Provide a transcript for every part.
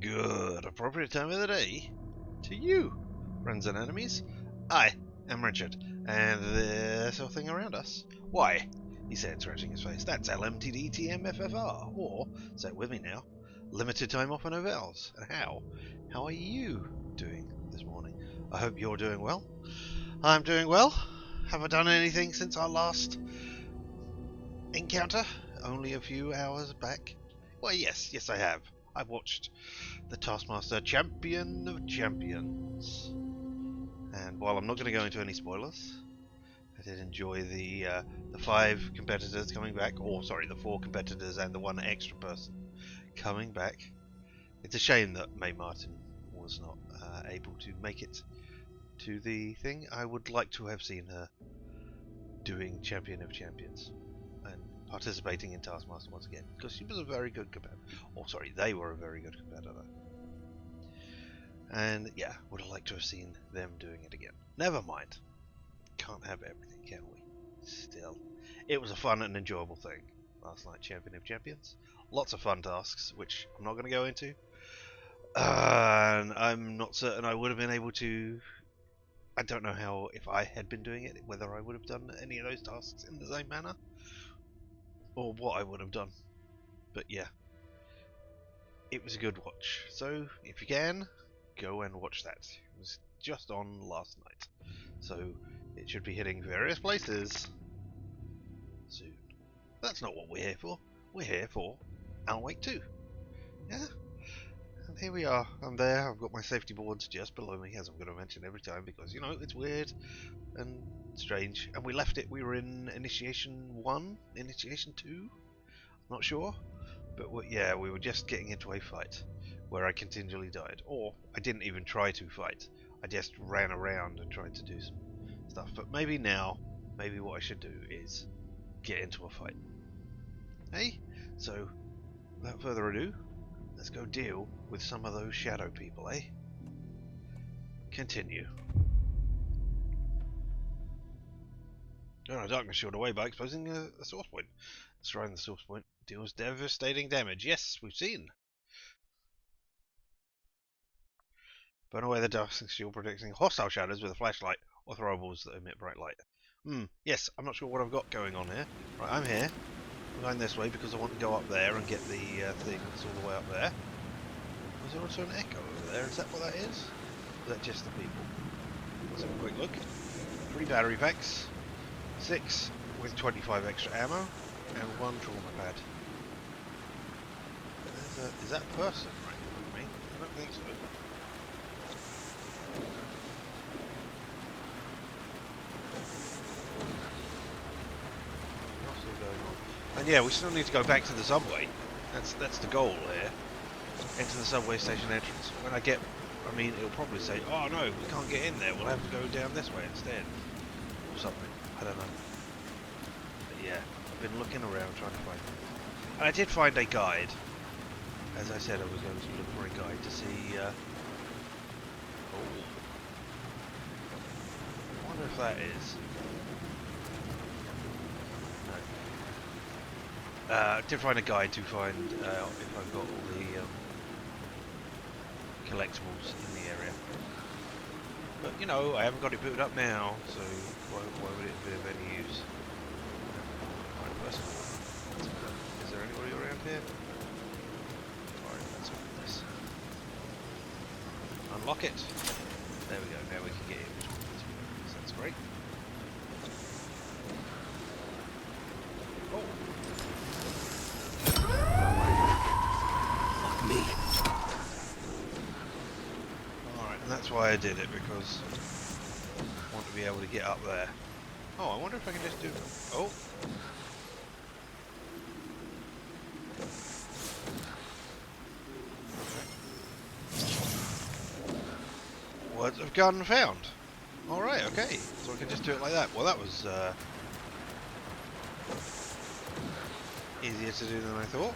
Good. Appropriate time of the day. To you, friends and enemies. I am Richard, and this whole thing around us. Why? He said, scratching his face. That's LMTDTMFFR, or, say it with me now, limited time offer no vowels. And how? How are you doing this morning? I hope you're doing well. I'm doing well. Have I done anything since our last encounter? Only a few hours back? Well, yes I have. I've watched the Taskmaster Champion of Champions. And while I'm not going to go into any spoilers, I did enjoy the 5 competitors coming back, or sorry, the 4 competitors and the 1 extra person coming back. It's a shame that Mae Martin was not able to make it to the thing. I would like to have seen her doing Champion of Champions and participating in Taskmaster once again, because she was a very good competitor. Or sorry, they were a very good competitor. And yeah, would have liked to have seen them doing it again. Never mind. Can't have everything, can we? Still, it was a fun and enjoyable thing last night, Champion of Champions. Lots of fun tasks, which I'm not going to go into. And I'm not certain I would have been able to. I don't know how, if I had been doing it, whether I would have done any of those tasks in the same manner, or what I would have done. But yeah, it was a good watch. So if you can, go and watch that. It was just on last night, so it should be hitting various places soon. That's not what we're here for. We're here for Alan Wake 2. Yeah? And here we are. I'm there. I've got my safety boards just below me, as I'm going to mention every time, because, you know, it's weird and strange. And we left it. We were in Initiation 1? Initiation 2? Not sure. But yeah, we were just getting into a fight where I continually died. Or I didn't even try to fight. I just ran around and tried to do some stuff. But maybe now, maybe what I should do is get into a fight. Hey? So, without further ado, let's go deal with some of those shadow people, eh? Continue. Darkness shielded away by exposing a source point. Destroying the source point deals devastating damage. Yes, we've seen. Burn away the darkness shield, protecting hostile shadows with a flashlight or throwables that emit bright light. Yes, I'm not sure what I've got going on here. Right, I'm here. I'm going this way because I want to go up there and get the thing that's all the way up there. Was there also an echo over there? Is that what that is? Or is that just the people? Let's have a quick look. 3 battery packs. 6 with 25 extra ammo. And 1 trauma pad. Is that a person right with me? I don't think so. And yeah, we still need to go back to the subway. That's the goal here. Enter the subway station entrance. When I get, I mean, it'll probably say, oh no, we can't get in there. We'll have to go down this way instead, or something. I don't know. But yeah, I've been looking around trying to find it. And I did find a guide. As I said, I was going to look for a guide to see. Oh, I wonder if that is. I did find a guide to find if I've got all the collectibles in the area. But, you know, I haven't got it booted up now, so why would it be of any use? Right, first of all, is there anybody around here? Alright, let's open this. Unlock it. There we go, now we can get in between these people. That's great. Oh! Me. Alright, and that's why I did it, because I want to be able to get up there. Oh, I wonder if I can just do... Oh! Okay. Words of gun found. Alright, okay. So I can just do it like that. Well, that was easier to do than I thought.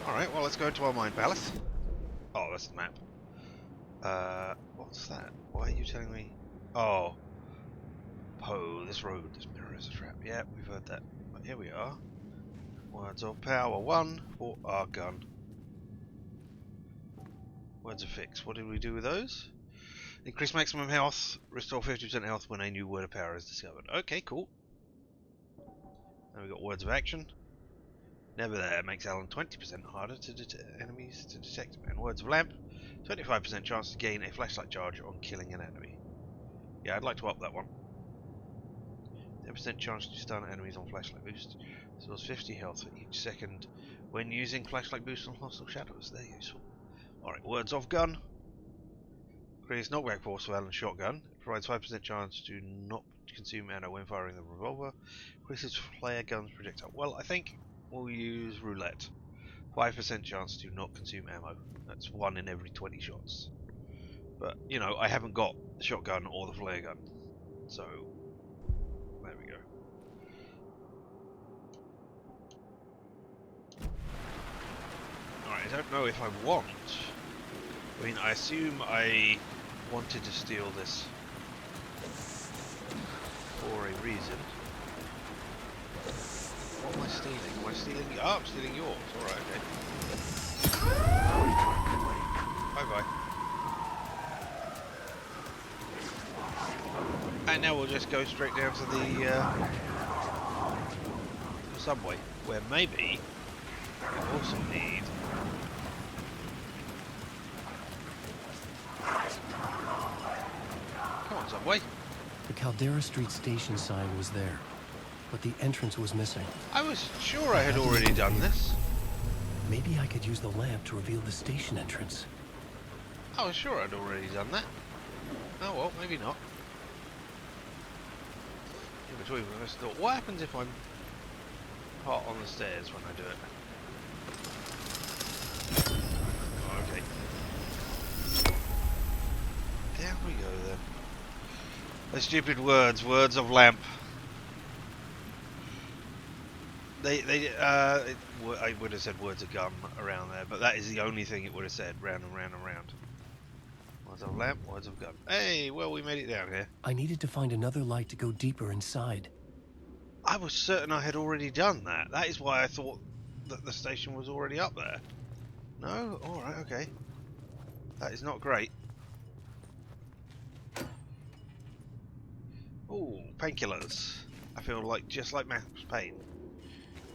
Alright, well, let's go to our mine palace. Oh, that's the map. What's that? Why are you telling me? Oh. Poe, this road, this mirror is a trap. Yeah, we've heard that. But here we are. Well, Words of power 1 for our gun. Words of fix. What did we do with those? Increase maximum health, restore 50% health when a new word of power is discovered. Okay, cool. Now we've got words of action. Never there makes Alan 20% harder to enemies to detect. And words of lamp, 25% chance to gain a flashlight charge on killing an enemy. Yeah, I'd like to up that one. 10% chance to stun enemies on flashlight boost. Restores 50 health for each second when using flashlight boost on hostile shadows. They're useful. Alright, words of gun. Increase knockback force for Alan's shotgun. It provides 5% chance to not consume ammo when firing the revolver. Increases flare gun's projectile. Well, I think we'll use roulette. 5% chance to not consume ammo. That's 1 in every 20 shots. But, you know, I haven't got the shotgun or the flare gun. So, there we go. Alright, I don't know if I want. I mean, I assume I wanted to steal this for a reason. What am I stealing? Am I stealing? Oh, I'm stealing yours. Alright, okay. Bye bye. And now we'll just go straight down to the subway, where maybe we also need. Come on, subway. The Caldera Street station sign was there, but the entrance was missing. I was sure I had already done this. Maybe I could use the lamp to reveal the station entrance. I was sure I'd already done that. Oh well, maybe not. In between, I just thought, what happens if I'm hot on the stairs when I do it? Oh, okay. Down we go then. The stupid words of lamp. I would have said words of gun around there, but that is the only thing it would have said, round and round and round. Words of lamp, words of gun. Hey, well, we made it down here. I needed to find another light to go deeper inside. I was certain I had already done that. That is why I thought that the station was already up there. No? Alright, okay. That is not great. Ooh, painkillers. I feel like just like Max Payne.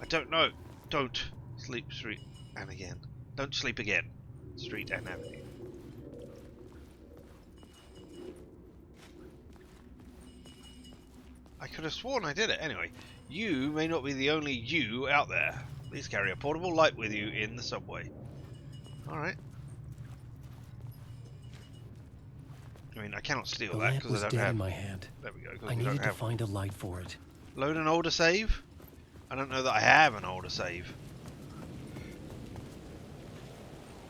I don't know. Don't sleep street and again. Don't sleep again. Street and avenue. I could have sworn I did it. Anyway, you may not be the only you out there. Please carry a portable light with you in the subway. Alright. I mean, I cannot steal that because I don't have. In my hand. There we go. I needed to find a light for it. Load an older save? I don't know that I have an older save.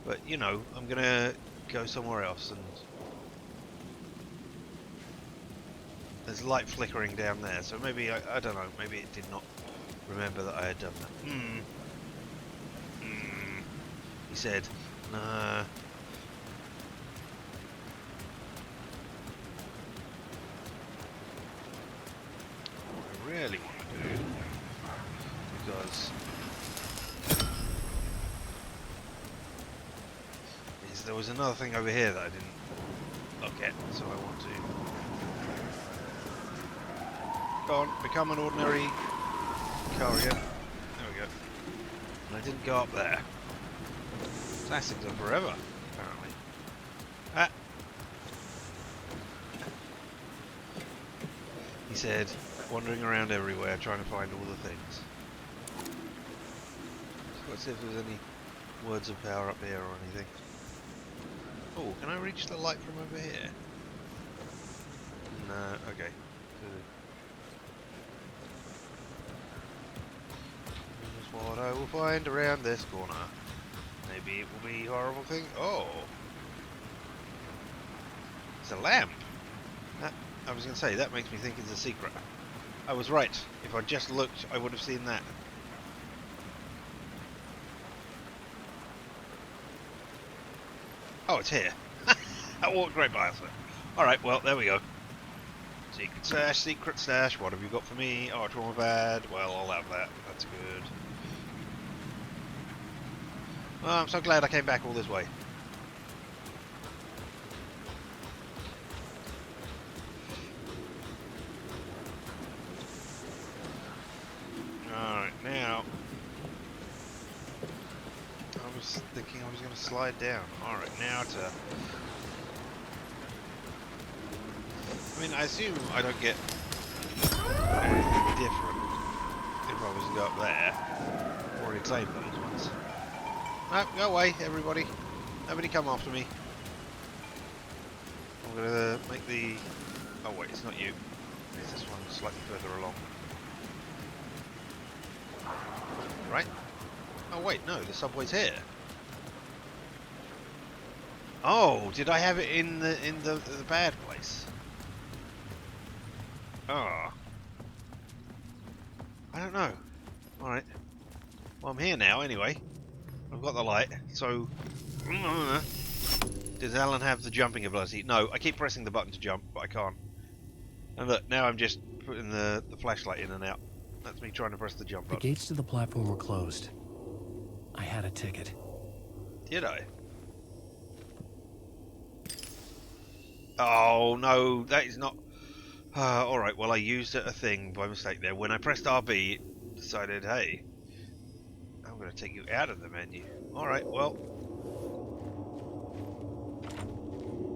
But, you know, I'm gonna go somewhere else and... There's light flickering down there, so maybe, I don't know, maybe it did not remember that I had done that. He said, nah. What I really want to do, because there was another thing over here that I didn't look at, so I want to go on, become an ordinary car again. There we go. And I didn't go up there. Classics are forever, apparently. Ah! He said, wandering around everywhere trying to find all the things. So let's see if there's any words of power up here or anything. Oh, can I reach the light from over here? No, okay. This is what I will find around this corner. Maybe it will be a horrible thing. Oh! It's a lamp! I was going to say, that makes me think it's a secret. I was right. If I just looked, I would have seen that. Oh, it's here. I walked right past it. Alright, well, there we go. Secret stash, what have you got for me? Oh, trauma pad. Well, I'll have that. That's good. Oh, I'm so glad I came back all this way. Alright, now... I was thinking I was going to slide down. Alright, now to... I mean, I assume I don't get anything different if I was to go up there. Already claimed those ones. No, go away, everybody. Nobody come after me. I'm gonna make the... Oh wait, it's not you. It's this one slightly further along. Right? Oh wait, no, the subway's here. Oh, did I have it in the bad place? Ah. I don't know. Alright. Well, I'm here now anyway. I've got the light, so... Does Alan have the jumping ability? No, I keep pressing the button to jump, but I can't. And look, now I'm just putting the flashlight in and out. That's me trying to press the jump button. The gates to the platform were closed. I had a ticket. Did I? Oh, no, that is not... Alright, well, I used a thing by mistake there. When I pressed RB, it decided, hey, I'm going to take you out of the menu. Alright, well...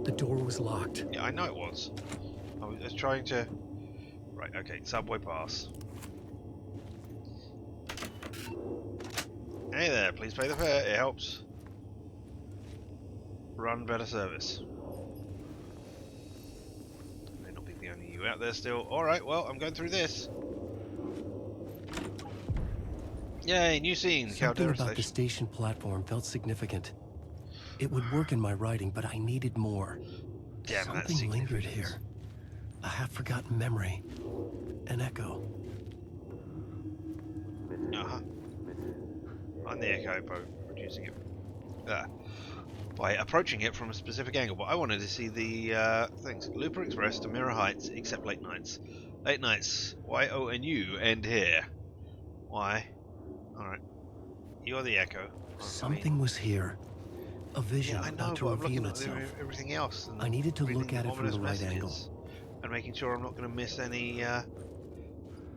The door was locked. Yeah, I know it was. I was trying to... Right, okay, subway pass. Hey there, please pay the fare, it helps. Run better service. May not be the only you out there still. Alright, well, I'm going through this. Yay, new scene, Something Caldera about the Station. station platform felt significant. It would work in my writing, but I needed more. Damn, that's Something lingered significance. here. A half-forgotten memory. An echo. Uh-huh. On the echo by reducing it. By approaching it from a specific angle. But I wanted to see the things. Looper Express to Mirror Heights, except late nights. Late nights. Y-O-N-U end here. Why? Alright. You're the echo. Something was here. A vision Yeah, I know, about to but I'm reveal looking at itself. everything else. And I needed to reading look at it from the right ominous angle. messages and making sure I'm not going to miss any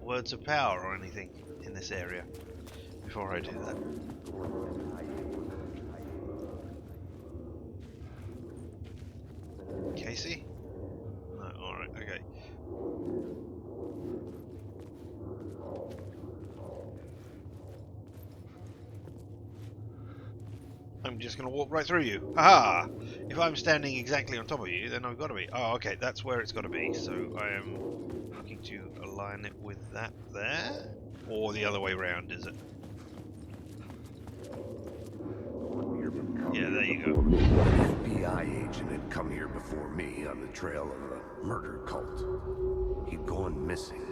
words of power or anything in this area before I do that. Casey? No, alright, okay. I'm just going to walk right through you. Aha! If I'm standing exactly on top of you, then I've got to be. Oh, okay, that's where it's got to be. So I am looking to align it with that there? Or the other way round, is it? Yeah, there you go. An FBI agent had come here before me on the trail of a murder cult. He'd gone missing,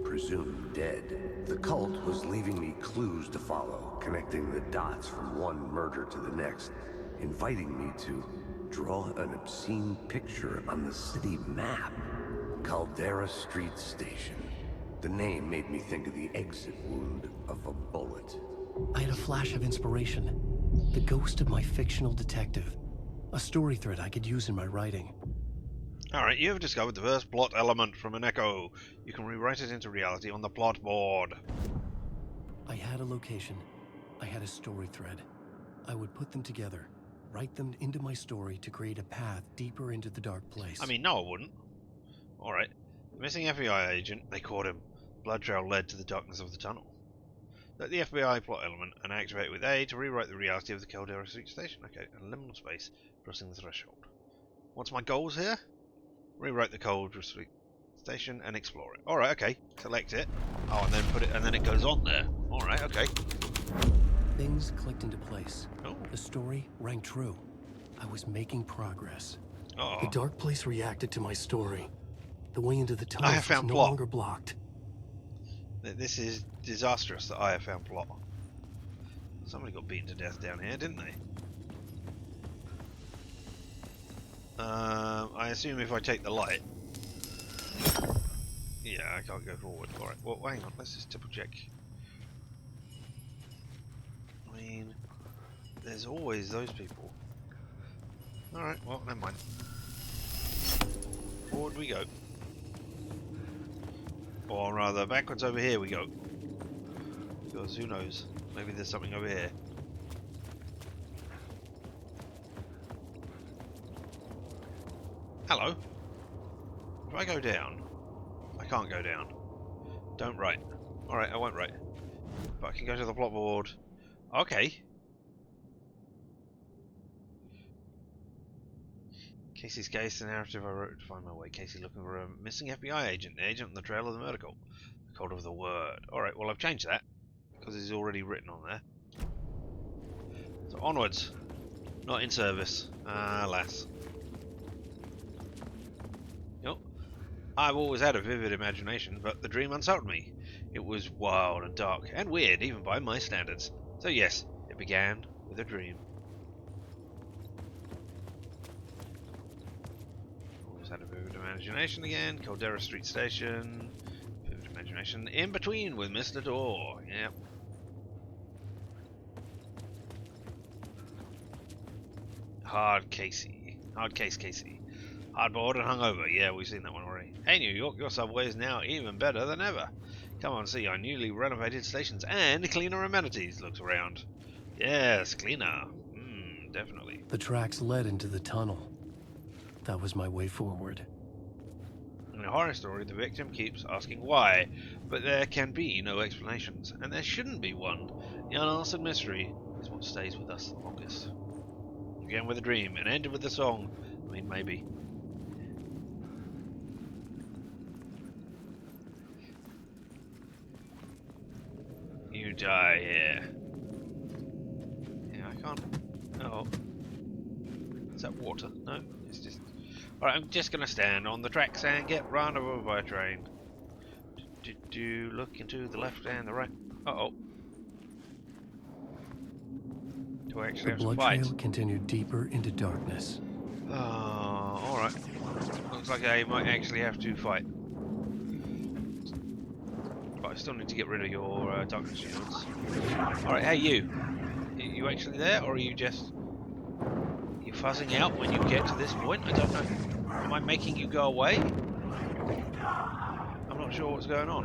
presumed dead. The cult was leaving me clues to follow, connecting the dots from one murder to the next, inviting me to draw an obscene picture on the city map. Caldera Street Station. The name made me think of the exit wound of a bullet. I had a flash of inspiration. The ghost of my fictional detective. A story thread I could use in my writing. Alright, you have discovered the first plot element from an echo. You can rewrite it into reality on the plot board. I had a location. I had a story thread. I would put them together, write them into my story to create a path deeper into the dark place. I mean, no, I wouldn't. Alright. The missing FBI agent, they caught him. Blood trail led to the darkness of the tunnel. Let the FBI plot element and activate with A to rewrite the reality of the Caldera Street Station. Okay, and liminal space, crossing the threshold. What's my goals here? Rewrite the Caldera Street Station and explore it. Alright, okay. Select it. Oh, and then put it, and then it goes on there. Alright, okay. Things clicked into place. Oh. The story rang true. I was making progress. Oh. The dark place reacted to my story. The way into the tunnel I have was found no plot. longer blocked. This is disastrous that I have found plot. Somebody got beaten to death down here, didn't they? I assume if I take the light... Yeah, I can't go forward. Alright, well, hang on, let's just double check. I mean, there's always those people. Alright, well, never mind. Forward we go. Or rather, backwards over here we go. Because who knows? Maybe there's something over here. Hello? If I go down, I can't go down. Don't write. Alright, I won't write. But I can go to the plot board. Okay. Casey's case, the narrative I wrote to find my way. Casey looking for a missing FBI agent. The agent on the trail of the murder cult. The cult of the word. Alright, well I've changed that. Because it's already written on there. So onwards. Not in service. Alas. Yep. I've always had a vivid imagination, but the dream unsettled me. It was wild and dark, and weird, even by my standards. So yes, it began with a dream. Always had a vivid imagination again. Caldera Street Station. Vivid imagination in between with Mr. Door. Yep. Hard Casey. Hard case Casey. Hardboard and hungover. Yeah, we've seen that one already. Hey New York, your subway is now even better than ever. Come on, see our newly renovated stations and cleaner amenities. Looks around. Yes, cleaner. Definitely. The tracks led into the tunnel. That was my way forward. In a horror story, the victim keeps asking why, but there can be no explanations, and there shouldn't be one. The unanswered mystery is what stays with us the longest. Began with a dream and ended with a song. I mean, maybe. You die here. Yeah, I can't. Oh. Is that water? No, it's just. Alright, I'm just gonna stand on the tracks and get run over by a train. Do look into the left and the right. Uh-oh. Do I actually The have to blood fight? trail continued deeper into darkness. Oh, alright. Looks like I might actually have to fight. But I still need to get rid of your darkness shields. Alright, hey you. Are you actually there, or are you just... you fuzzing out when you get to this point? I don't know. Am I making you go away? I'm not sure what's going on.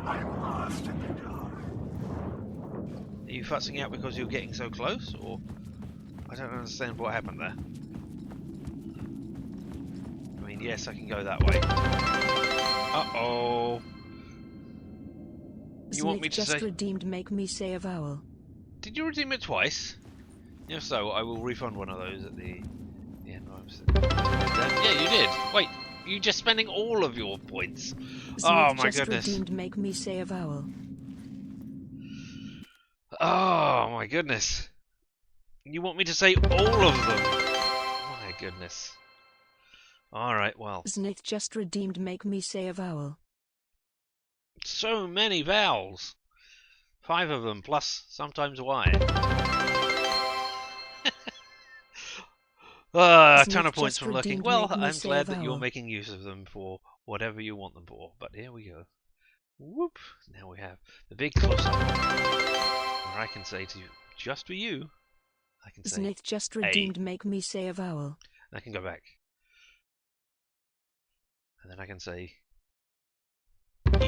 Are you fussing out because you're getting so close, or... I don't understand what happened there. I mean, yes, I can go that way. Uh-oh. You want me to just say... redeemed make me say a vowel. Did you redeem it twice? If so, I will refund one of those at the end. Yeah, you did. Wait, you just spending all of your points? Oh my goodness. Just redeemed make me say a vowel. Oh my goodness. You want me to say all of them? My goodness. Alright, well. Znith just redeemed make me say a vowel. So many vowels. 5 of them, plus sometimes Y. A ton of points from looking. Well, I'm glad that you're making use of them for whatever you want them for. But here we go. Whoop. Now we have the big close-up. Where I can say to you, just for you, I can say, Znith just redeemed make me say a vowel. And I can go back. And then I can say, E.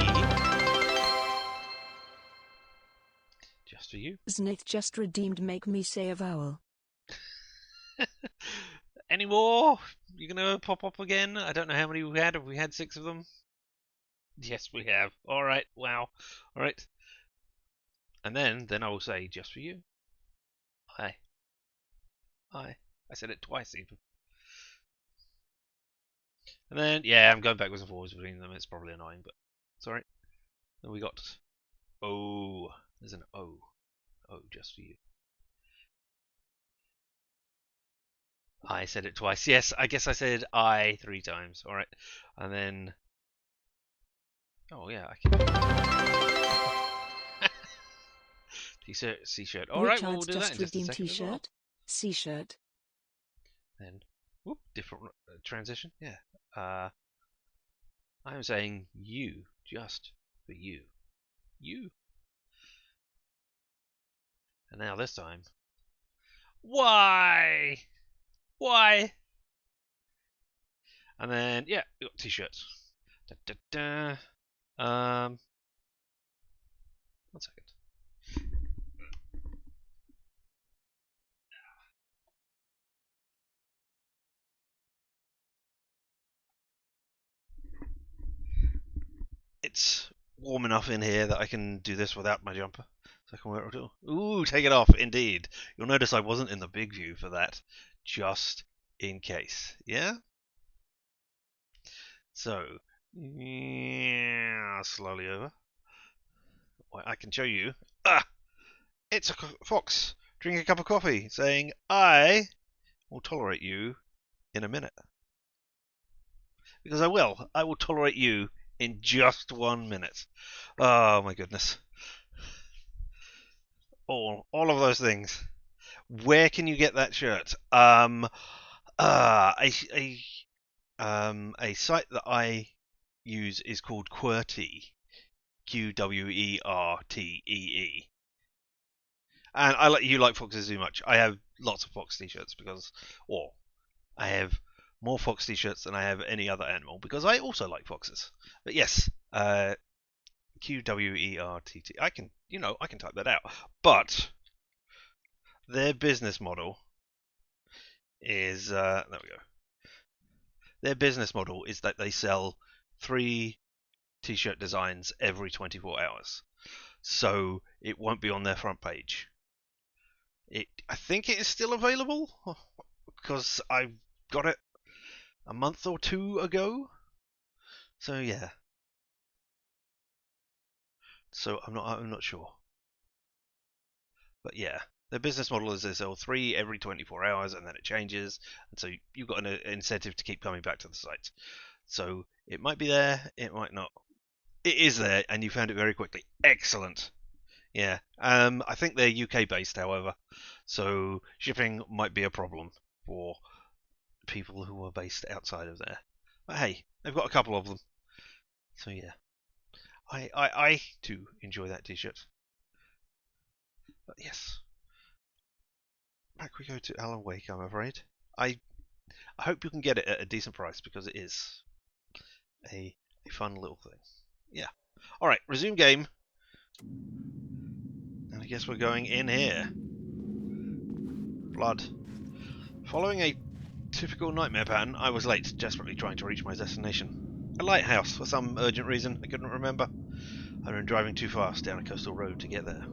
Just for you. Znith just redeemed make me say a vowel. Any more? You're gonna pop up again? I don't know how many we had. Have we had 6 of them? Yes, we have. Alright, wow. Alright. And then I will say, just for you. I said it twice even. And then, yeah, I'm going backwards and forwards between them. It's probably annoying, but it's alright. Then we got O. There's an O. O, just for you. I said it twice. Yes, I guess I said I 3 times. Alright. And then... oh, yeah, I can... T-shirt, C-shirt. Alright, well, we'll do that in just a second as well. C-shirt. Then, whoop, different transition. Yeah. I'm saying you, just for you. You. And now this time, Why? Why? And then, yeah, we got t-shirts. Da, da, da. 1 second. It's warm enough in here that I can do this without my jumper. So I can wear it all. Ooh, take it off, indeed. You'll notice I wasn't in the big view for that, just in case. Yeah? So, yeah, slowly over. I can show you. Ah! It's a fox drinking a cup of coffee saying, I will tolerate you in a minute. Because I will. I will tolerate you in just 1 minute. Oh my goodness. All of those things. Where can you get that shirt? A site that I use is called Qwertee, Qwertee, and you like foxes too much. I have lots of fox t-shirts because, or I have more fox t-shirts than I have any other animal because I also like foxes. But yes, Qwertee. I can type that out. But their business model is there we go. Their business model is that they sell 3 t-shirt designs every 24 hours. So it won't be on their front page. I think it is still available because I got it a month or 2 ago. So yeah. So I'm not sure. But yeah, their business model is they sell 3 every 24 hours and then it changes, and so you've got an incentive to keep coming back to the site. So it might be there, it might not. It is there, and you found it very quickly. Excellent. Yeah. I think they're UK based, however, so shipping might be a problem for people who are based outside of there. But hey, they've got a couple of them. So yeah. I too enjoy that t-shirt. But yes. Back we go to Alan Wake, I'm afraid. I hope you can get it at a decent price because it is a fun little thing. Yeah. Alright, resume game. And I guess we're going in here. Blood. Following a typical nightmare pattern, I was late, desperately trying to reach my destination. A lighthouse, for some urgent reason I couldn't remember. I'd been driving too fast down a coastal road to get there.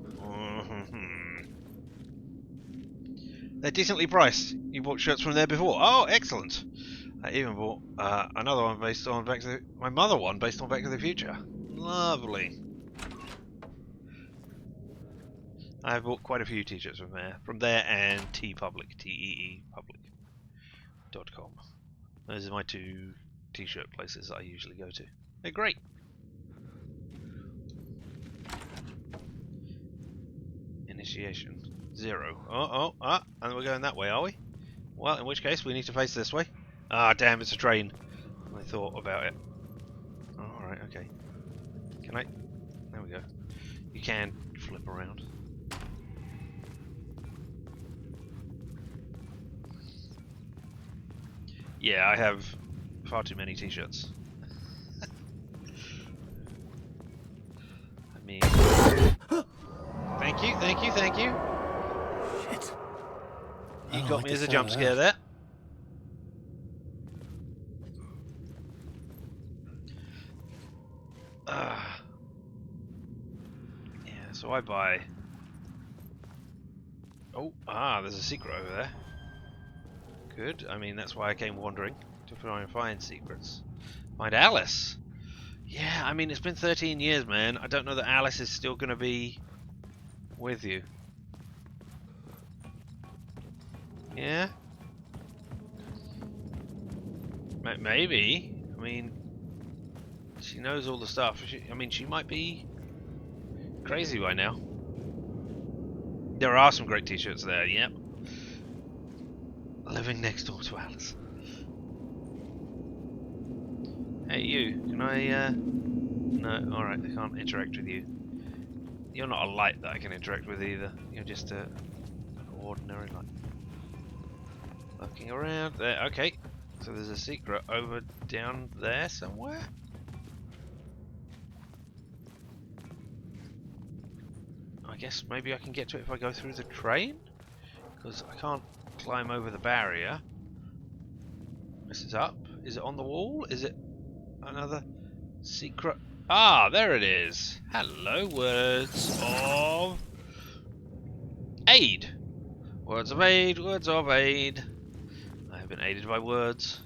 They're decently priced. You bought shirts from there before? Oh, excellent. I even bought another one based on my mother one based on Back to the Future. Lovely. I've bought quite a few t-shirts from there and TeePublic, teepublic.com. Those are my 2 t-shirt places I usually go to. They're great. Initiation 0. And we're going that way, are we? Well, in which case we need to face this way. Ah, damn, it's a train. I thought about it. Oh, alright, okay. Can I? There we go. You can flip around. Yeah, I have far too many t-shirts. I mean... Thank you. Shit. You got me as a jump scare there. Yeah, so I buy... Oh, there's a secret over there. Good, I mean, that's why I came wandering, to try and find secrets. Find Alice! Yeah, I mean, it's been 13 years, man. I don't know that Alice is still going to be with you. Yeah? Maybe. I mean, she knows all the stuff. She might be crazy by now. There are some great t-shirts there, yep. Living next door to Alice. Hey you, can I, No, alright, I can't interact with you. You're not a light that I can interact with either. You're just a ordinary light. Looking around there. Okay, so there's a secret over down there somewhere. I guess maybe I can get to it if I go through the train, because I can't climb over the barrier. This is up. Is it on the wall? Is it another secret? Ah, there it is. Hello, words of aid. Words of aid, words of aid. I have been aided by words.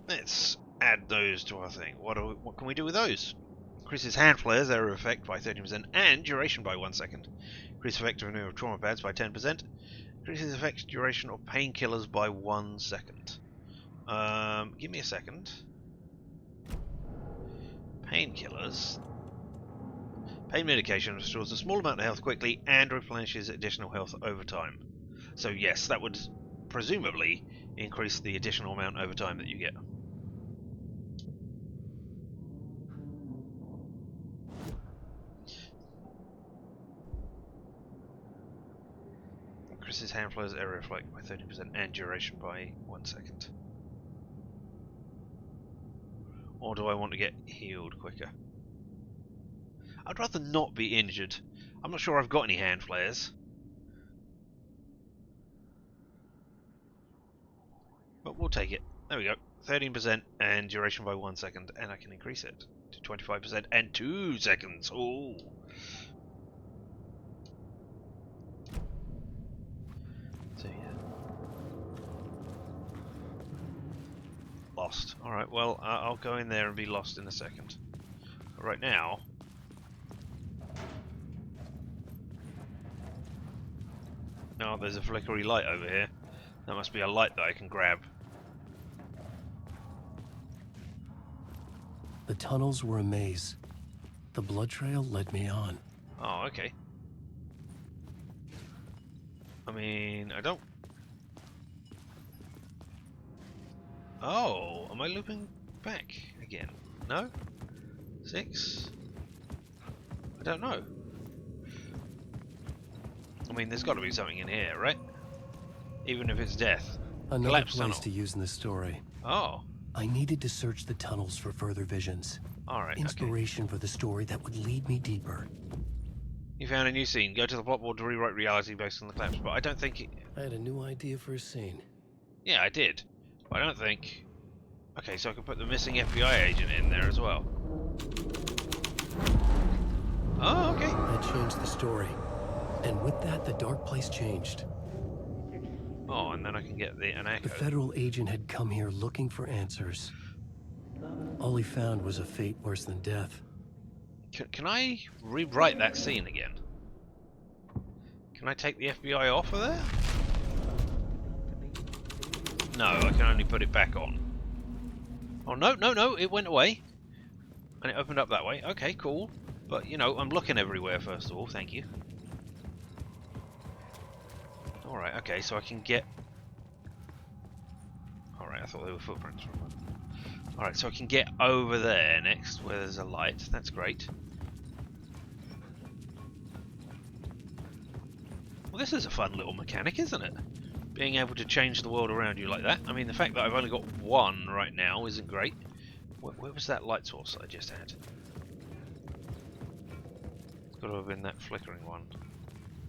Let's add those to our thing. What can we do with those? Increases hand flares, area effect by 30% and duration by 1 second. Increases effect of renewal of trauma pads by 10%. Increases effect duration of painkillers by 1 second. Give me a second. Painkillers. Pain medication restores a small amount of health quickly and replenishes additional health over time. So yes, that would presumably increase the additional amount over time that you get. Increases hand flares, area effect by 30% and duration by 1 second. Or do I want to get healed quicker? I'd rather not be injured. I'm not sure I've got any hand flares. But we'll take it. There we go. 13% and duration by 1 second, and I can increase it to 25% and 2 seconds. Ooh. So yeah. Lost. Alright, well, I'll go in there and be lost in a second. But right now... Oh, there's a flickery light over here. That must be a light that I can grab. The tunnels were a maze. The blood trail led me on. Oh, okay. I mean, I don't... Oh, am I looping back again? No? 6? I don't know. I mean, there's got to be something in here, right? Even if it's death. Another Collapse place tunnel. to use in this story. Oh. I needed to search the tunnels for further visions. Alright, okay. Inspiration for the story that would lead me deeper. You found a new scene. Go to the plot board to rewrite reality based on the collapse. But I don't think it... I had a new idea for a scene. Yeah, I did. But I don't think... Okay, so I can put the missing FBI agent in there as well. Oh, okay. I changed the story. And with that, the dark place changed. Oh, and then I can get an echo. The federal agent had come here looking for answers. All he found was a fate worse than death. Can I rewrite that scene again? Can I take the FBI off of there? No, I can only put it back on. Oh, no, it went away. And it opened up that way. Okay, cool. But, you know, I'm looking everywhere, first of all. Thank you. Alright, okay, so I can get... Alright, I thought they were footprints. Alright, so I can get over there next, where there's a light. That's great. Well, this is a fun little mechanic, isn't it? Being able to change the world around you like that. I mean, the fact that I've only got one right now isn't great. Where was that light source that I just had? It's got to have been that flickering one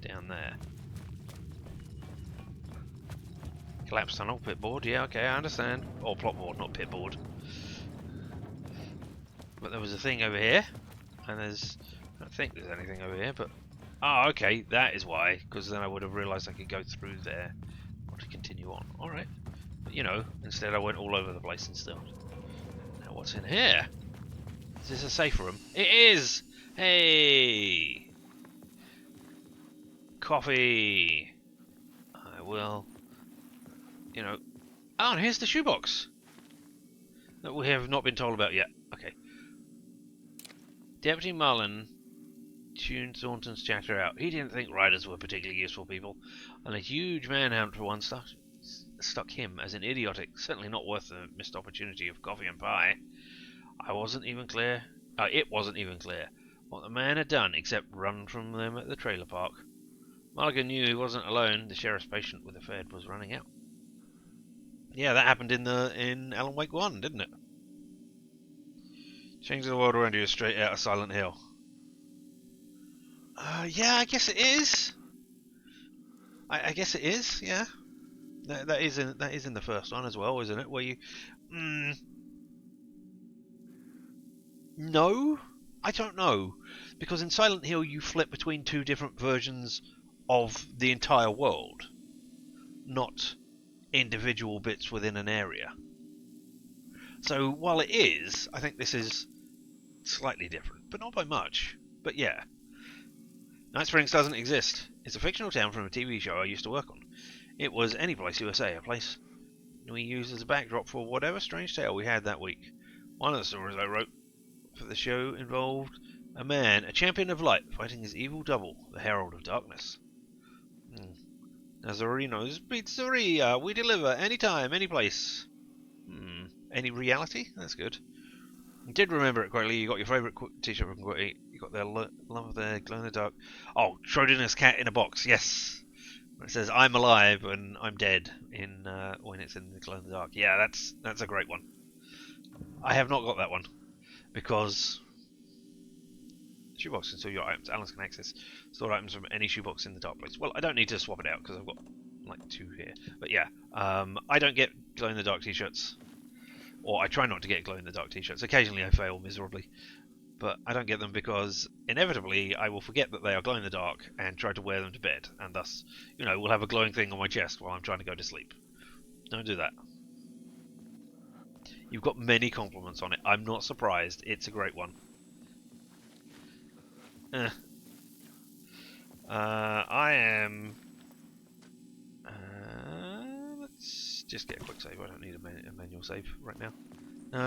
down there. Collapse tunnel, pit board, yeah, okay, I understand. Or plot board, not pit board. But there was a thing over here, and there's... I don't think there's anything over here, but... Oh, okay, that is why, because then I would have realised I could go through there or to continue on. Alright. But, you know, instead I went all over the place instead. Now, what's in here? Is this a safe room? It is! Hey! Coffee! I will... You know... Oh, and here's the shoebox! That we have not been told about yet. Okay. Deputy Mullen tuned Thornton's chatter out. He didn't think riders were particularly useful people, and a huge manhunt for one stuck him as an idiotic, certainly not worth the missed opportunity of coffee and pie. It wasn't even clear what the man had done except run from them at the trailer park. Mulligan knew he wasn't alone. The sheriff's patience with the Fed was running out. Yeah, that happened in Alan Wake 1, didn't it? Changing the world around you is straight out of Silent Hill. Yeah, I guess it is. I guess it is. Yeah, that is in the first one as well, isn't it? Where you, no, I don't know, because in Silent Hill you flip between two different versions of the entire world, not individual bits within an area. So while it is, I think this is slightly different, but not by much. But yeah. Night Springs doesn't exist. It's a fictional town from a TV show I used to work on. It was Anyplace USA, a place we used as a backdrop for whatever strange tale we had that week. One of the stories I wrote for the show involved a man, a champion of light, fighting his evil double, the Herald of Darkness. Nazarino's Pizzeria. We deliver anytime, any place. Any reality? That's good. I did remember it correctly. You got your favourite t-shirt from Quitty. You got their love of their glow in the dark. Oh, Schrodinger's cat in a box. Yes. It says I'm alive and I'm dead in when it's in the glow in the dark. Yeah, that's a great one. I have not got that one because shoebox can store your items. Alan can access stored items from any shoebox in the dark place. Well, I don't need to swap it out because I've got like 2 here. But yeah, I don't get glow in the dark t-shirts. Or I try not to get glow-in-the-dark t-shirts. Occasionally I fail miserably. But I don't get them because, inevitably, I will forget that they are glow-in-the-dark and try to wear them to bed. And thus, will have a glowing thing on my chest while I'm trying to go to sleep. Don't do that. You've got many compliments on it. I'm not surprised. It's a great one. I am... let's just get a quick save. I don't need a manual save right now.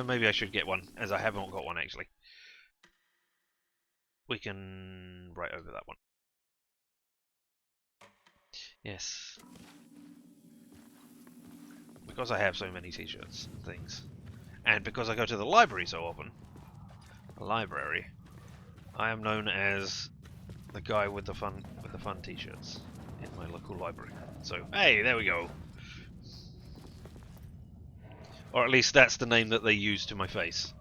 Maybe I should get one, as I haven't got one actually. We can write over that one. Yes. Because I have so many t-shirts and things. And because I go to the library so often, I am known as the guy with the fun t-shirts in my local library. So, hey, there we go. Or at least that's the name that they use to my face.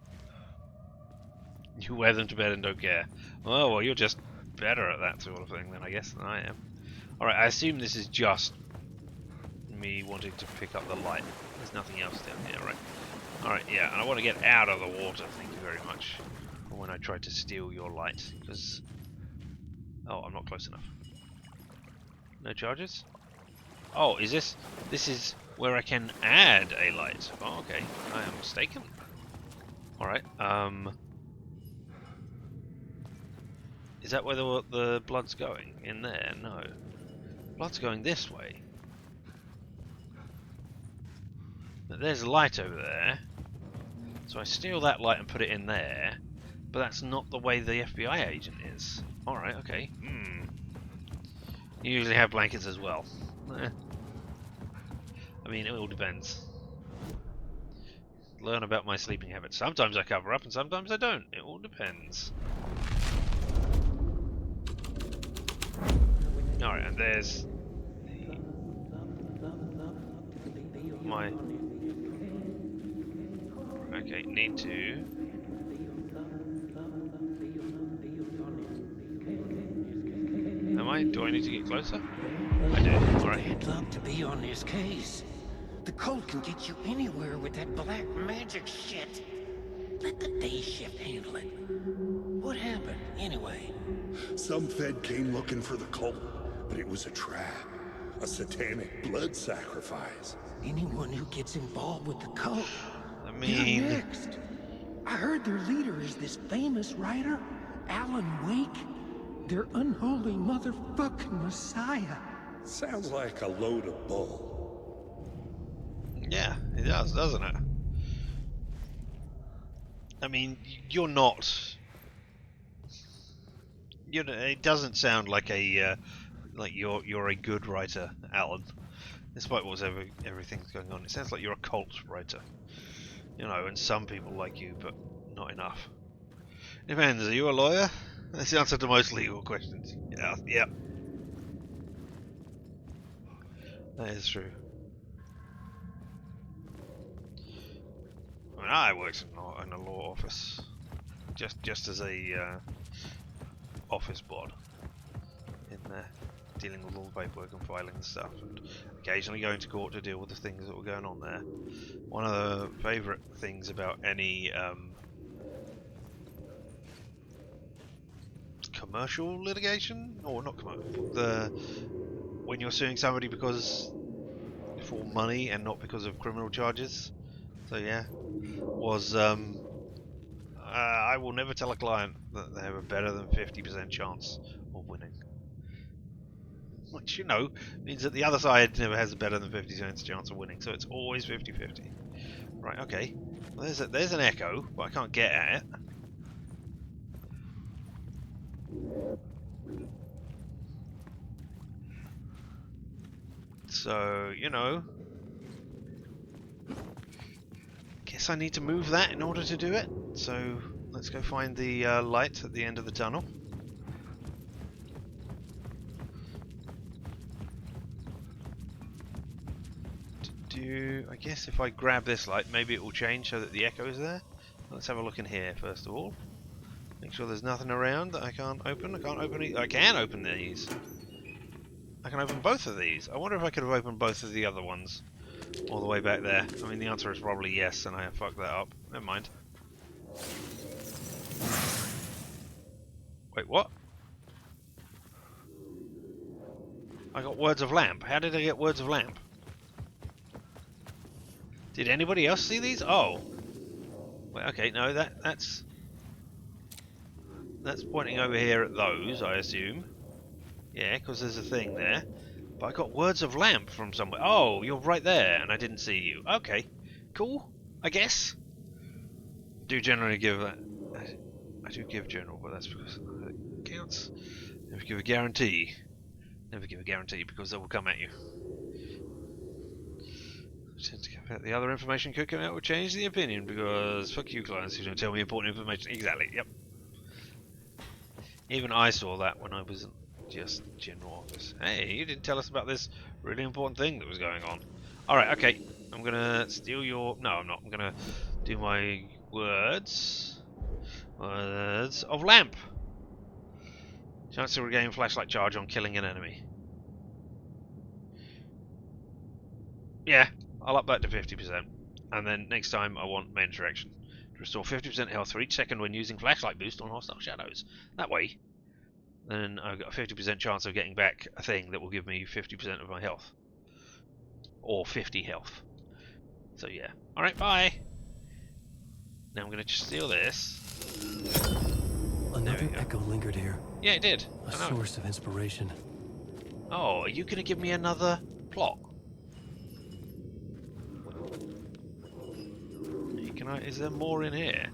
You wear them to bed and don't care. Oh, well, you're just better at that sort of thing then, I guess, than I am. Alright, I assume this is just me wanting to pick up the light. There's nothing else down here, right? Alright, yeah, and I want to get out of the water, thank you very much. For when I try to steal your light, because... Oh, I'm not close enough. No charges? Oh, is this... This is where I can add a light. Oh, okay. I am mistaken. Alright, is that where the blood's going? In there? No. Blood's going this way. But there's a light over there. So I steal that light and put it in there. But that's not the way the FBI agent is. Alright, okay. You usually have blankets as well. I mean, it all depends. Learn about my sleeping habits. Sometimes I cover up and sometimes I don't. It all depends. Alright, and there's my... Okay, need to... Do I need to get closer? I do. Alright. I'd love to be on this case. The cult can get you anywhere with that black magic shit. Let the day shift handle it. What happened, anyway? Some Fed came looking for the cult, but it was a trap. A satanic blood sacrifice. Anyone who gets involved with the cult, I mean... they're next. I heard their leader is this famous writer, Alan Wake. Their unholy motherfucking messiah. Sounds like a load of bull. Yeah, it does, doesn't it? I mean, you're not... it doesn't sound like a... like you're a good writer, Alan. Despite everything's going on. It sounds like you're a cult writer. And some people like you, but not enough. Depends, are you a lawyer? That's the answer to most legal questions. Yeah, yeah. That is true. I mean, I worked in a law office, just as a office bod in there, dealing with all the paperwork and filing and stuff, and occasionally going to court to deal with the things that were going on there. One of the favourite things about any commercial litigation, or not commercial, when you're suing somebody because for money and not because of criminal charges. So yeah, was I will never tell a client that they have a better than 50% chance of winning. Which, you know, means that the other side never has a better than 50% chance of winning, so it's always 50-50. Right, okay. Well, there's an echo, but I can't get at it. So, you know, guess I need to move that in order to do it. So, let's go find the light at the end of the tunnel. I guess if I grab this light, maybe it will change so that the echo is there. Let's have a look in here first of all. Make sure there's nothing around that I can't open. I can't open it. I can open these. I can open both of these. I wonder if I could have opened both of the other ones all the way back there. I mean, the answer is probably yes, and I have fucked that up. Never mind. Wait, what? I got words of lamp. How did I get words of lamp? Did anybody else see these? Oh. Wait, okay, no, that's pointing over here at those, I assume. Yeah, because there's a thing there. But I got words of lamp from somewhere. Oh, you're right there, and I didn't see you. Okay, cool, I guess. I do generally give that. I do give general, but that's because it counts. Never give a guarantee. Never give a guarantee because they will come at you. The other information could come out will change the opinion because fuck you clients who don't tell me important information. Exactly, yep. Even I saw that when I was in just general office. Hey, you didn't tell us about this really important thing that was going on. Alright, okay. I'm gonna steal your... No, I'm not. I'm gonna do my words. Words of lamp. Chance to regain flashlight charge on killing an enemy. Yeah, I'll up that to 50%. And then next time I want main interaction. To restore 50% health for each second when using flashlight boost on hostile shadows. That way, then I've got a 50% chance of getting back a thing that will give me 50% of my health. Or 50 health. So yeah. Alright, bye! Now I'm going to just steal this. Another echo lingered here. Yeah, it did. A source of inspiration. Oh, are you going to give me another plot? Is there more in here?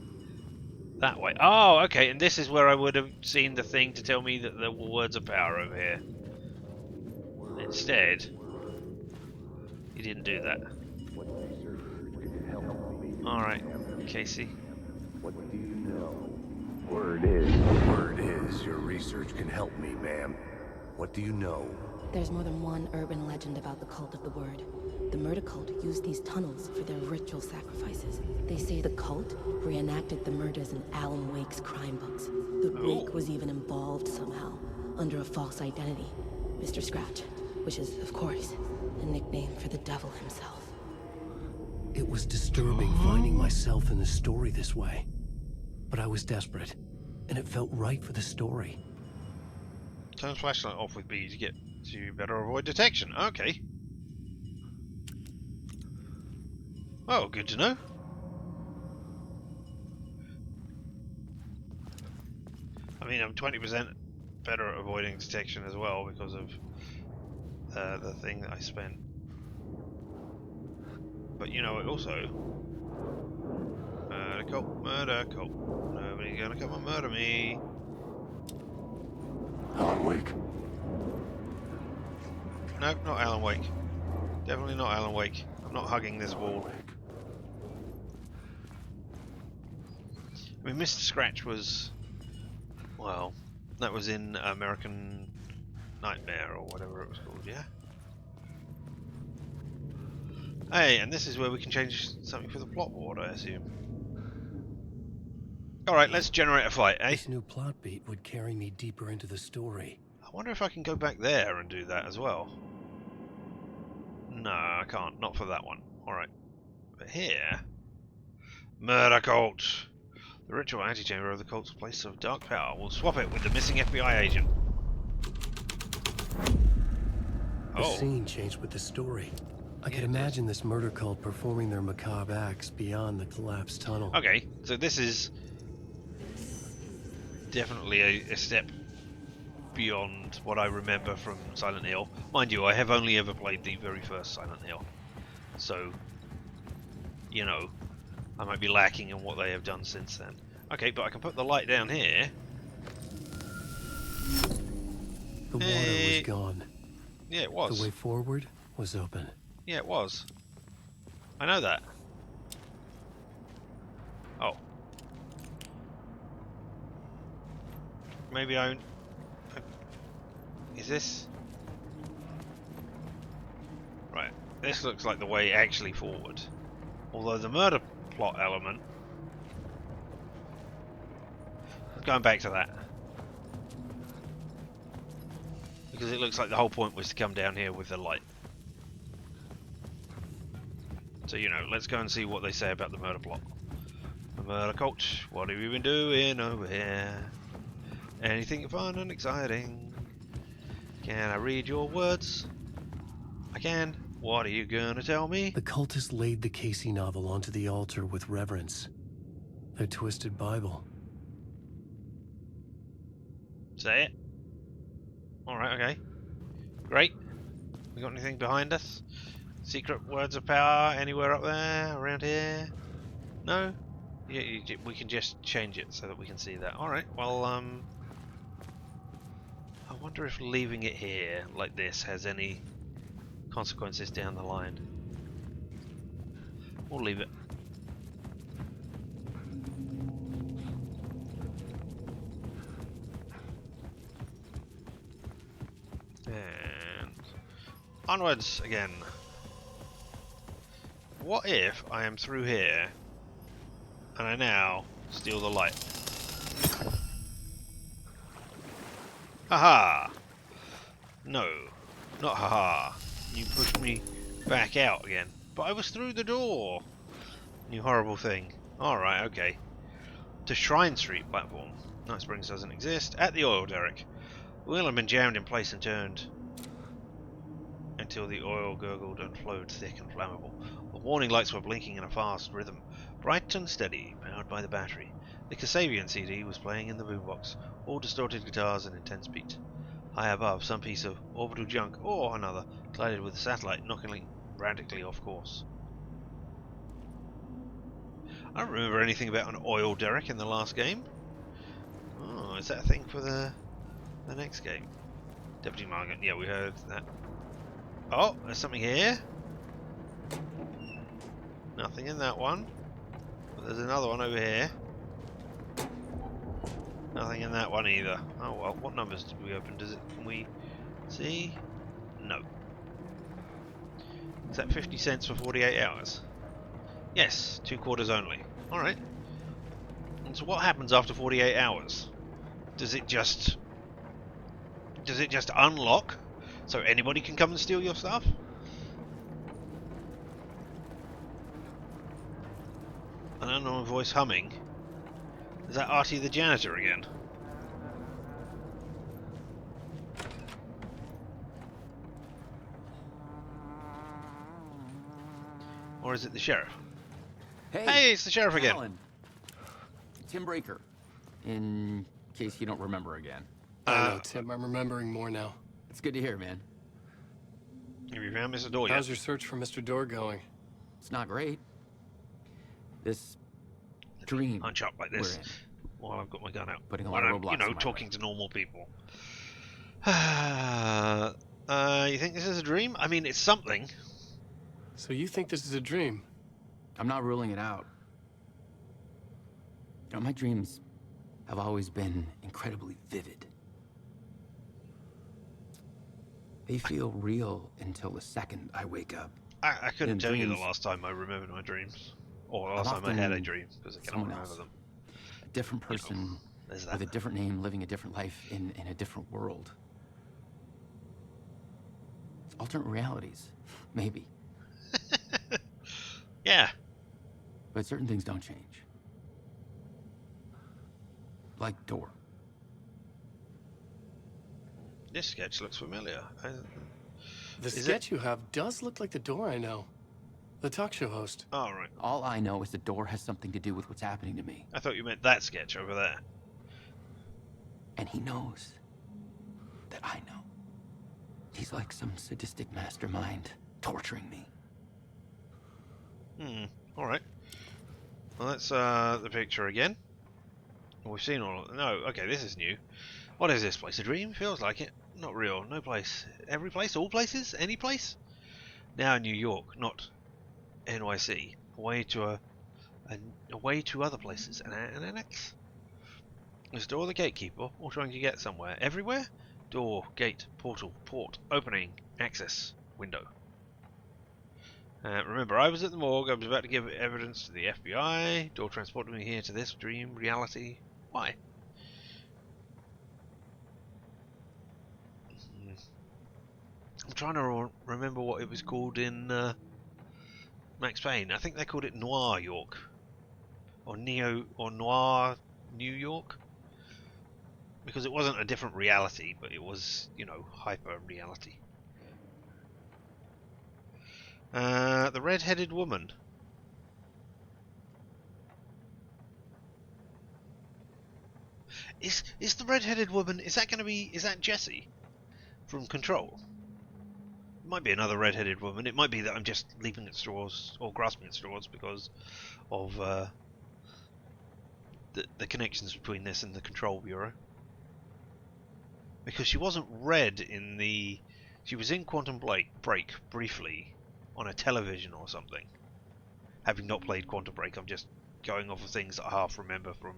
That way. Oh, okay, and this is where I would have seen the thing to tell me that there were words of power over here. Instead, he didn't do that. Alright, Casey. What do you know? Word is your research can help me, ma'am. What do you know? There's more than one urban legend about the Cult of the Word. The murder cult used these tunnels for their ritual sacrifices. They say the cult reenacted the murders in Alan Wake's crime books. The Wake was even involved somehow, under a false identity. Mr. Scratch, which is, of course, a nickname for the devil himself. It was disturbing finding myself in the story this way. But I was desperate, and it felt right for the story. Turn flashlight off with B to better avoid detection. Okay. Oh, good to know. I mean, I'm 20% better at avoiding detection as well because of the thing that I spent. But you know, it also murder cult. Nobody's gonna come and murder me. Alan Wake. Nope, not Alan Wake. Definitely not Alan Wake. I'm not hugging this wall. I mean, Mr. Scratch was, well, That was in American Nightmare or whatever it was called, yeah? Hey, and this is where we can change something for the plot board, I assume. Alright, let's generate a fight, eh? This new plot beat would carry me deeper into the story. I wonder if I can go back there and do that as well. No, I can't. Not for that one. Alright. But here... Murder cult! The ritual antechamber of the cult's place of dark power. We'll swap it with the missing FBI agent. The scene changed with the story. I could imagine this murder cult performing their macabre acts beyond the collapsed tunnel. Okay, so this is definitely a step beyond what I remember from Silent Hill. Mind you, I have only ever played the very first Silent Hill. So, you know, I might be lacking in what they have done since then. Okay, but I can put the light down here. The water was gone. Yeah, it was. The way forward was open. Yeah, it was. I know that. Oh. Maybe I... Is this... Right. This looks like the way actually forward. Although the murder plot element... Going back to that. Because it looks like the whole point was to come down here with the light. So, you know, let's go and see what they say about the murder plot. The murder cult, what have you been doing over here? Anything fun and exciting? Can I read your words? I can. What are you gonna tell me? The cultists laid the Casey novel onto the altar with reverence. Their twisted Bible. Say it. Alright, okay. Great. We got anything behind us? Secret words of power anywhere up there? Around here? No? Yeah, we can just change it so that we can see that. Alright, well, I wonder if leaving it here like this has any consequences down the line. We'll leave it. And onwards again. What if I am through here and I now steal the light? Haha! No, not haha. You pushed me back out again. But I was through the door! You horrible thing. Alright, okay. To Shrine Street platform. Night Springs doesn't exist. At the oil derrick. The wheel had been jammed in place and turned until the oil gurgled and flowed thick and flammable. The warning lights were blinking in a fast rhythm, bright and steady, powered by the battery. The Kasabian CD was playing in the boombox, all distorted guitars and intense beat. High above, some piece of orbital junk or another collided with the satellite, knocking it radically off course. I don't remember anything about an oil derrick in the last game. Oh, is that a thing for the next game? Deputy Margaret, yeah, we heard that. Oh, there's something here. Nothing in that one. But there's another one over here. Nothing in that one either. Oh well, what numbers did we open? Can we see? No. Is that 50 cents for 48 hours? Yes, 2 quarters only. Alright. And so what happens after 48 hours? Does it just unlock so anybody can come and steal your stuff? An unknown voice humming. Is that Artie the janitor again? Or is it the sheriff? Hey, it's the sheriff again. Alan. Tim Breaker. In case you don't remember again. I know, Tim. I'm remembering more now. It's good to hear, man. Have you found Mr. Door yet? How's your search for Mr. Door going? It's not great. This dream Hunch up like this we're in. while I've got my gun out. Putting a While lot of I'm, roadblocks you know, in my talking way. to normal people. You think this is a dream? I mean, it's something. So you think this is a dream? I'm not ruling it out. You know, my dreams have always been incredibly vivid. They feel real until the second I wake up. I couldn't In tell you the dreams, last time I remembered my dreams. Or the I'm last time I had a often dream, because I cannot someone remember else. them. A different person There's with that. a different name, living a different life in a different world. It's alternate realities, maybe. Yeah. But certain things don't change. Like door. This sketch looks familiar. The Is sketch you have does look like the door I know. The talk show host. Oh, right. All I know is the door has something to do with what's happening to me. I thought you meant that sketch over there. And he knows that I know. He's like some sadistic mastermind torturing me. Alright. Well, that's the picture again. We've seen all of... No, okay, this is new. What is this place? A dream? Feels like it. Not real. No place. Every place? All places? Any place? Now New York, not NYC. Away to other places. An annex? Is door the gatekeeper, or trying to get somewhere? Everywhere? Door, gate, portal, port, opening, access, window. Remember, I was at the morgue. I was about to give evidence to the FBI. Door transported me here to this dream reality. Why? I'm trying to remember what it was called in Max Payne. I think they called it Noir York, or Noir New York, because it wasn't a different reality, but it was, you know, hyper reality. The red-headed woman. Is the red-headed woman? Is that going to be? Is that Jessie from Control? It might be another red-headed woman. It might be that I'm just leaping at straws or grasping at straws because of the connections between this and the Control Bureau. Because she wasn't red in the... She was in Quantum Break briefly on a television or something. Having not played Quantum Break, I'm just going off of things that I half remember from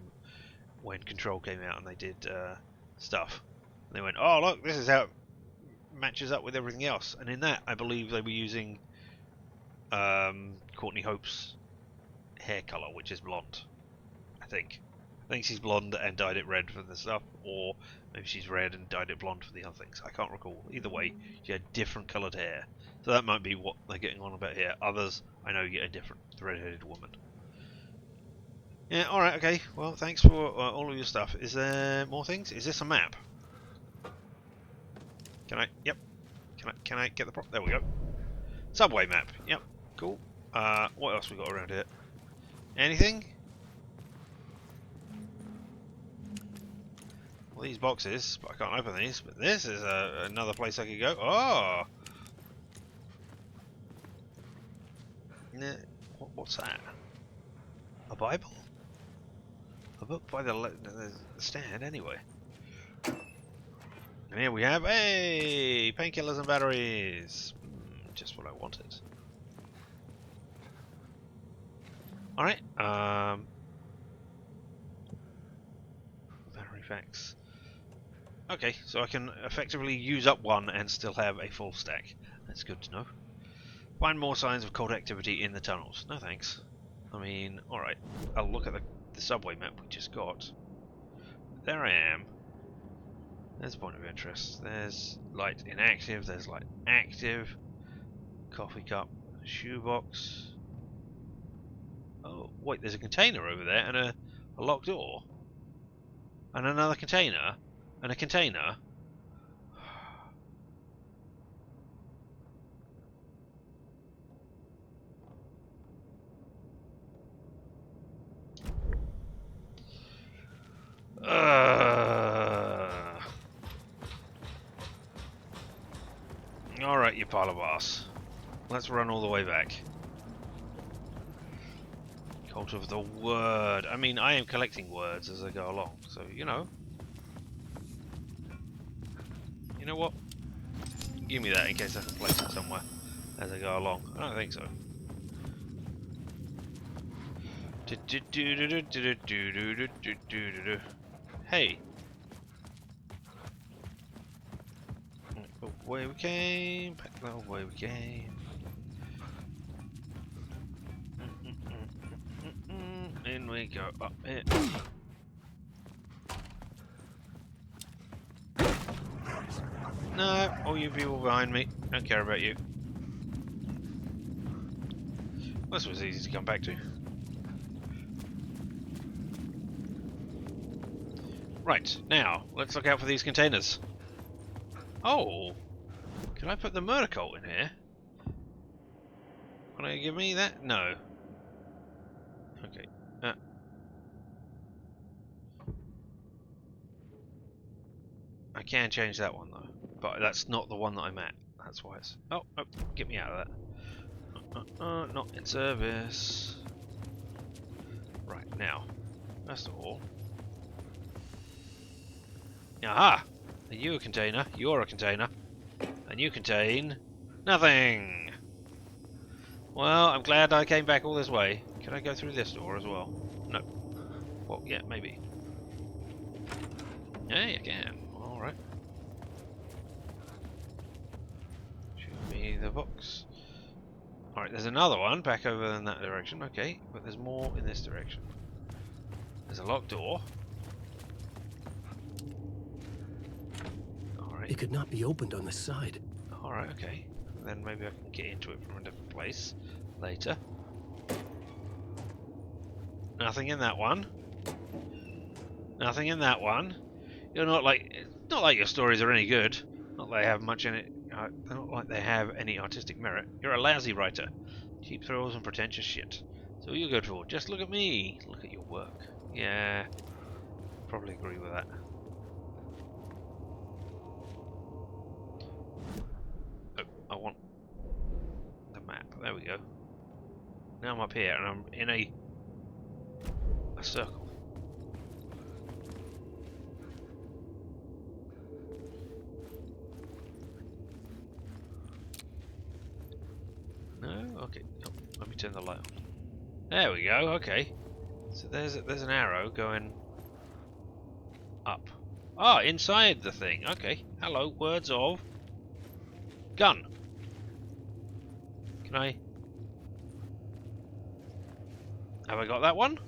when Control came out and they did stuff. And they went, oh look, this is how it matches up with everything else. And in that, I believe they were using Courtney Hope's hair colour, which is blonde. I think she's blonde and dyed it red for the stuff, or maybe she's red and dyed it blonde for the other things. I can't recall. Either way, she had different coloured hair. So that might be what they're getting on about here. Others, I know, get a different red-headed woman. Yeah, alright, okay. Well, thanks for all of your stuff. Is there more things? Is this a map? Can I? Yep. Can I get the prop? There we go. Subway map. Yep. Cool. What else we got around here? Anything? Well, these boxes, but I can't open these. But this is another place I could go. Oh! What's that? A Bible? A book by the stand, anyway. And here we have, hey, painkillers and batteries. Just what I wanted. Alright, battery packs. Okay, so I can effectively use up one and still have a full stack. That's good to know. Find more signs of cult activity in the tunnels. No thanks. I mean, alright. I'll look at the subway map we just got. There I am. There's a point of interest. There's light inactive, there's light active. Coffee cup, shoebox. Oh, wait, there's a container over there and a locked door. And another container. And a container. Alright, you pile of ass. Let's run all the way back. Cult of the word. I mean, I am collecting words as I go along, so, you know. You know what? Give me that in case I can place it somewhere as I go along. I don't think so. Hey. Oh, way we came, back the way we came. In we go, up here. No, all you people behind me, don't care about you. This was easy to come back to. Right, now, let's look out for these containers. Oh! Can I put the murder cult in here? Can I give me that? No. Okay. I can change that one though. But that's not the one that I'm at. That's why it's... Oh, oh, get me out of that. Not in service. Right, now. First of all... Aha! Are you a container? You're a container. And you contain... nothing! Well, I'm glad I came back all this way. Can I go through this door as well? No. Well, yeah, maybe. Yeah, I can. Alright. Show me the box. Alright, there's another one back over in that direction. Okay, but there's more in this direction. There's a locked door. Alright. It could not be opened on the side. Alright, okay. Then maybe I can get into it from a different place later. Nothing in that one. Nothing in that one. You're not like... It's not like your stories are any good. Not that they have much in it. Not like they have any artistic merit. You're a lousy writer. Cheap thrills and pretentious shit. So what are you good for? Just look at me. Look at your work. Yeah. Probably agree with that. Oh, I want the map. There we go. Now I'm up here and I'm in a circle. No? Okay. Oh, let me turn the light on. There we go, okay. So there's an arrow going up. Ah, inside the thing. Okay. Hello, words of gun. Can I... Have I got that one?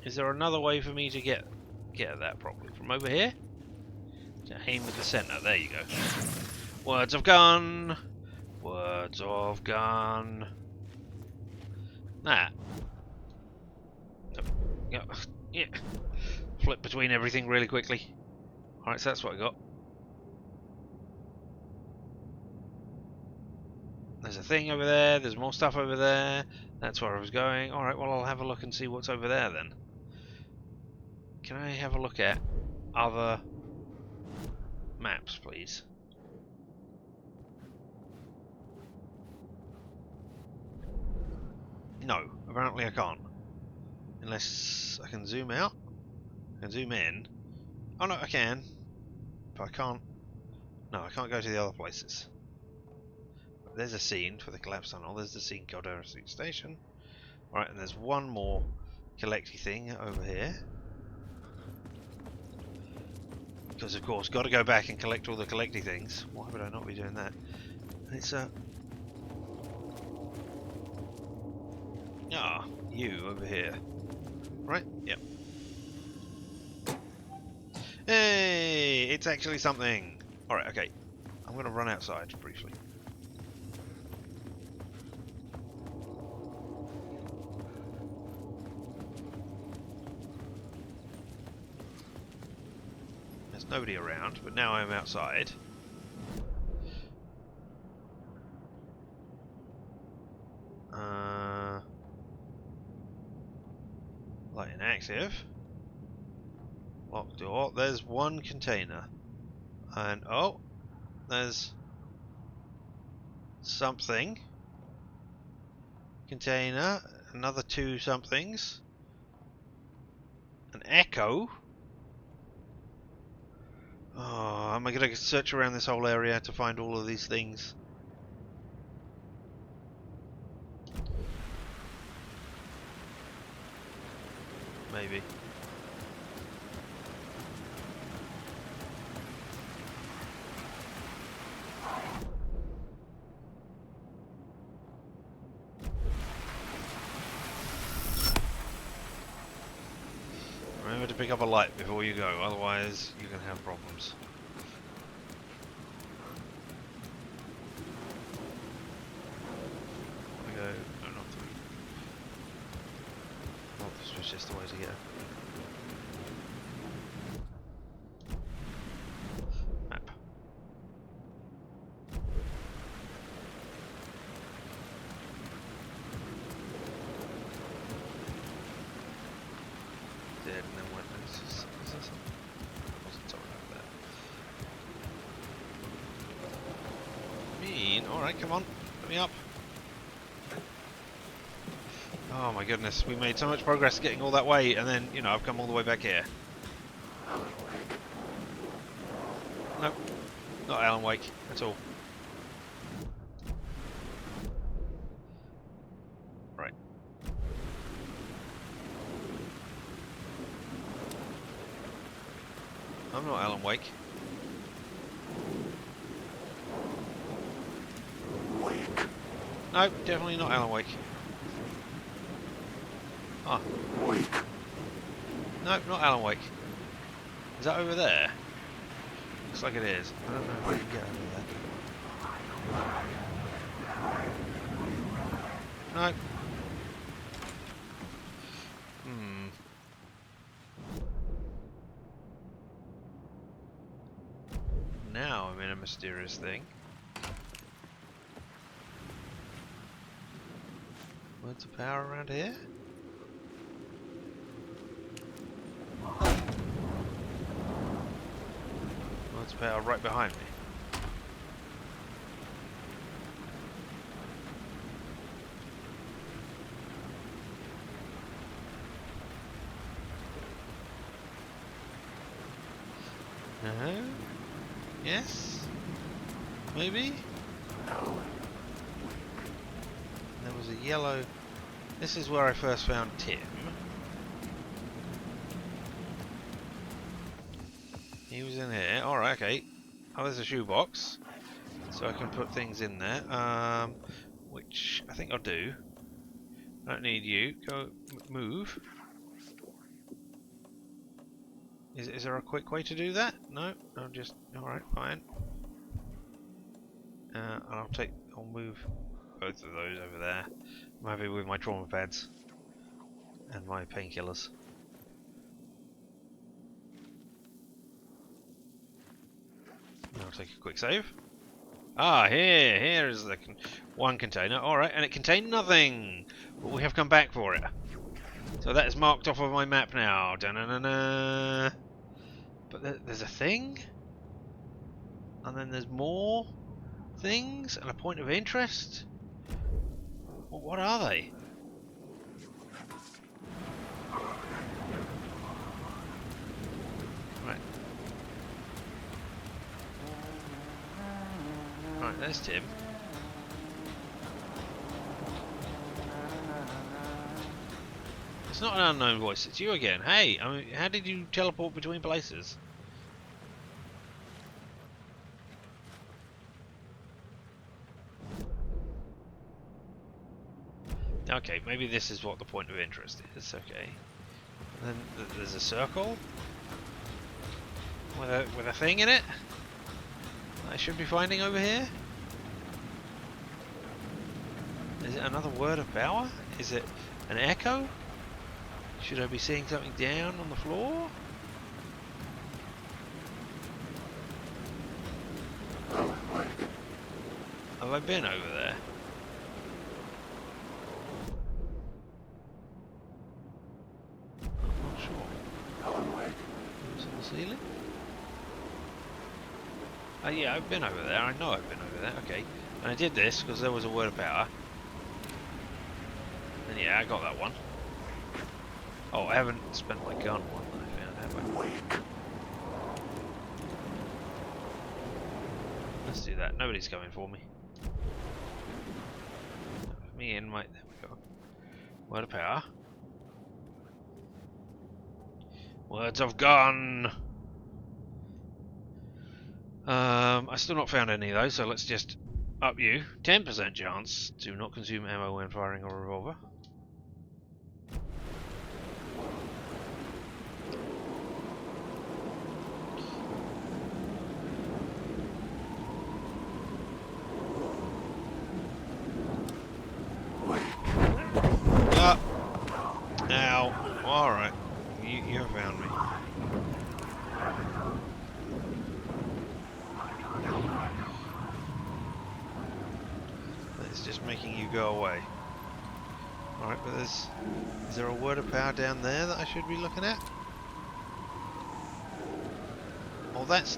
Is there another way for me to get at that properly? From over here? To aim at the centre. There you go. Words of gun. Words of gun. That. Yeah. Flip between everything really quickly. Alright, so that's what I got. There's a thing over there, there's more stuff over there. That's where I was going. Alright, well I'll have a look and see what's over there then. Can I have a look at other maps, please? No, apparently I can't. Unless I can zoom out. I can zoom in. Oh no, I can. But I can't. No, I can't go to the other places. But there's a scene for the collapsed tunnel. There's the scene cultists station. Right, and there's one more collecty thing over here. Because of course, got to go back and collect all the collecty things. Why would I not be doing that? And it's you over here. Right? Yep. Hey! It's actually something! Alright, okay. I'm going to run outside briefly. There's nobody around, but now I'm outside. Light inactive. Locked door. There's one container. And oh, there's something. Container. Another two somethings. An echo. Oh, am I going to search around this whole area to find all of these things? Maybe. to pick up a light before you go, otherwise you can have problems. I go, no, not through. Oh, this was just the way to go. Map. Dead and then went. Is there something? Wasn't something like that. Mean. Alright, come on. Let me up. Oh my goodness, we made so much progress getting all that way, and then, you know, I've come all the way back here. Nope. Not Alan Wake at all. Right. I'm not Alan Wake. Nope, definitely not Alan Wake. Ah. Nope, not Alan Wake. Is that over there? Looks like it is. I don't know if I can get over there. Nope. Now I'm in a mysterious thing. Words of power around here? Words of power right behind me. No? Yes? Maybe? There was a yellow... This is where I first found Tim. He was in here. Alright, okay. Oh, there's a shoebox. So I can put things in there. Which I think I'll do. I don't need you. Go move. Is there a quick way to do that? No? I'll just... Alright, fine. I'll move both of those over there. I'm happy with my trauma pads. And my painkillers. I'll take a quick save. Ah, here is the one container. Alright, and it contained nothing! But we have come back for it. So that is marked off of my map now. Da-na-na-na. But there's a thing? And then there's more things? And a point of interest? Well, what are they? Right. Right, there's Tim. It's not an unknown voice, it's you again. Hey, I mean, how did you teleport between places? Okay, maybe this is what the point of interest is. Okay. And then there's a circle with a thing in it I should be finding over here. Is it another word of power? Is it an echo? Should I be seeing something down on the floor? Have I been over there? I'm not sure. Is it on the ceiling? Oh yeah, I've been over there. I know I've been over there. Okay. And I did this because there was a word of power. And yeah, I got that one. Oh, I haven't spent my gun one that I found, have I? Let's do that. Nobody's coming for me. Me in, mate. There we go. Word of power. Words of gun! I still not found any of those, so let's just up you. 10% chance to not consume ammo when firing a revolver. Alright. You have found me. It's just making you go away. Alright, but is there a word of power down there that I should be looking at? Oh, that's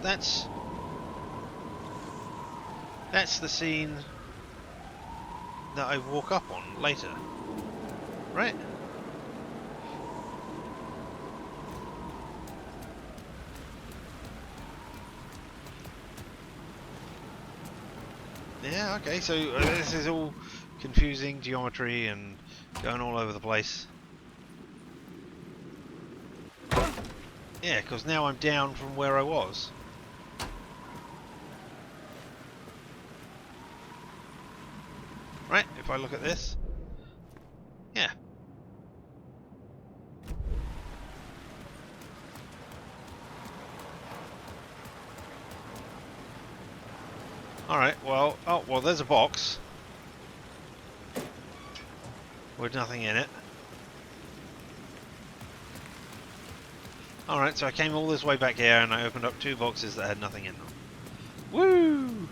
the scene that I walk up on later, right? Yeah, okay, so this is all confusing geometry and going all over the place. Yeah, because now I'm down from where I was. Right, if I look at this. Yeah. Alright, well, oh, well, there's a box with nothing in it. Alright, so I came all this way back here and I opened up two boxes that had nothing in them. Woo!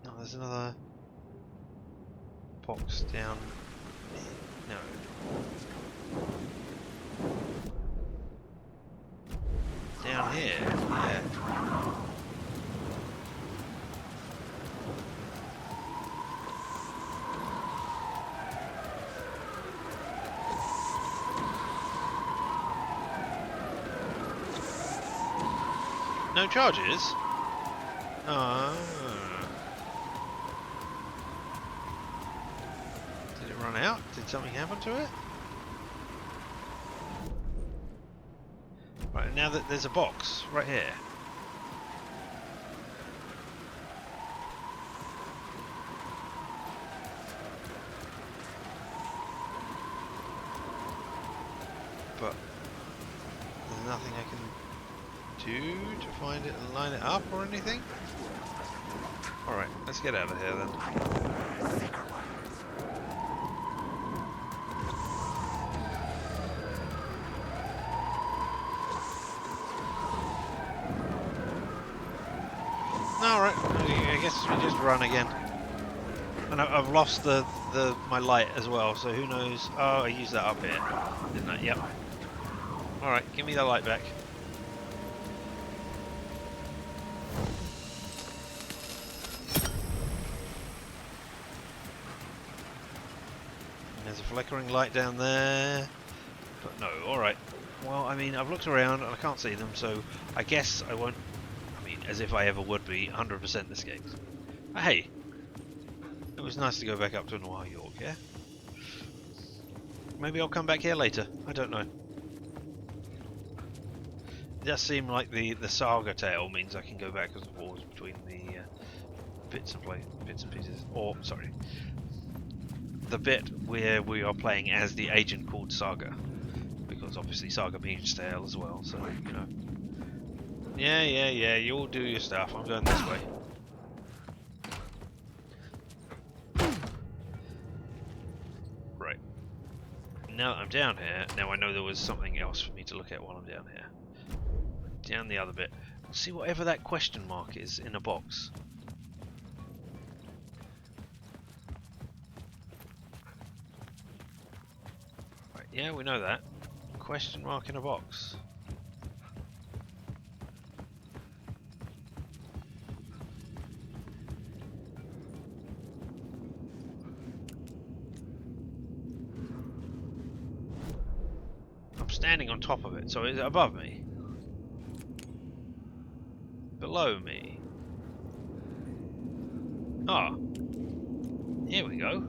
Oh, there's another box down. No. Down here, yeah. No charges? Did it run out? Did something happen to it? Right, now that there's a box right here. But there's nothing I can do to find it and line it up or anything? Alright, let's get out of here then. Alright, I guess we just run again. And I've lost my light as well, so who knows. Oh, I used that up here, didn't I? Yep. Alright, give me the light back. There's a flickering light down there. But no, alright. Well, I mean, I've looked around and I can't see them, so I guess I won't, I mean, as if I ever would be, 100% this game. But hey, it was nice to go back up to Noir York, yeah? Maybe I'll come back here later, I don't know. It does seem like the Saga tale means I can go backwards and forwards between the bits and pieces. Or, sorry, the bit where we are playing as the agent called Saga. Because obviously Saga means tale as well, so, you know. Yeah, you all do your stuff, I'm going this way. Right. Now that I'm down here, now I know there was something else for me to look at while I'm down here. Down the other bit. See whatever that question mark is in a box. Right, yeah, we know that. Question mark in a box. I'm standing on top of it, so is it above me? Below me? Ah. Here we go.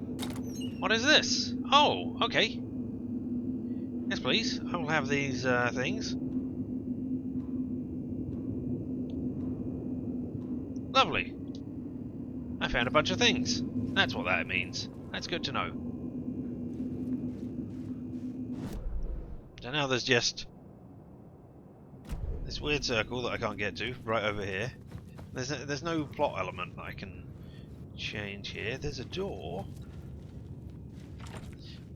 What is this? Oh, okay. Yes, please. I will have these things. Lovely. I found a bunch of things. That's what that means. That's good to know. So now there's just this weird circle that I can't get to right over here. There's no plot element that I can change here. There's a door.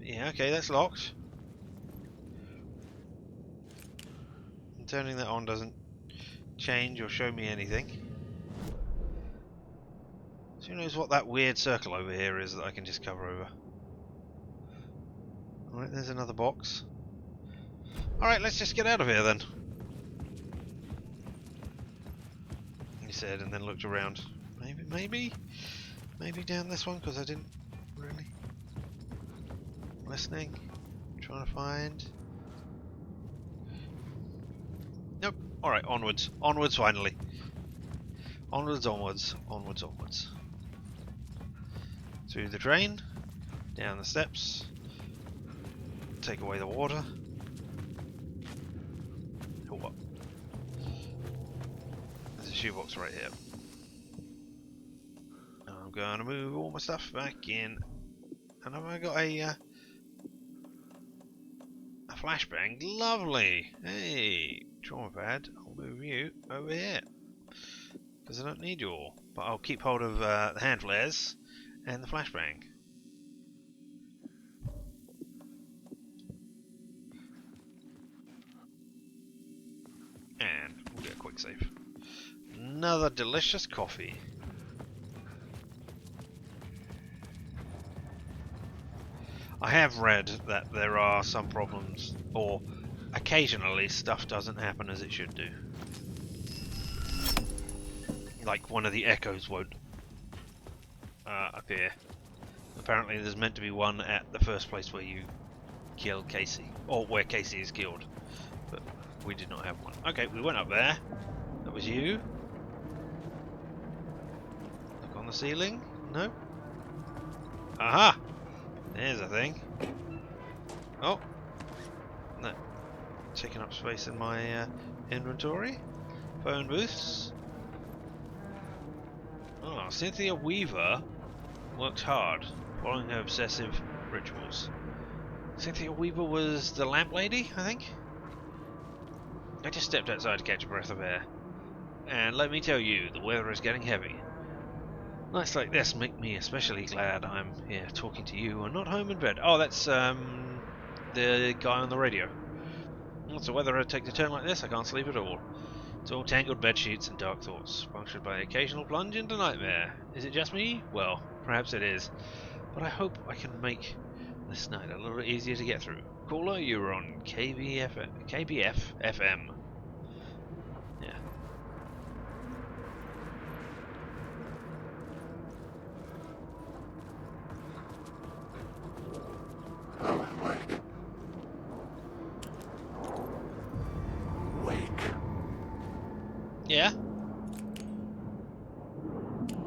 Yeah, okay, that's locked. And turning that on doesn't change or show me anything. So who knows what that weird circle over here is that I can just cover over. Alright, there's another box. Alright, let's just get out of here then. He said, and then looked around. Maybe down this one, because I didn't really... Listening. Trying to find... Nope. Alright, onwards. Onwards, finally. Onwards, onwards. Onwards, onwards. Through the drain. Down the steps. Take away the water. Oh, what? There's a shoebox right here. I'm going to move all my stuff back in. And have I got a flashbang? Lovely! Hey, trauma pad. I'll move you over here. Because I don't need you all. But I'll keep hold of the hand flares and the flashbang. And we'll get a quick save. Another delicious coffee. I have read that there are some problems, or occasionally stuff doesn't happen as it should do. Like one of the echoes won't appear. Apparently there's meant to be one at the first place where you kill Casey, or where Casey is killed. But we did not have one. Okay, we went up there. That was you. Look on the ceiling. No. Aha! There's a thing. Oh! No. Taking up space in my inventory. Phone booths. Oh, Cynthia Weaver works hard, following her obsessive rituals. Cynthia Weaver was the lamp lady, I think? I just stepped outside to catch a breath of air. And let me tell you, the weather is getting heavy. Nights like this make me especially glad I'm here talking to you and not home in bed. Oh, that's the guy on the radio. What's the weather takes a turn like this? I can't sleep at all. It's all tangled bed sheets and dark thoughts, punctured by the occasional plunge into nightmare. Is it just me? Well, perhaps it is. But I hope I can make this night a little easier to get through. Caller, you were on KBF FM. Yeah. Yeah?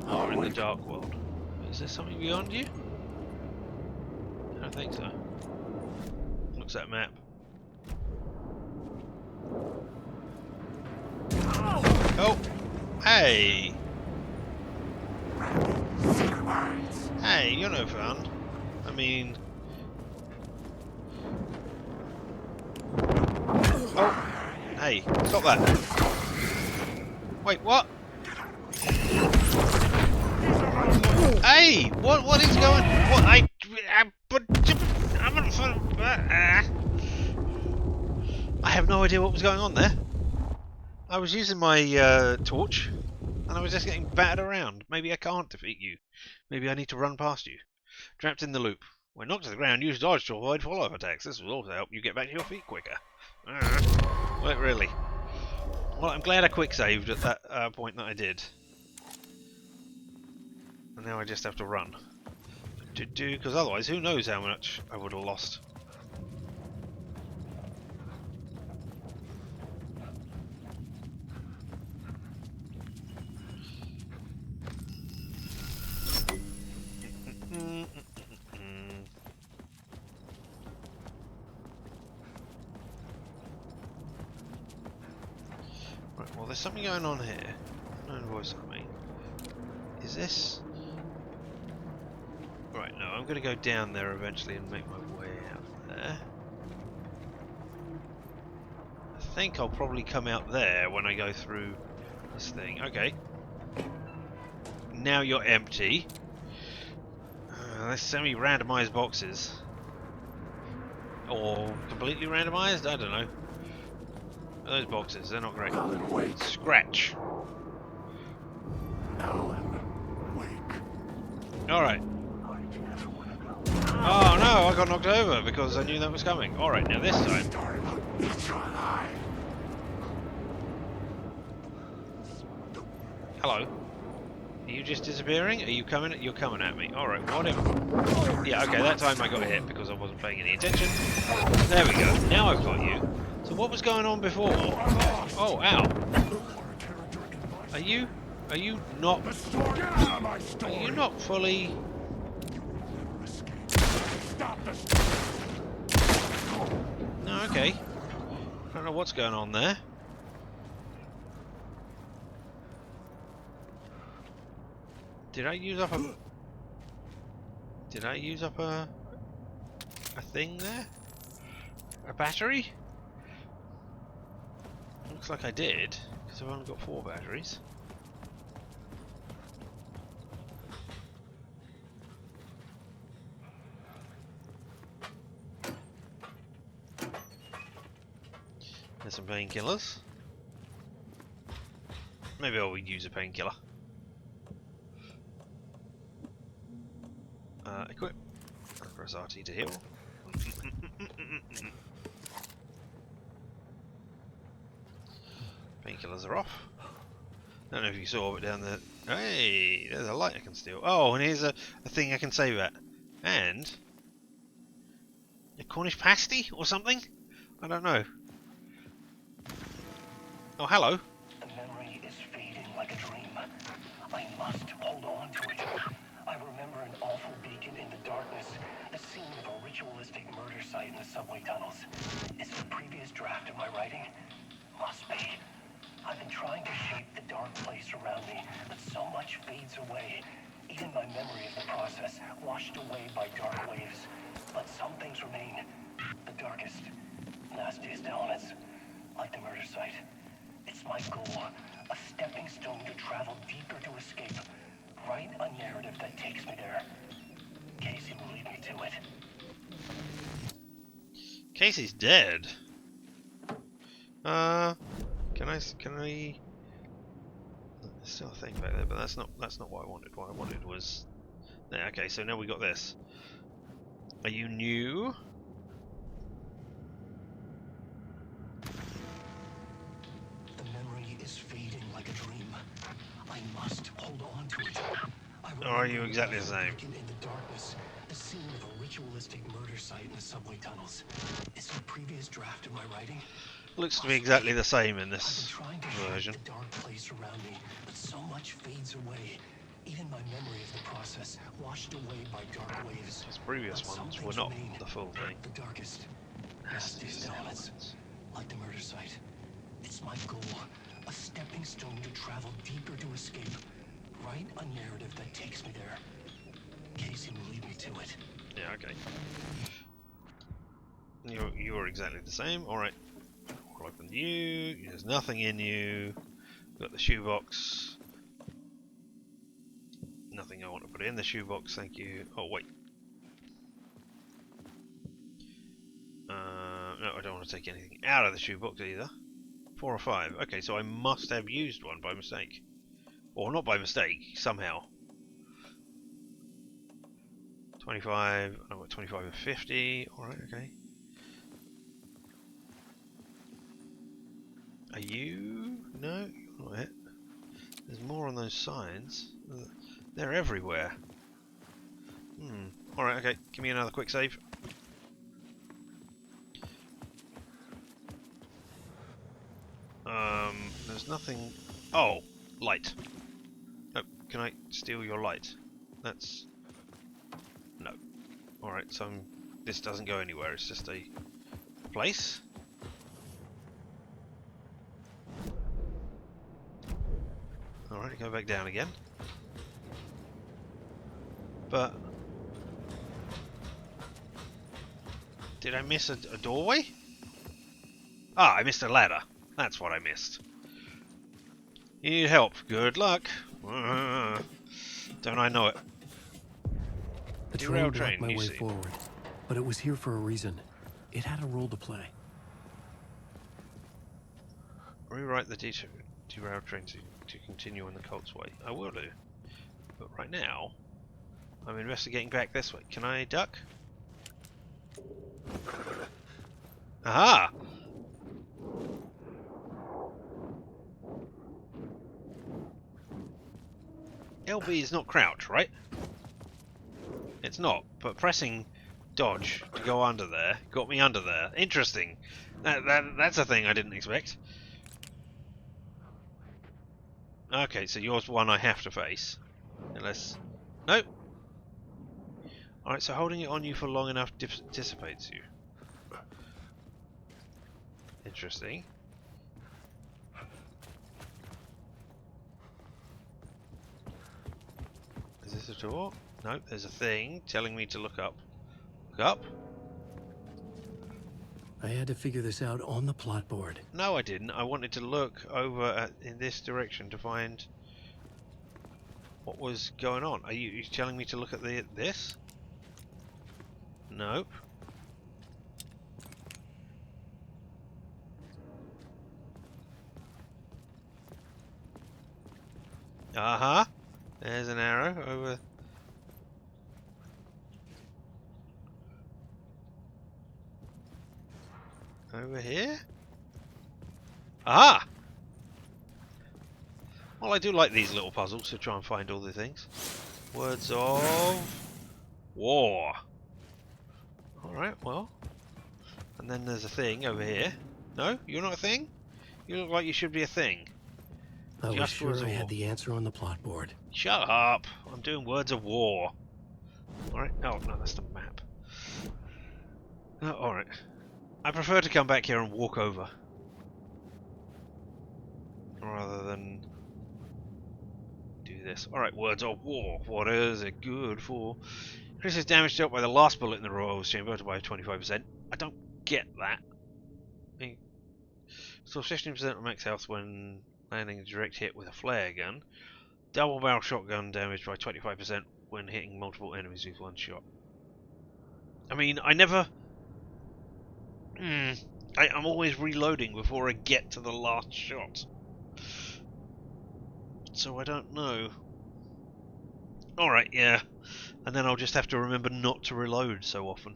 Oh, we're in the dark world. Is there something beyond you? I don't think so. Looks at map. Oh! Hey! Hey, you're no fun. I mean... Oh! Hey, stop that! Wait, what? Hey, what is going? What I have no idea what was going on there. I was using my torch, and I was just getting battered around. Maybe I can't defeat you. Maybe I need to run past you. Trapped in the loop. When knocked to the ground, use dodge to avoid follow-up attacks. This will also help you get back to your feet quicker. Well, really. Well, I'm glad I quick saved at that point that I did. And now I just have to run. Because otherwise, who knows how much I would have lost. Right, well, there's something going on here. No voice on me. Is this... Right, no, I'm going to go down there eventually and make my way out there. I think I'll probably come out there when I go through this thing. Okay. Now you're empty. They're semi-randomized boxes. Or completely randomized? I don't know. Those boxes, they're not great. Alan, wake. Scratch. Alan, wake. Alright. Oh no, I got knocked over because I knew that was coming. Alright, now this time. Hello. Are you just disappearing? Are you coming? You're coming at me. Alright, whatever. Yeah, okay, that time I got hit because I wasn't paying any attention. There we go. Now I've got you. So what was going on before? Oh, ow. Are you not... Are you not fully... No, okay. I don't know what's going on there. Did I use up a thing there? A battery? Looks like I did, because I've only got 4 batteries. There's some painkillers. Maybe I'll use a painkiller. Equip. Press RT to heal. Painkillers are off. Don't know if you saw it down there. Hey, there's a light I can steal. Oh, and here's a thing I can save at. And a Cornish pasty or something? I don't know. Oh, hello. The memory is fading like a dream. I must hold on to it. I remember an awful beacon in the darkness, the scene of a ritualistic murder site in the subway tunnels. Is it a previous draft of my writing? Must be. I've been trying to shape the dark place around me, but so much fades away. Even my memory of the process, washed away by dark waves. But some things remain. The darkest, nastiest elements, like the murder site. It's my goal, a stepping stone to travel deeper to escape. Write a narrative that takes me there. Casey will lead me to it. Casey's dead. Can I? There's still a thing back there, but that's not what I wanted. What I wanted was there. Okay, so now we got this. Are you new? The memory is fading like a dream. I must hold on to it. Or are you exactly the same? In the darkness, the scene of a ritualistic murder site in the subway tunnels. Is it a previous draft of my writing? Looks to be exactly the same in this version. The dark place around me, but so much fades away. Even my memory of the process, washed away by dark waves. These previous ones were not the full thing. The darkest, nastiest elements, like the murder site. It's my goal, a stepping stone to travel deeper to escape. Write a narrative that takes me there. Casey will lead me to it. Yeah, okay. You're exactly the same. All right. We'll open you. There's nothing in you. Got the shoebox. Nothing I want to put in the shoebox. Thank you. Oh wait. No, I don't want to take anything out of the shoebox either. 4 or 5. Okay, so I must have used one by mistake. Or not by mistake, somehow. 25, I've got 25 and 50. Alright, okay. Are you? No, you're not it. There's more on those signs. They're everywhere. Alright, okay. Give me another quick save. There's nothing... Oh! Light. No, can I steal your light? That's... No. Alright, so this doesn't go anywhere, it's just a place. Alright, go back down again. But... Did I miss a doorway? Ah, I missed a ladder. That's what I missed. You need help. Good luck. Don't I know it? A Derail train blocked train, my you way see. forward, but it was here for a reason. It had a role to play. Rewrite the derailed train to continue on the cult's way. I will do. But right now, I'm investigating back this way. Can I duck? Aha! LB is not crouch, right? It's not, but pressing dodge to go under there got me under there. Interesting. That's a thing I didn't expect. Okay, so yours one I have to face. Unless... Nope. Alright, so holding it on you for long enough dissipates you. Interesting. Is this a door? Nope, there's a thing telling me to look up. Look up? I had to figure this out on the plot board. No, I didn't. I wanted to look over in this direction to find what was going on. Are you telling me to look at this? Nope. Uh-huh. There's an arrow over. Over here? Aha! Well, I do like these little puzzles to try and find all the things. Words of war. Alright, well. And then there's a thing over here. No? You're not a thing? You look like you should be a thing. I was Just sure words of I war. had the answer on the plot board. Shut up! I'm doing words of war. Alright, oh no, that's the map. Oh, alright. I prefer to come back here and walk over. Rather than do this. Alright, words of war. What is it good for? Increases damage dealt by the last bullet in the Royals chamber by 25%. I don't get that. So 15% of max health when landing a direct hit with a flare gun. Double barrel shotgun damage by 25% when hitting multiple enemies with one shot. I mean, I never... I'm always reloading before I get to the last shot. So I don't know. Alright, yeah. And then I'll just have to remember not to reload so often.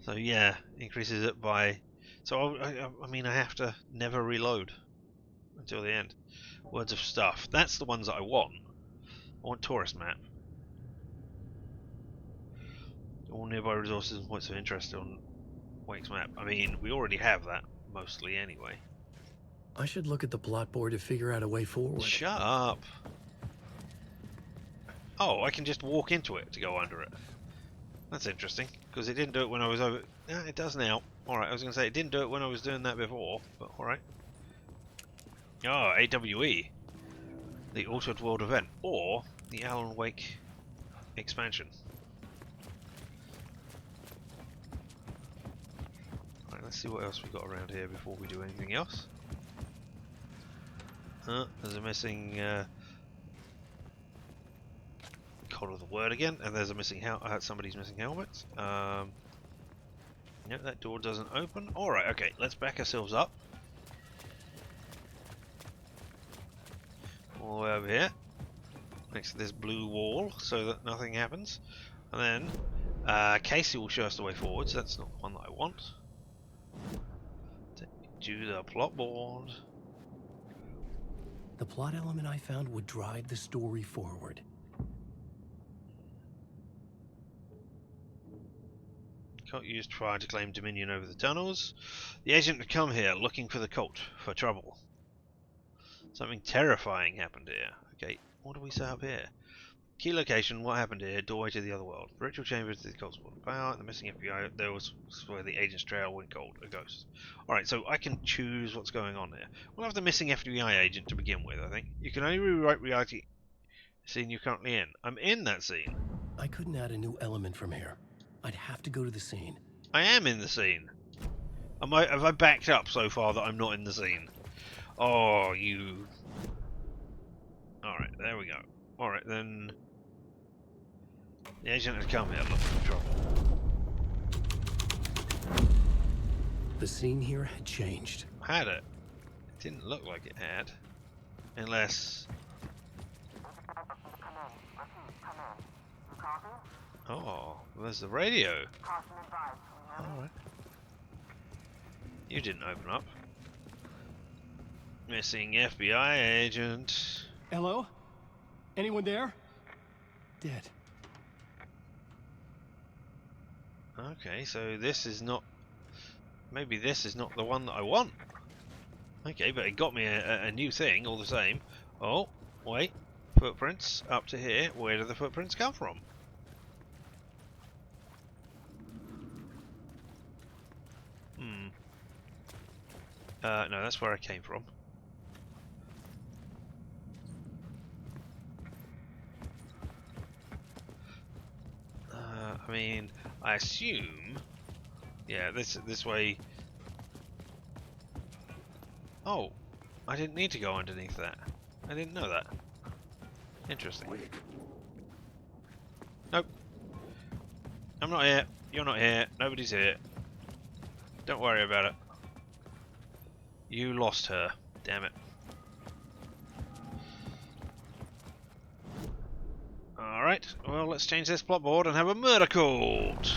So yeah, increases it by... So I mean I have to never reload until the end. Words of stuff. That's the ones that I want. I want tourist map. All nearby resources and points of interest on Wake's map. I mean, we already have that mostly anyway. I should look at the plot board to figure out a way forward. Shut up. Oh, I can just walk into it to go under it. That's interesting, because it didn't do it when I was over... Yeah, it does now. Alright, I was going to say, it didn't do it when I was doing that before, but alright. Oh, AWE. The Altered World event, or the Alan Wake expansion. Alright, let's see what else we got around here before we do anything else. There's a missing... Code of the word again, and there's a missing somebody's missing helmet. No, that door doesn't open. Alright, okay, let's back ourselves up. All the way over here. Next to this blue wall, so that nothing happens. And then, Casey will show us the way forward, so that's not the one that I want. Do the plot board. The plot element I found would drive the story forward. Cult used trying to claim dominion over the tunnels. The agent had come here looking for the cult, for trouble. Something terrifying happened here. Okay, what do we set up here? Key location, what happened here, doorway to the other world. Ritual chambers to the cult's world of power, the missing FBI, there was where the agent's trail went cold, a ghost. Alright, so I can choose what's going on here. We'll have the missing FBI agent to begin with, I think. You can only rewrite reality scene you're currently in. I'm in that scene. I couldn't add a new element from here. I'd have to go to the scene. I am in the scene. Have I backed up so far that I'm not in the scene? Oh, you... Alright, there we go. Alright, then... The agent had come here looking for trouble. The scene here had changed. Had it? It didn't look like it had. Unless... Oh, there's the radio. Alright. You didn't open up. Missing FBI agent. Hello? Anyone there? Dead. Okay, so this is not... Maybe this is not the one that I want. Okay, but it got me a new thing all the same. Oh, wait. Footprints up to here. Where do the footprints come from? No, that's where I came from. I mean, I assume... Yeah, this way... Oh, I didn't need to go underneath that. I didn't know that. Interesting. Nope. I'm not here. You're not here. Nobody's here. Don't worry about it. You lost her. Damn it. Alright, well, let's change this plot board and have a murder cult.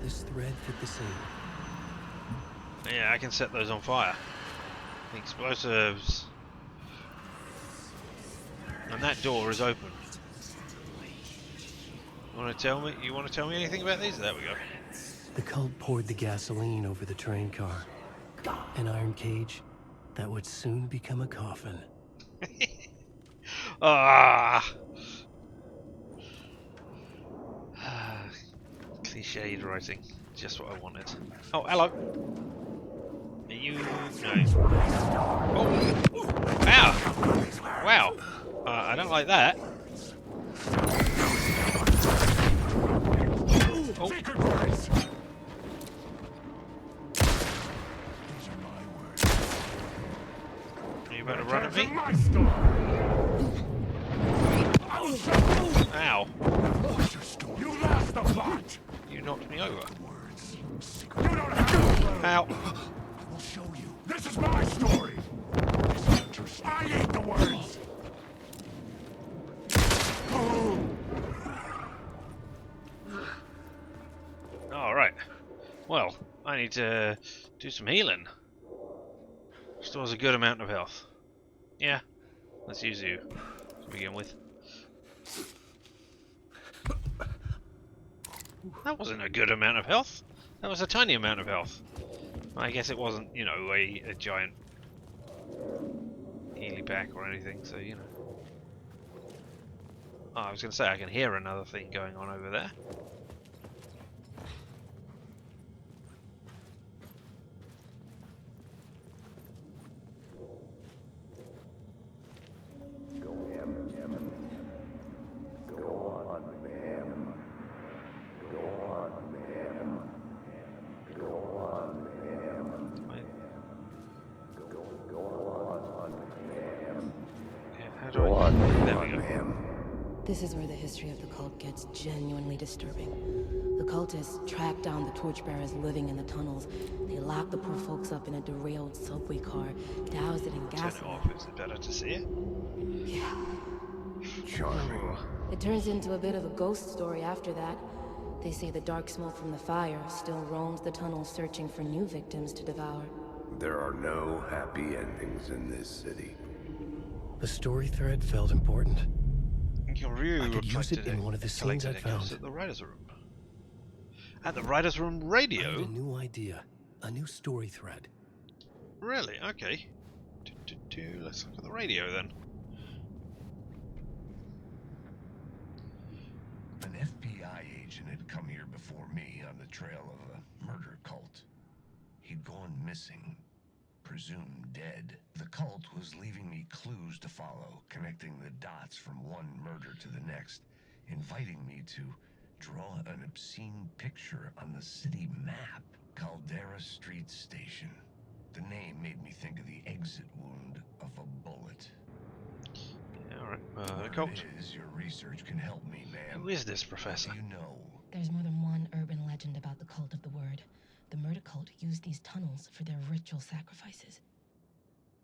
This thread fit the scene. Yeah, I can set those on fire. The explosives. And that door is open. You want to tell me? You want to tell me anything about these? There we go. The cult poured the gasoline over the train car. An iron cage that would soon become a coffin. Ah. Cliched writing. Just what I wanted. Oh, hello. Are you... No. Oh! Ow! Wow! I don't like that. Oh! Are you about to run at me? Ow! You lost the plot. You knocked me over. You don't have to. Ow! I will show you. This is my story. I ate the words. Alright. Well, I need to do some healing. Restores a good amount of health. Yeah, let's use you to begin with. That wasn't a good amount of health. That was a tiny amount of health. I guess it wasn't, you know, a giant healy pack or anything, so, you know. Oh, I was going to say, I can hear another thing going on over there. This is where the history of the cult gets genuinely disturbing. The cultists track down the torchbearers living in the tunnels. They lock the poor folks up in a derailed subway car, douse it in Turn gas. it off, is it better to see it? Yeah. Charming. It turns into a bit of a ghost story after that. They say the dark smoke from the fire still roams the tunnels searching for new victims to devour. There are no happy endings in this city. The story thread felt important. Your review I could use it reflected in one of the scenes I found. at the writer's room. At the writer's room I radio? had a new idea. A new story thread. Really? Okay. Let's look at the radio then. An FBI agent had come here before me on the trail of a murder cult. He'd gone missing, presumed dead. The cult was leaving me clues to follow, connecting the dots from one murder to the next, inviting me to draw an obscene picture on the city map. Caldera Street Station. The name made me think of the exit wound of a bullet. Alright, Whatever cult. it is, your research can help me, ma'am. Who is this What professor? do you know? There's more than one urban legend about the cult of the word. The murder cult used these tunnels for their ritual sacrifices.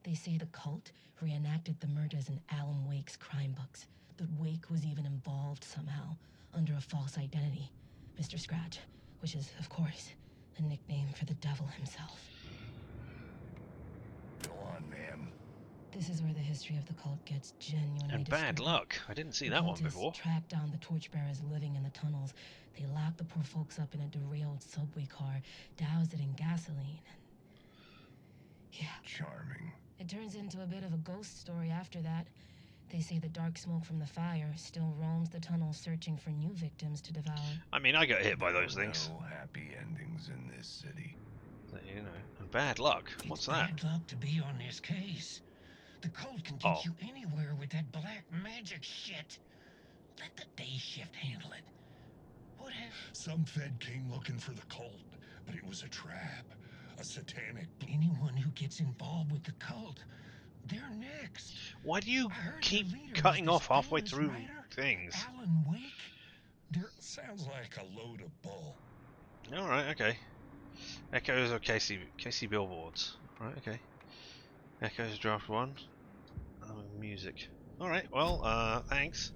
They say the cult reenacted the murders in Alan Wake's crime books. That Wake was even involved somehow, under a false identity. Mr. Scratch, which is, of course, a nickname for the devil himself. Go on, ma'am. This is where the history of the cult gets genuinely And bad disturbing. luck. I didn't see The that one cultists before. tracked down the torchbearers living in the tunnels. They locked the poor folks up in a derailed subway car, doused it in gasoline, and... yeah. Charming. It turns into a bit of a ghost story after that. They say the dark smoke from the fire still roams the tunnels searching for new victims to devour. I mean, I got hit by There those are things. no happy endings in this city. So, you know, and bad luck. What's that? Bad luck to be on this case. The cult can Oh. take you anywhere with that black magic shit. Let the day shift handle it. What have... Some Fed came looking for the cult, but it was a trap. A satanic... Anyone who gets involved with the cult, they're next. Why do you I heard keep their leader cutting was off this halfway famous through writer, things? Alan Wake. They're... Sounds like a load of bull. Alright, okay. Echoes of Casey billboards. Right, okay. Echoes draft 1. Music. Alright, well, thanks.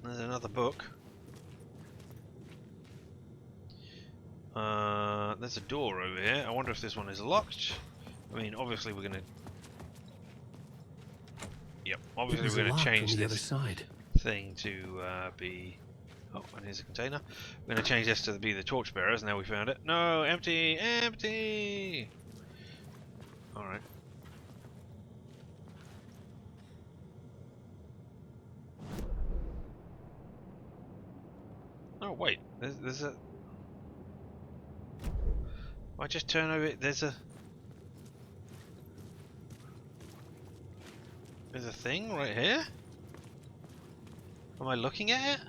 There's another book. There's a door over here. I wonder if this one is locked. I mean, obviously we're gonna... Yep, obviously we're gonna change the other this side. thing to be... Oh, and here's a container. We're gonna change this to be the torchbearers. Now we found it. No, empty, empty. All right. Oh wait, there's a... I just turn over it. There's a thing right here. Am I looking at it?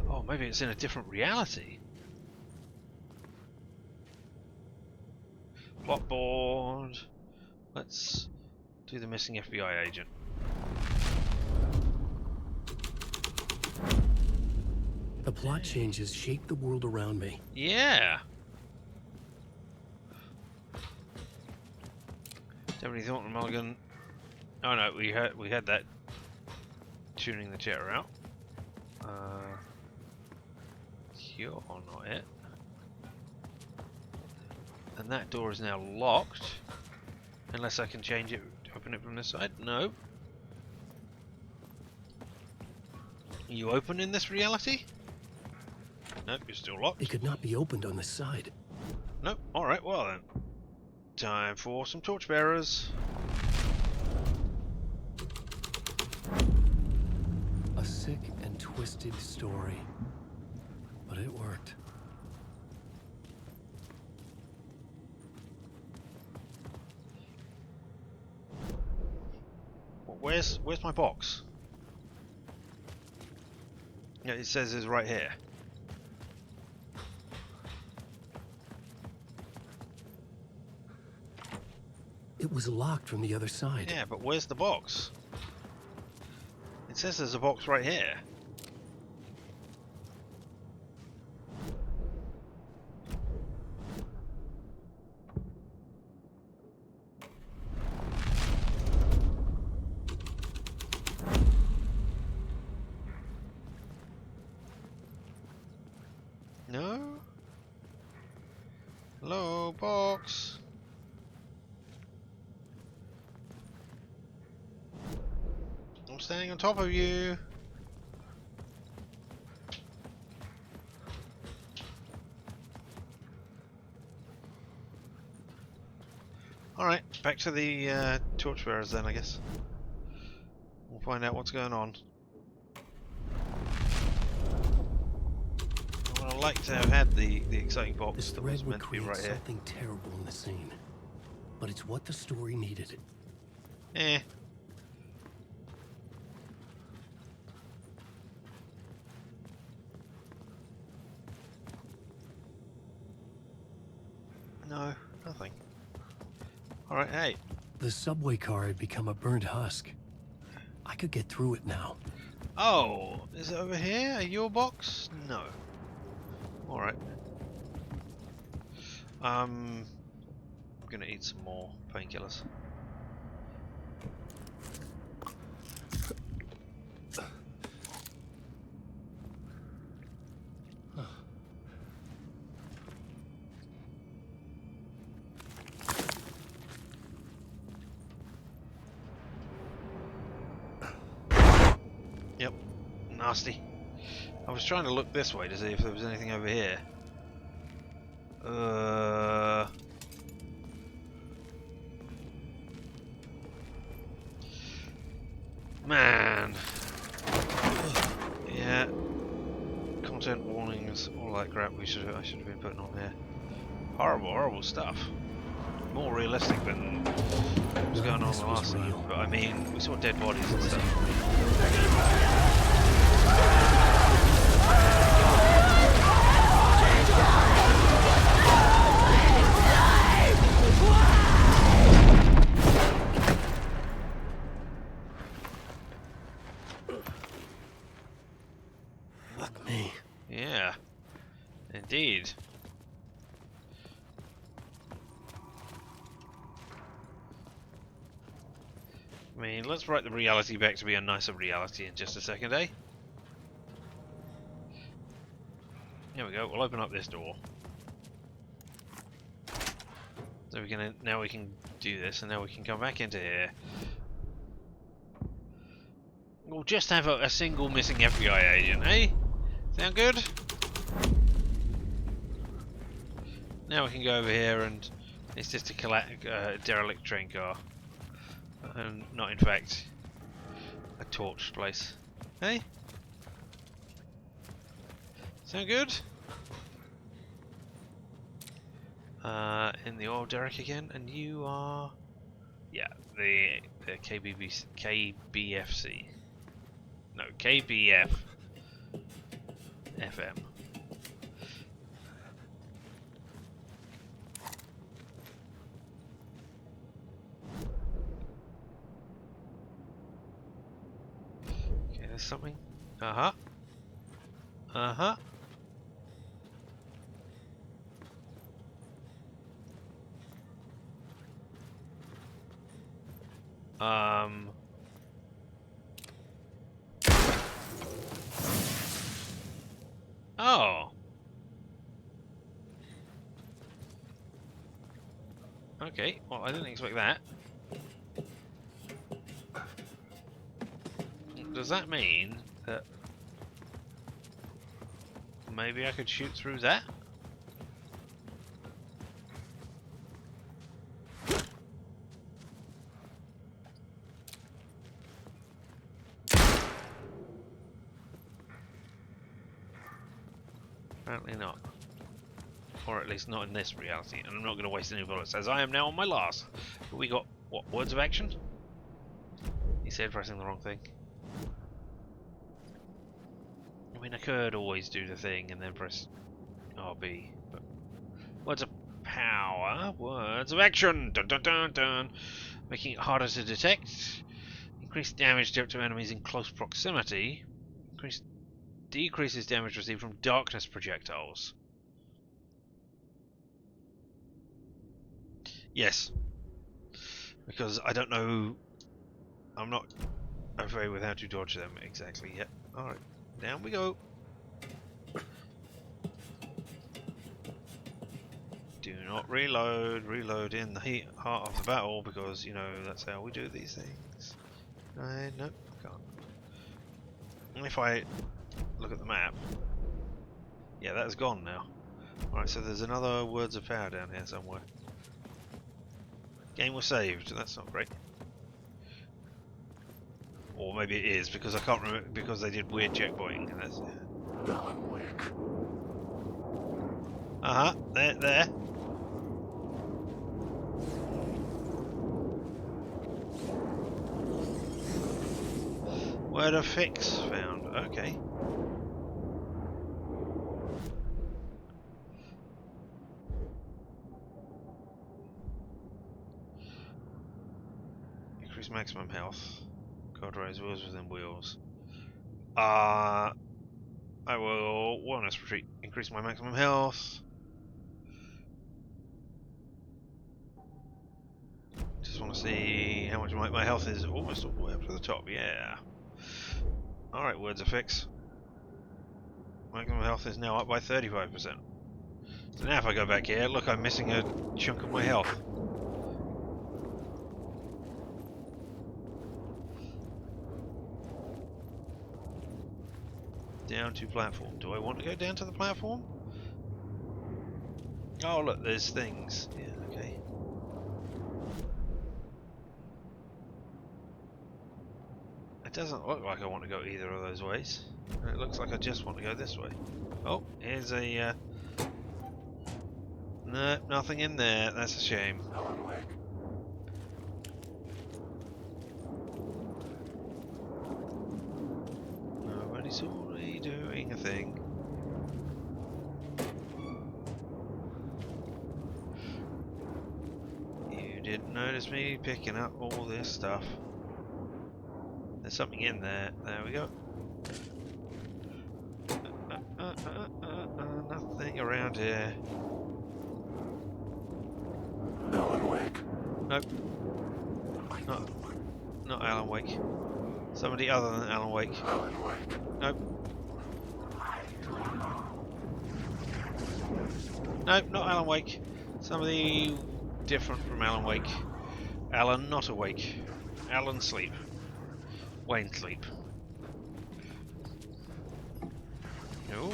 Oh, maybe it's in a different reality. Plot board. Let's do the missing FBI agent. The plot changes shape the world around me. Yeah. Deputy Thornton Mulligan. Oh no, we had that tuning the chatter out. You're not it. And that door is now locked. Unless I can change it, open it from this side. No. Are you open in this reality? Nope, you're still locked. It could not be opened on this side. Nope. Alright, well then. Time for some torchbearers. A sick and twisted story. But it worked. Where's my box? Yeah, it says it's right here. It was locked from the other side. Yeah, but where's the box? It says there's a box right here. No? Hello, box. I'm standing on top of you. Alright, back to the torchbearers then, I guess. We'll find out what's going on. I would have liked to have had the exciting box This that was thread would meant to be create right here. something terrible in the scene. But it's what the story needed. Eh. No, nothing. Alright, hey. The subway car had become a burnt husk. I could get through it now. Oh, is it over here? Your box? No. Alright. I'm gonna eat some more painkillers. Yep, nasty. I was trying to look this way to see if there was anything over here. Man. Yeah. Content warnings, all that crap I should have been putting on here. Horrible, horrible stuff. More realistic than what was going on the last time. But I mean, we saw dead bodies and stuff. Fuck me. Yeah, indeed. I mean, let's write the reality back to be a nicer reality in just a second, eh? Here we go, we'll open up this door. So now we can do this, and now we can come back into here. We'll just have a single missing FBI agent, eh? Sound good? Now we can go over here and it's just a derelict train car. And not in fact a torched place. Hey? Sound good? In the oil derrick again, and you are... Yeah, the KBFC. No, KBF FM. Okay, there's something. Uh-huh. Uh-huh. Oh. Okay, well, I didn't expect that. Does that mean that maybe I could shoot through that? Apparently not. Or at least not in this reality. And I'm not going to waste any bullets, as I am now on my last. But we got, what, words of action? He said pressing the wrong thing. I mean, I could always do the thing and then press RB. But words of power, words of action! Dun dun dun dun! Making it harder to detect. Increased damage dealt to enemies in close proximity. Decreases damage received from darkness projectiles. Yes. Because I don't know... I'm not afraid with how to dodge them exactly yet. Alright, down we go. Do not reload. Reload in the heart of the battle, because, you know, that's how we do these things. No, I can't. And if I look at the map... Yeah, that is gone now. Alright, so there's another words of power down here somewhere. Game was saved, that's not great. Or maybe it is, because I can't remember, because they did weird checkpointing and that's... Uh-huh, there. Word of fix found, okay. increase maximum health. Guardrails, wheels within wheels. I will wilderness retreat. Increase my maximum health. Just want to see how much my health is. Almost all the way up to the top. Yeah. All right, words are fixed. Maximum health is now up by 35%. So now if I go back here, look, I'm missing a chunk of my health. Down to platform. Do I want to go down to the platform? Oh look, there's things. Yeah, okay. It doesn't look like I want to go either of those ways. It looks like I just want to go this way. Oh, here's a... No, nothing in there. That's a shame. Nobody's already doing a thing. You didn't notice me picking up all this stuff. There's something in there. There we go. Nothing around here. Alan Wake. Nope. Not Alan Wake. Somebody other than Alan Wake. Alan Wake. Nope. Nope, not Alan Wake. Somebody different from Alan Wake. Alan not awake. Alan sleep. Wayne sleep. Ooh.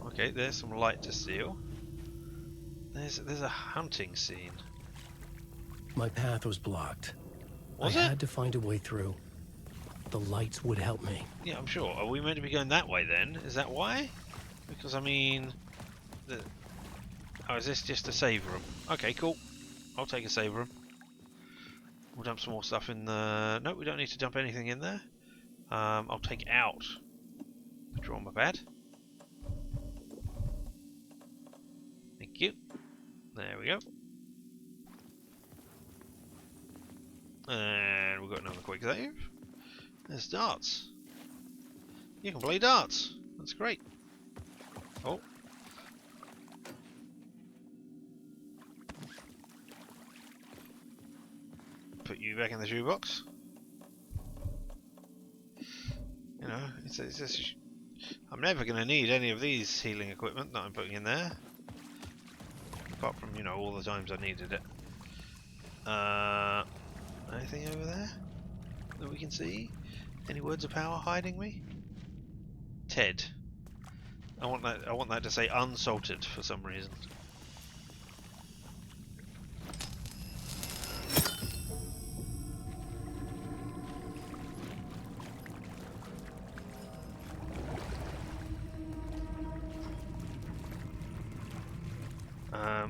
Okay, there's some light to steal. There's a hunting scene. My path was blocked. Was I it? had to find a way through. The lights would help me. Yeah, I'm sure. Are we meant to be going that way then? Is that why? Because I mean, oh, is this just a save room? Okay, cool. I'll take a save room. We'll dump some more stuff in the... No, we don't need to dump anything in there. I'll take out the trauma pad. Thank you. There we go. And we've got another quick save. There's darts. You can play darts. That's great. Oh. Put you back in the shoebox. You know, I'm never going to need any of these healing equipment that I'm putting in there. Apart from, you know, all the times I needed it. Anything over there that we can see? Any words of power hiding me? Ted. I want that to say unsalted for some reason.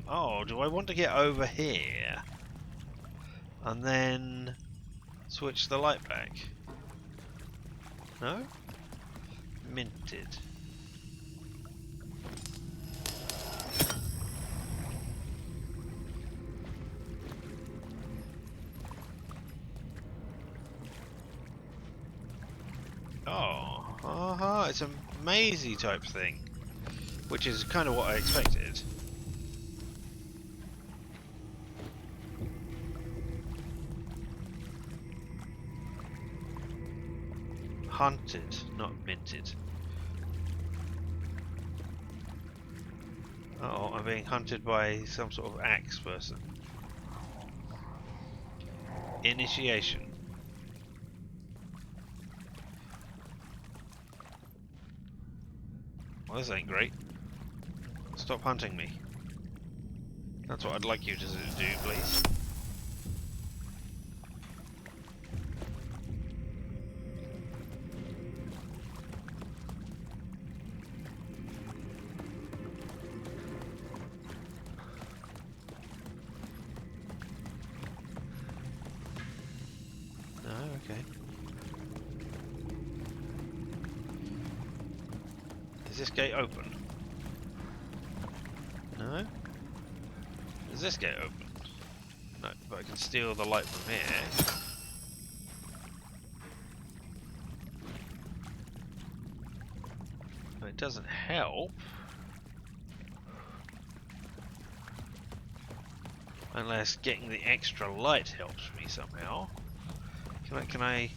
Oh, do I want to get over here and then switch the light back? No? Minted. Oh, it's a mazy type thing, which is kind of what I expected. Hunted, not minted. Oh, I'm being hunted by some sort of axe person. Initiation. Well, this ain't great. Stop hunting me. That's what I'd like you to do, please. Okay. Is this gate open? No? Is this gate open? No, but I can steal the light from here. doesn't help. Unless getting the extra light helps me somehow. Can I...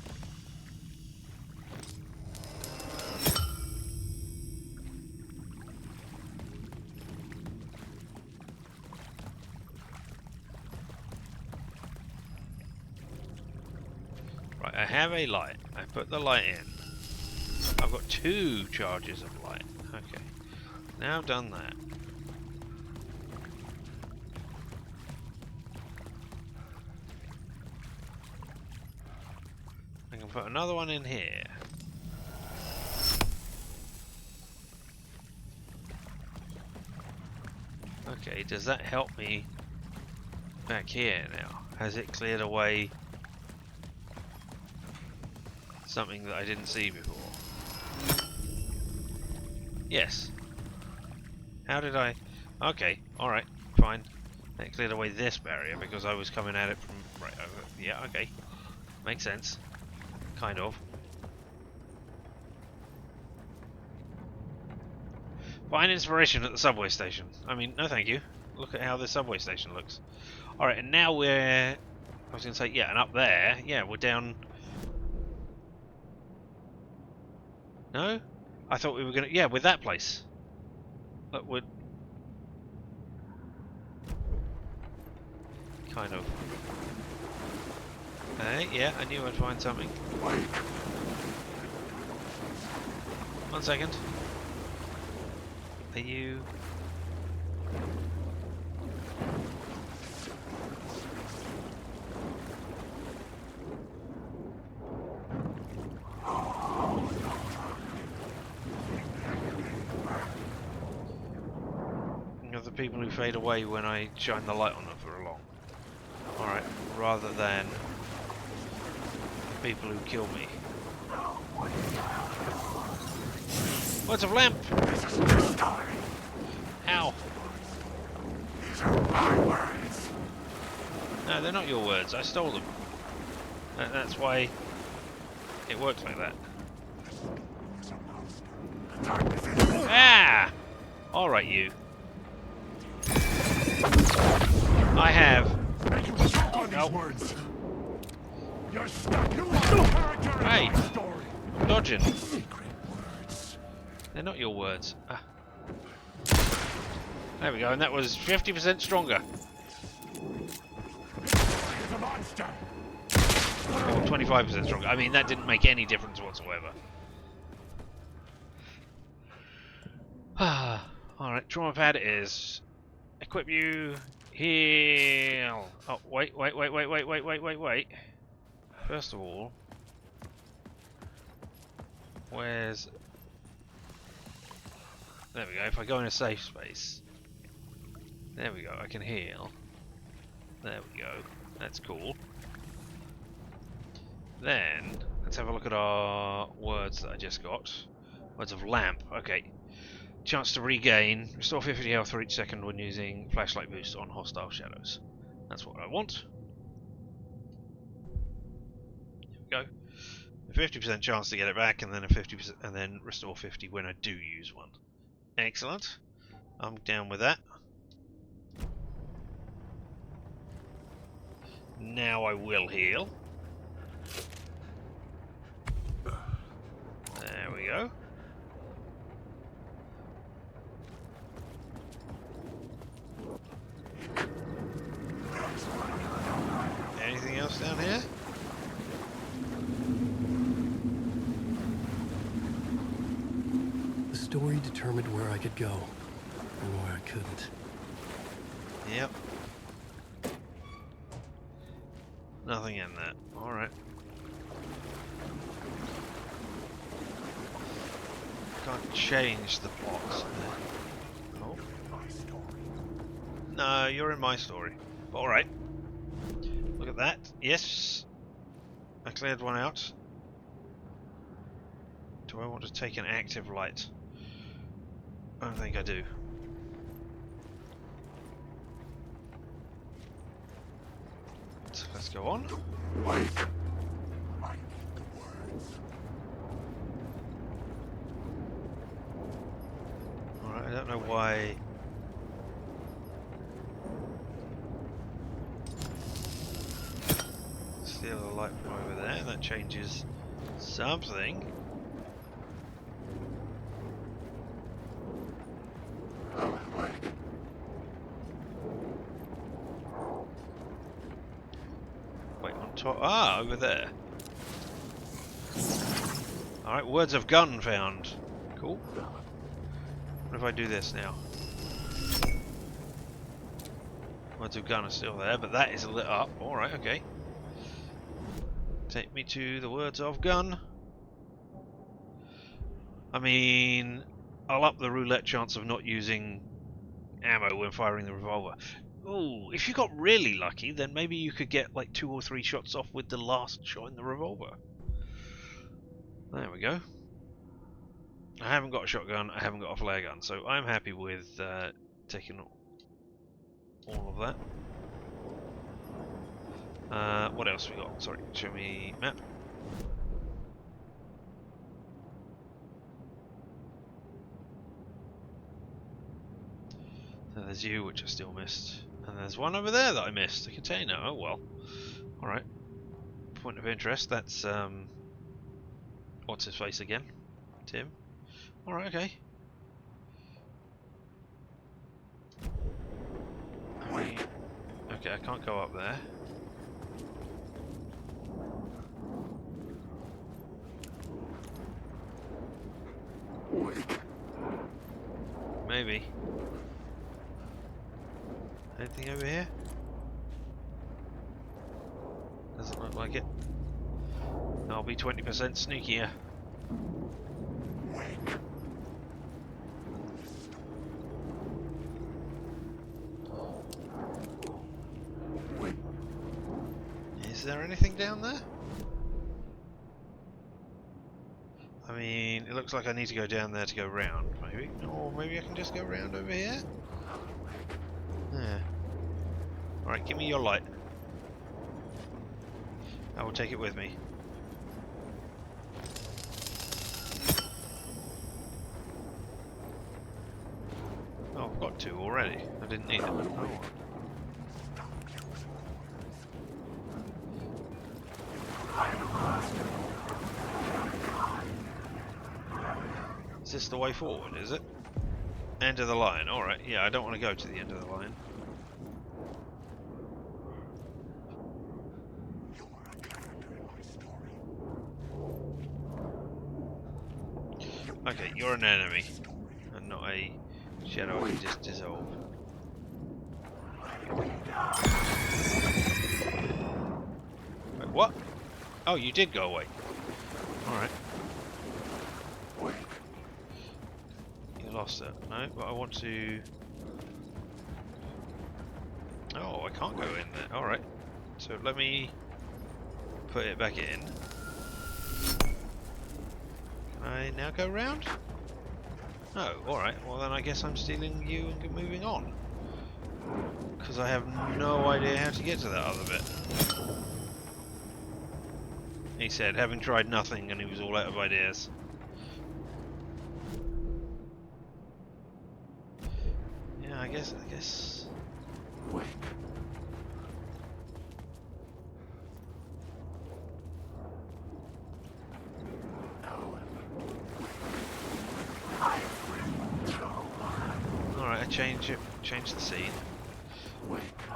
Right, I have a light. I put the light in. I've got 2 charges of light. Okay. Now I've done that. I can put another one in here. Okay, does that help me back here now? Has it cleared away something that I didn't see before? Yes. How did I... Okay, alright, fine. That cleared away this barrier because I was coming at it from... Right, yeah, okay. Makes sense. Kind of. Find inspiration at the subway station. I mean, no thank you. Look at how the subway station looks. Alright, and now we're... I was going to say, yeah, and up there, yeah, we're down... No? I thought we were going to... Yeah, with that place. That would... Kind of. Hey, yeah, I knew I'd find something. 1 second. Are you... Of the people who fade away when I shine the light on them for long. Alright, rather than people who kill me. Words of lamp! Ow! These are my words. No, they're not your words. I stole them. That's why it works like that. Ah! Alright, you. I have. No. Words. You're stuck. Hey, I'm dodging. They're not your words. Ah. There we go, and that was 50% stronger. The monster. Or 25% stronger. I mean, that didn't make any difference whatsoever. Ah, alright, trauma pad is equip you, heal. Oh, wait. First of all, where's... There we go, if I go in a safe space. There we go, I can heal. There we go, that's cool. Then, let's have a look at our words that I just got. Words of lamp, okay. Chance to regain, restore 50 health for each second when using flashlight boost on hostile shadows. That's what I want. There we go. A 50% chance to get it back, and then a 50%, and then restore 50 when I do use one. Excellent. I'm down with that. Now I will heal. There we go. Anything else down here? The story determined where I could go and where I couldn't. Yep. Nothing in that. Alright. Can't change the plot. Oh. No, you're in my story. Alright. Look at that. Yes. I cleared one out. Do I want to take an active light? I don't think I do. So let's go on. know why. Steal a light from over there. That changes something. Wait, on top. Ah, over there. Alright, words of gun found. Cool. What if I do this now? Words of gun are still there, but that is lit up. Alright, okay. Take me to the words of gun. I mean, I'll up the roulette chance of not using ammo when firing the revolver. Ooh, if you got really lucky, then maybe you could get like 2 or 3 shots off with the last shot in the revolver. There we go. I haven't got a shotgun, I haven't got a flare gun, so I'm happy with taking all of that. What else we got? Sorry, show me map. So there's you, which I still missed. And there's one over there that I missed, a container. Oh well. Alright. Point of interest, that's what's his face again? Tim? Alright, okay. Okay, I can't go up there. Maybe. Anything over here? Doesn't look like it. I'll be 20% sneakier. Is there anything down there? I mean, it looks like I need to go down there to go round, maybe. Or maybe I can just go round over here? Yeah. Alright, give me your light. I will take it with me. Oh, I've got 2 already. I didn't need them. Oh. Is this the way forward, is it? End of the line, alright. Yeah, I don't want to go to the end of the line. Okay, you're an enemy, and not a shadow I can just dissolve. Wait, what? Oh, you did go away. Alright. You lost it. No, but I want to... Oh, I can't go in there. Alright. So let me put it back in. Can I now go round? No, alright. Well then I guess I'm stealing you and moving on. Because I have no idea how to get to that other bit. He said, having tried nothing, and he was all out of ideas. Yeah, I guess... Wait. Alright, I change the scene.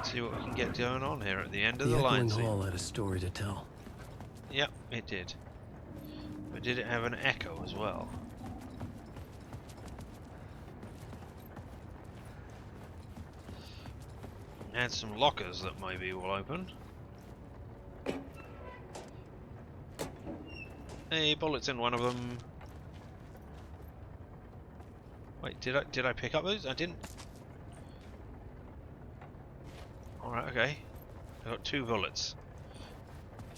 See what we can get going on here at the end of the line. The echoing hall had a story to tell. Yep, it did. But did it have an echo as well? And some lockers that maybe will open. Hey, bullets in one of them. Wait, did I pick up those? I didn't. Alright, okay. I got 2 bullets.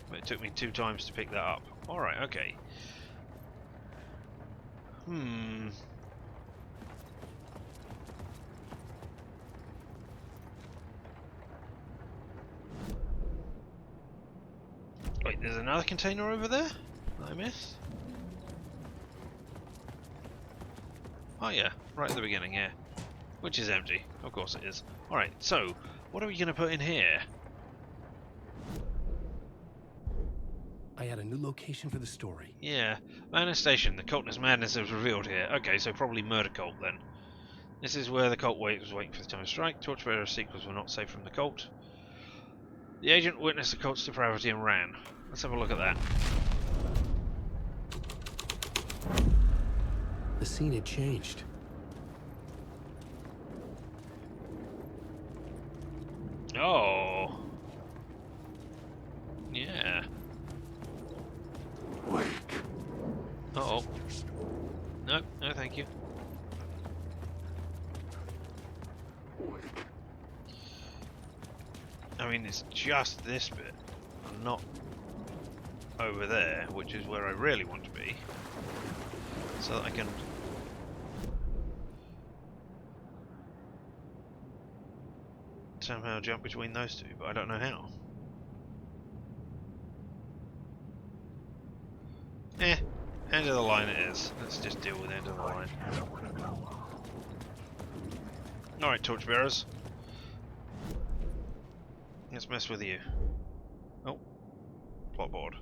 But it took me 2 times to pick that up. Alright, okay. Wait, there's another container over there that I missed? Oh yeah, right at the beginning, yeah. Which is empty. Of course it is. Alright, so, what are we going to put in here? I had a new location for the story. Yeah, manifestation. The cultist madness is revealed here. Okay, so probably murder cult then. This is where the cult was waiting for the time to strike. Torchbearer's sequels were not safe from the cult. The agent witnessed the cult's depravity and ran. Let's have a look at that. The scene had changed. Oh. Yeah. Uh-oh. No, no thank you. I mean, it's just this bit, not over there, which is where I really want to be, so that I can somehow jump between those two, but I don't know how. End of the line it is. Let's just deal with end of the line. Alright, torchbearers. Let's mess with you. Oh. Plot board.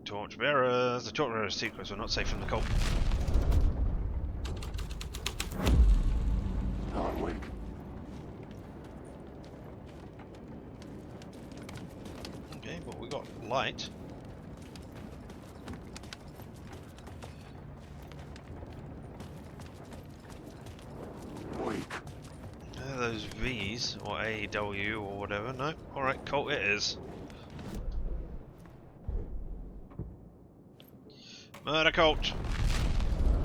Torchbearers. The torchbearers' secrets are not safe from the cult. Okay, but we got light. Those V's or AEW or whatever. No, alright, cult it is. Murder cult!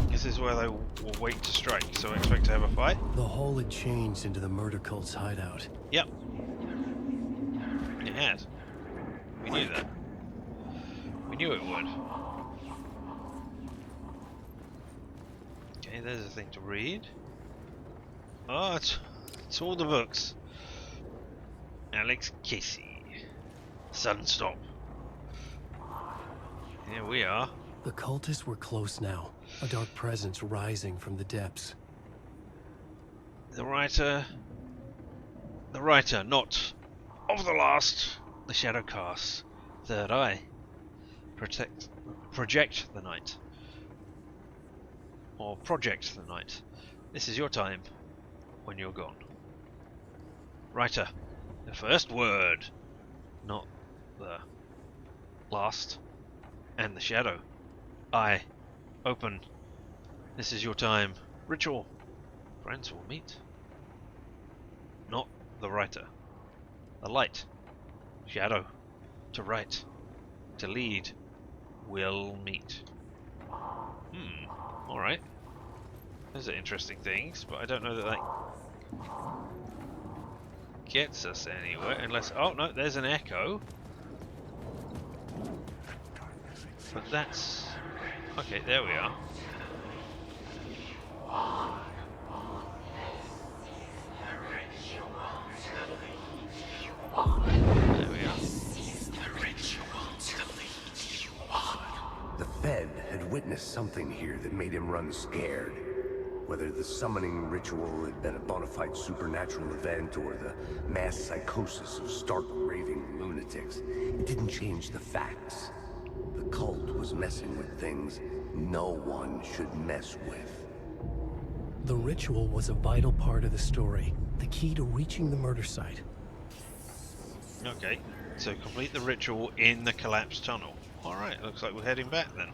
This is where they will wait to strike, so I expect to have a fight. The hole had changed into the murder cult's hideout. Yep. It had. We knew that. We knew it would. Okay, there's a thing to read. Oh, it's all the books. Alex Casey. Sunstop. Here we are. The cultists were close now, a dark presence rising from the depths. The writer, not of the last, the shadow casts, third eye, project the night, or project the night. This is your time when you're gone. Writer, the first word, not the last, and the shadow. Eye, open. This is your time. Ritual. Friends will meet. Not the writer. The light. Shadow. To write. To lead. Will meet. Alright. Those are interesting things, but I don't know that that gets us anywhere unless... Oh, no, there's an echo. But that's... Okay, there we are. There we are. The Fed had witnessed something here that made him run scared. Whether the summoning ritual had been a bona fide supernatural event or the mass psychosis of stark raving lunatics, it didn't change the facts. The cult was messing with things no one should mess with. The ritual was a vital part of the story, the key to reaching the murder site. Okay, so complete the ritual in the collapsed tunnel. Alright, looks like we're heading back then.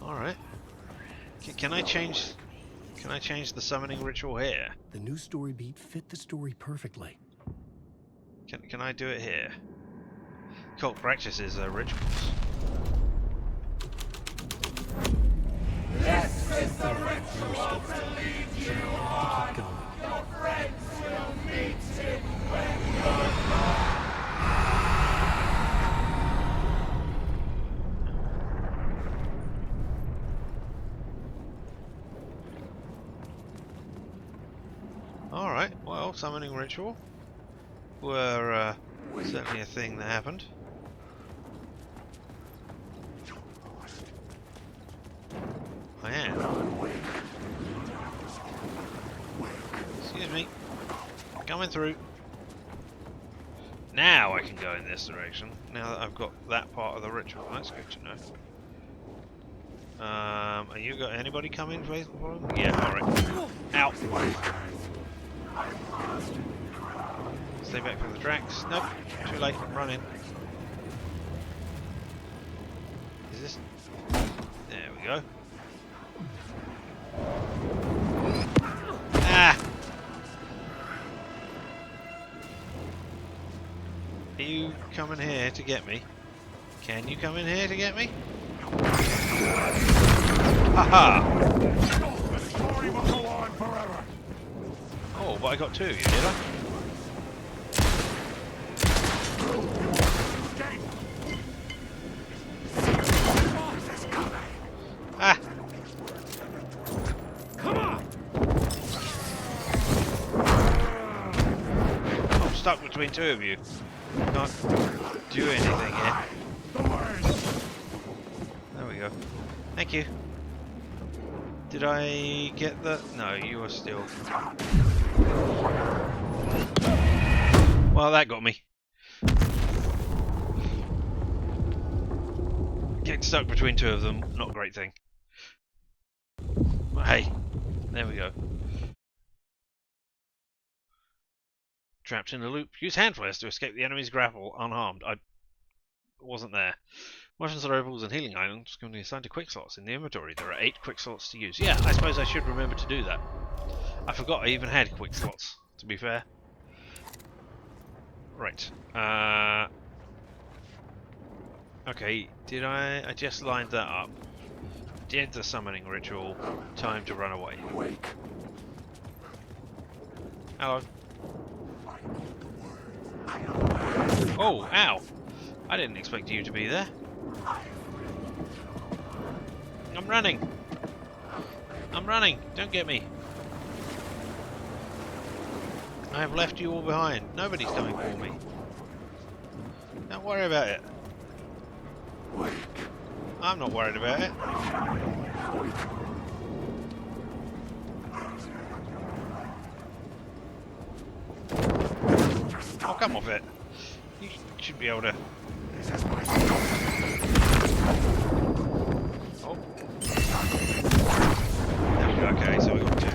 Alright. Can I change the summoning ritual here? The new story beat fit the story perfectly. Can I do it here? Cult practices rituals. This is the ritual leads you on. Your friends will meet him when you're gone. Alright, well, summoning ritual were certainly a thing that happened. I am. Coming through. Now I can go in this direction. Now that I've got that part of the ritual. That's good to know. Are you got anybody coming for him? Yeah, alright. Ow! Stay back from the tracks. Nope. Too late. I'm running. Is this... There we go. Ah! Are you coming here to get me? Can you come in here to get me? Haha! Oh, but I got two of you, did I? Ah! Come on! I'm stuck between two of you. Can't do anything here. There we go. Thank you. Did I get the... No, you are still... Well, that got me. Getting stuck between two of them, not a great thing. But hey, there we go. Trapped in a loop. Use hand flares to escape the enemy's grapple unharmed. I wasn't there. Motions are opals and healing items can be assigned to quick slots in the inventory. There are 8 quick slots to use. Yeah, I suppose I should remember to do that. I forgot I even had quick slots, to be fair. Right. Okay, did I just lined that up. Did the summoning ritual. Time to run away. Hello. Oh, ow! I didn't expect you to be there. I'm running! I'm running! Don't get me! I have left you all behind. Nobody's coming for me. Don't worry about it. I'm not worried about it. Oh, come off it. You should be able to... Oh. There we go. Okay, so we got 2.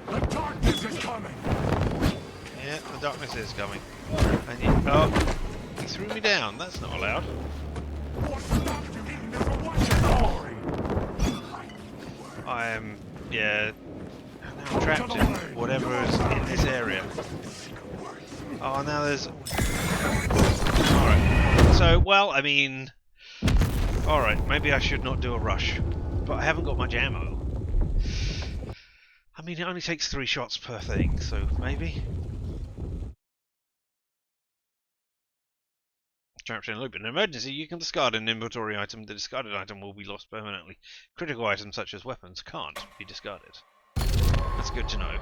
The darkness is coming! Yeah, the darkness is coming. And you... Oh! He threw me down. That's not allowed. I am... Yeah... Now trapped in whatever is in this area. Oh, now there's... Alright. So, well, I mean... Alright, maybe I should not do a rush. But I haven't got much ammo. I mean, it only takes 3 shots per thing, so maybe? Trapped in a loop. In an emergency, you can discard an inventory item. The discarded item will be lost permanently. Critical items such as weapons can't be discarded. That's good to know.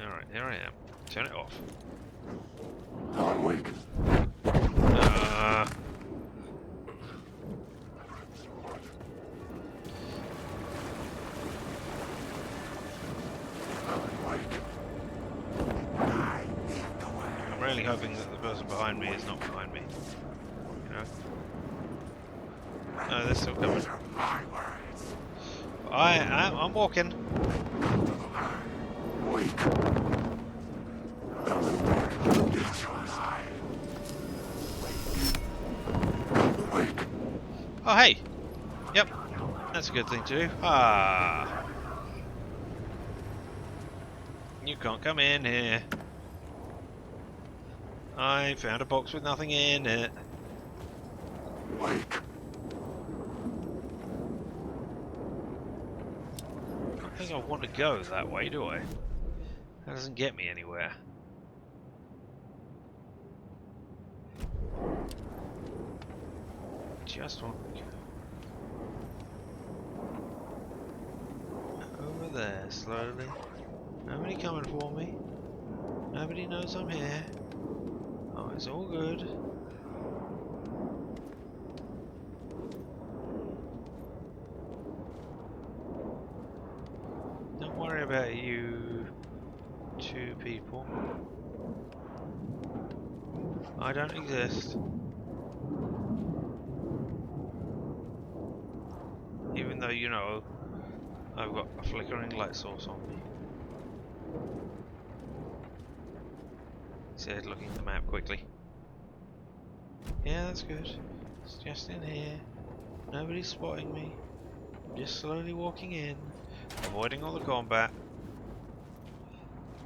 Alright, here I am. Turn it off. I'm weak. I'm really hoping that the person behind me is not behind me. You know? No, they're still coming. I'm walking. Oh, hey! Yep, that's a good thing to do. Ah! You can't come in here. I found a box with nothing in it. I don't think I want to go that way, do I? That doesn't get me anywhere. Just want to go over there slowly. Nobody coming for me. Nobody knows I'm here. Oh, it's all good. worry about you two people. I don't exist. Even though, you know, I've got a flickering light source on me. He said, looking at the map quickly. Yeah, that's good. It's just in here. Nobody's spotting me. I'm just slowly walking in, avoiding all the combat.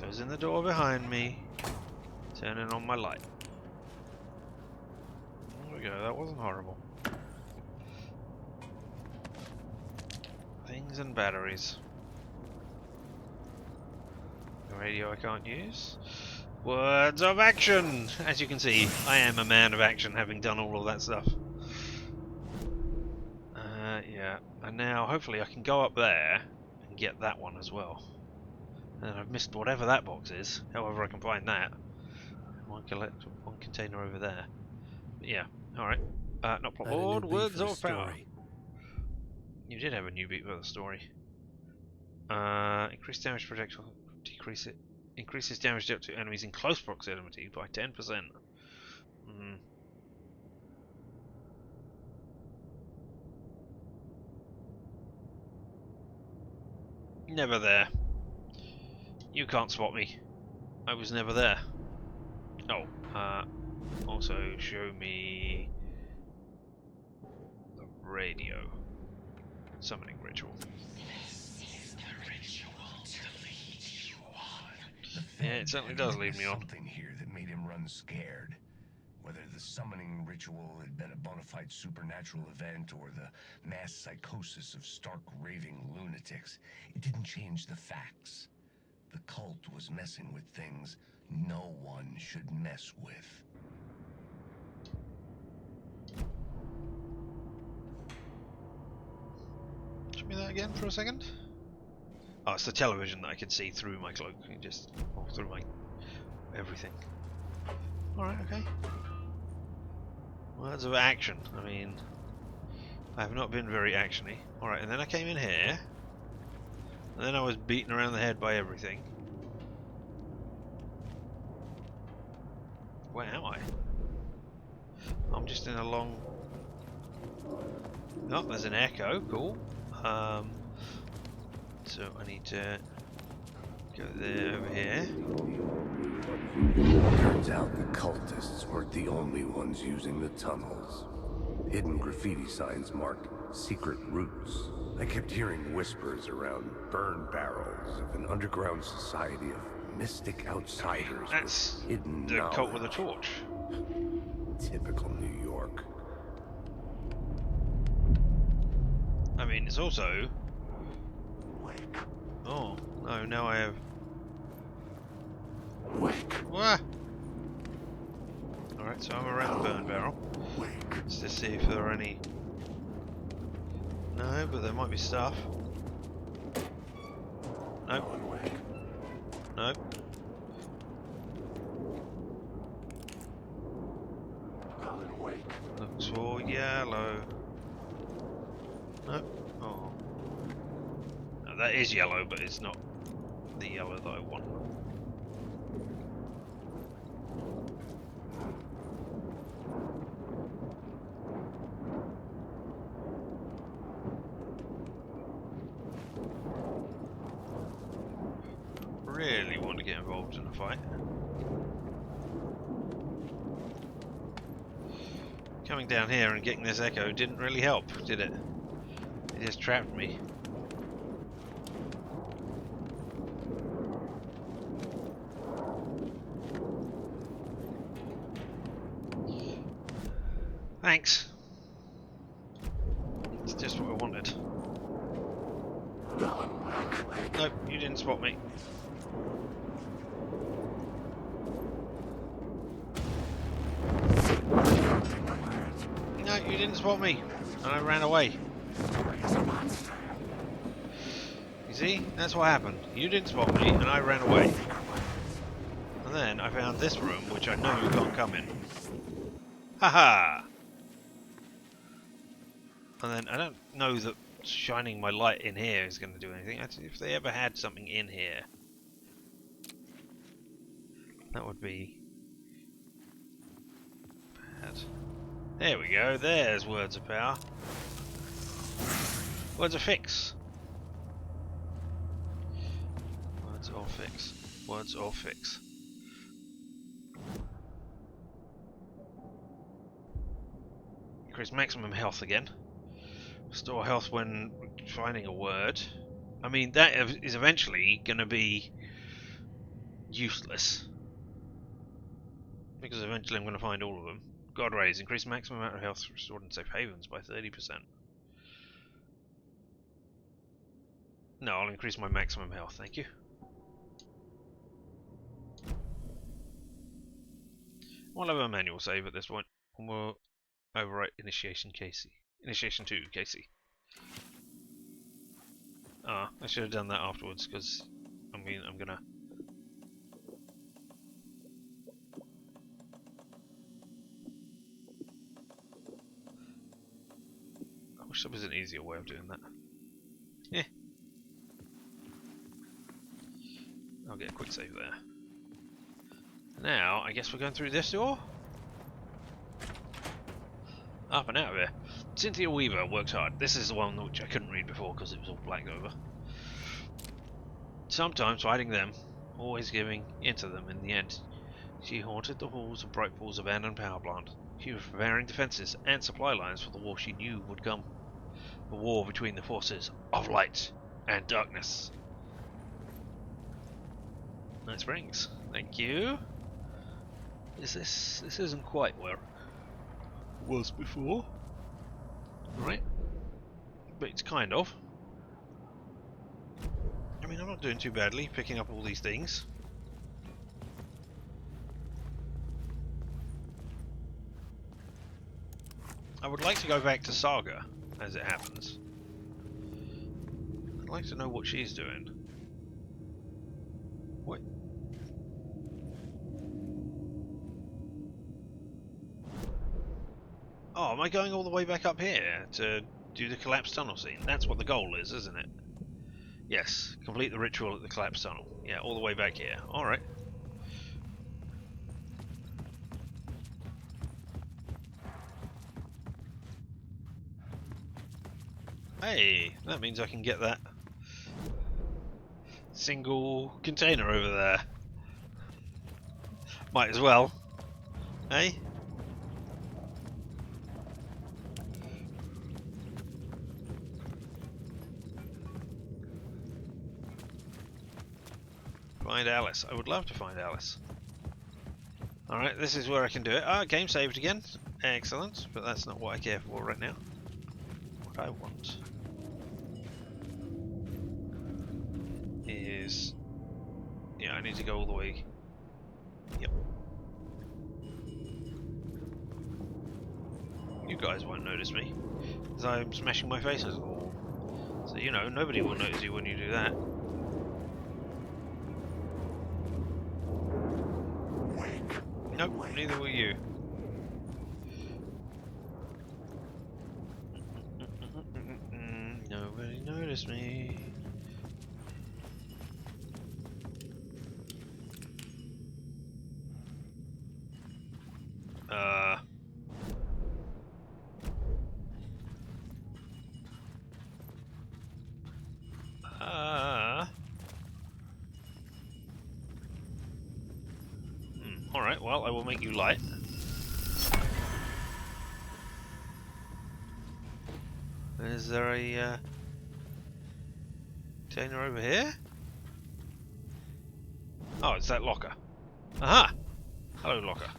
Closing the door behind me. Turning on my light. There we go, that wasn't horrible. Things and batteries. The radio I can't use. Words of action! As you can see, I am a man of action, having done all of that stuff. Yeah, and now hopefully I can go up there and get that one as well. And I've missed whatever that box is, however I can find that. One container over there. But yeah, alright. Not plot board, words of power. You did have a new beat for the story. Increase damage projectile, decrease it. Increases damage dealt to enemies in close proximity by 10%. Never there. You can't spot me. I was never there. Oh, also show me the radio. Summoning ritual. This is the ritual to lead you on. Yeah, it certainly does lead me on. Something here that made him run scared. Whether the summoning ritual had been a bona fide supernatural event or the mass psychosis of stark raving lunatics, it didn't change the facts. The cult was messing with things no one should mess with. Show me that again for a second. Oh, it's the television that I can see through my cloak, just through my everything. Alright, okay. Words of action. I mean, I have not been very actiony. Alright, and then I came in here. And then I was beaten around the head by everything. Where am I? I'm just in a long... Oh, there's an echo. Cool. So I need to go there, over here. Turns out the cultists weren't the only ones using the tunnels. Hidden graffiti signs marked secret routes. I kept hearing whispers around burn barrels of an underground society of mystic outsiders That's with hidden the knowledge. cult with a torch. Typical New York. I mean, it's also... Oh, no, now I have... Wah! Alright, so I'm around the burn barrel. Let's just see if there are any... No, but there might be stuff. Nope. Nope. Looks all yellow. Nope. Oh. No, that is yellow, but it's not the yellow that I want. Really want to get involved in a fight. Coming down here and getting this echo didn't really help, did it? It just trapped me. Thanks. It's just what I wanted. Nope, you didn't spot me. No, you didn't spot me, and I ran away. You see? That's what happened. You didn't spot me, and I ran away. And then I found this room, which I know you can't come in. Haha! And then I don't know that shining my light in here is going to do anything. If they ever had something in here, that would be bad. There we go. There's words of power. Words of fix. Words or fix. Words or fix. Increase maximum health again. Restore health when finding a word. I mean, that is eventually going to be useless. Because eventually I'm going to find all of them. God rays. Increase maximum amount of health restored in safe havens by 30%. No, I'll increase my maximum health, thank you. We'll have a manual save at this point. And we'll overwrite initiation Casey. Initiation 2, Casey. Ah, I should have done that afterwards, because, I mean, I'm gonna... I wish there was an easier way of doing that. Yeah. I'll get a quick save there. Now, I guess we're going through this door? Up and out of here. Cynthia Weaver works hard. This is the one which I couldn't read before because it was all blacked over. Sometimes fighting them, always giving into them in the end. She haunted the halls of Brightfall's abandoned power plant. She was preparing defences and supply lines for the war she knew would come. The war between the forces of light and darkness. Nice rings. Thank you. This isn't quite where it was before. Right. But it's kind of. I mean, I'm not doing too badly picking up all these things. I would like to go back to Saga, as it happens. I'd like to know what she's doing. What? Oh, am I going all the way back up here to do the collapsed tunnel scene? That's what the goal is, isn't it? Yes, complete the ritual at the collapsed tunnel. Yeah, all the way back here. Alright. Hey, that means I can get that single container over there. Might as well. Hey? Find Alice. I would love to find Alice. Alright, this is where I can do it. Ah, game saved again. Excellent, but that's not what I care for right now. What I want is... yeah, I need to go all the way... yep. You guys won't notice me, because I'm smashing my face at the wall. So, you know, nobody will notice you when you do that. Nope, neither will you. Nobody noticed me. Alright, well, I will make you light. Is there a container over here? Oh, it's that locker. Aha! Hello, locker.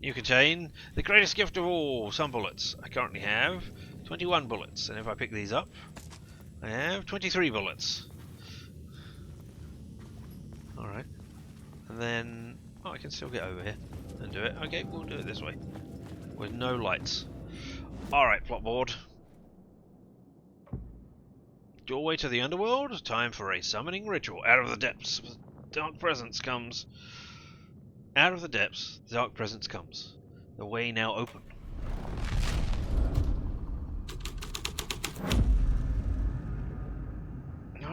New contain the greatest gift of all, some bullets. I currently have 21 bullets, and if I pick these up, I have 23 bullets. Alright. And then... oh, I can still get over here and do it. Okay, we'll do it this way. With no lights. Alright, plot board. Doorway to the underworld. Time for a summoning ritual. Out of the depths, dark presence comes. Out of the depths, the dark presence comes. The way now open.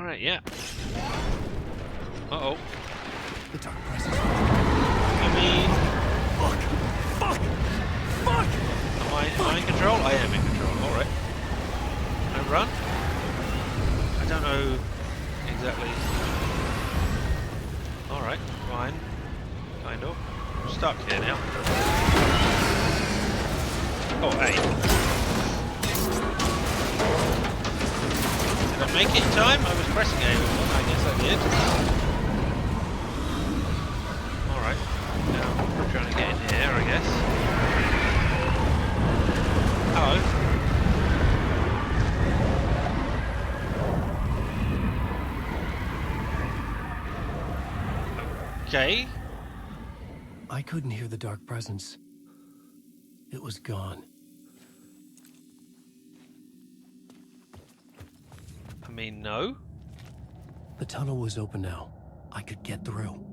Alright, yeah. Uh-oh. The dark presence. I mean... Fuck! Am I in control? I am in control. Alright. I run? I don't know exactly. Alright, fine. Kind of. I'm stuck here now. Oh, hey. Did I make it in time? I was pressing A. I guess I did. Alright. Now I'm trying to get in here, I guess. Hello. Okay. I couldn't hear the dark presence. It was gone. I mean, no. The tunnel was open now. I could get through.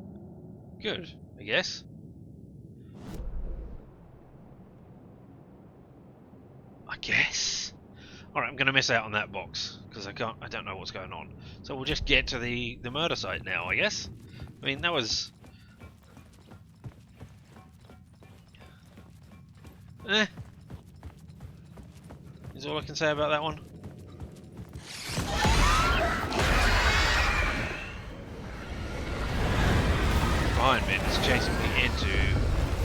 Good, I guess. Alright, I'm gonna miss out on that box because I don't know what's going on. So we'll just get to the murder site now, I guess. I mean, that was is all I can say about that one. Behind me, it's chasing me into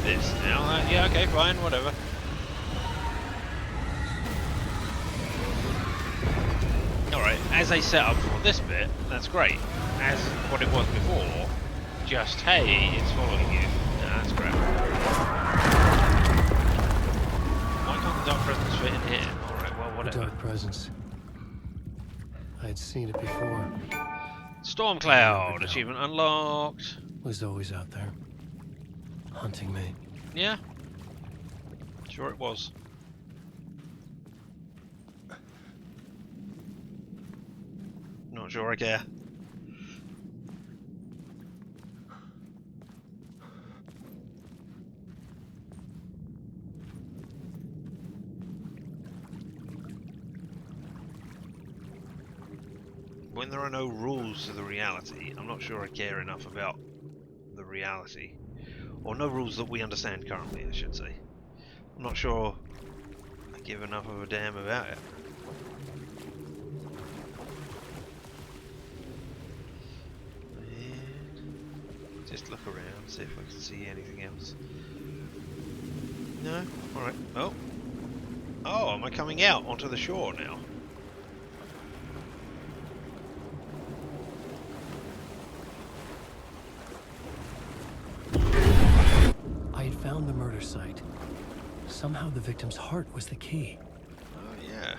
this now. Yeah, okay, fine, whatever. Alright, as a setup for this bit, that's great. As what it was before, just, hey, it's following you. Nah, that's crap. Why can't the dark presence fit in here? Alright, well, whatever. The dark presence. I had seen it before. Storm Cloud, achievement unlocked. Was always out there. Hunting me. Yeah. Sure it was. Not sure I care. When there are no rules to the reality, I'm not sure I care enough about the reality. Or no rules that we understand currently, I should say. I'm not sure I give enough of a damn about it. And just look around, see if I can see anything else. No? Alright. Oh. Oh, am I coming out onto the shore now? I had found the murder site. Somehow the victim's heart was the key. Oh yeah.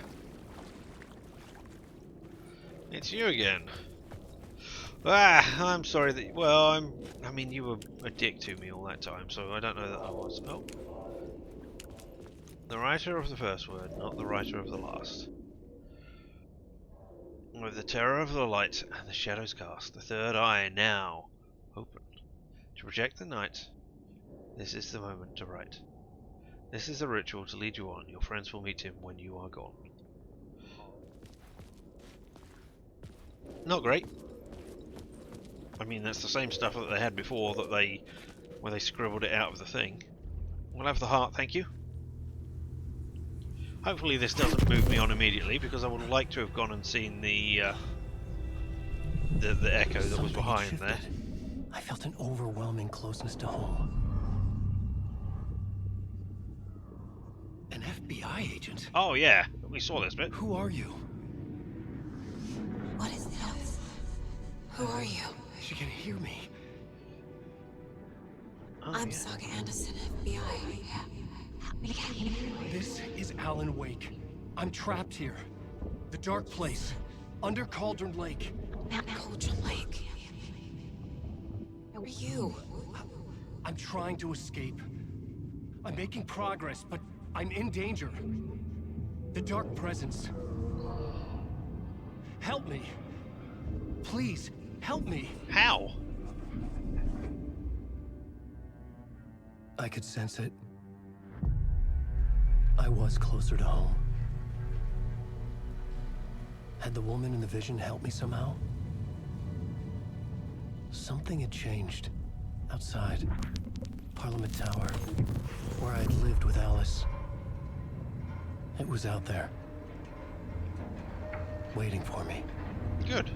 It's you again. Ah, I'm sorry that. Well, I mean, you were a dick to me all that time, so I don't know that I was. Oh. The writer of the first word, not the writer of the last. With the terror of the light and the shadows cast, the third eye now open. To project the night, this is the moment to write. This is the ritual to lead you on. Your friends will meet him when you are gone. Not great. I mean, that's the same stuff that they had before, where they scribbled it out of the thing. We'll have the heart, thank you. Hopefully this doesn't move me on immediately, because I would like to have gone and seen the echo that was behind there. I felt an overwhelming closeness to home. An FBI agent? Oh yeah, we saw this bit. Who are you? What is this? Who are you? She can hear me. Oh, I'm yeah. Saga Anderson, FBI. This is Alan Wake. I'm trapped here. The dark place. Under Cauldron Lake. Cauldron Lake. Who are you? I'm trying to escape. I'm making progress, but I'm in danger. The dark presence. Help me. Please, help me. How? I could sense it. I was closer to home. Had the woman in the vision helped me somehow? Something had changed. Outside. Parliament Tower. Where I'd lived with Alice. It was out there. Waiting for me. Good.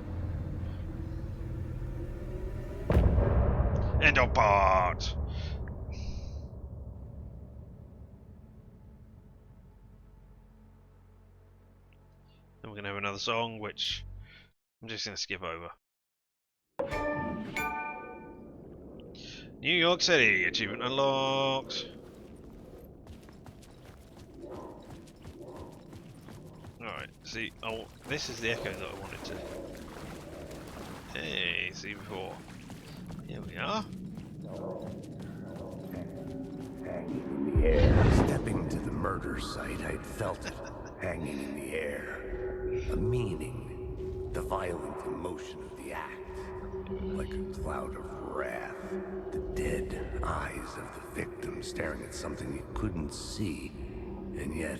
End of part! Then we're going to have another song, which I'm just going to skip over. New York City, achievement unlocked. Alright, see, oh, this is the echo that I wanted to. Hey, see before. Here we are. Hanging in the air. Stepping to the murder site, I'd felt it hanging in the air. A meaning. The violent emotion of the act. Like a cloud of wrath. The dead eyes of the victim staring at something you couldn't see. And yet,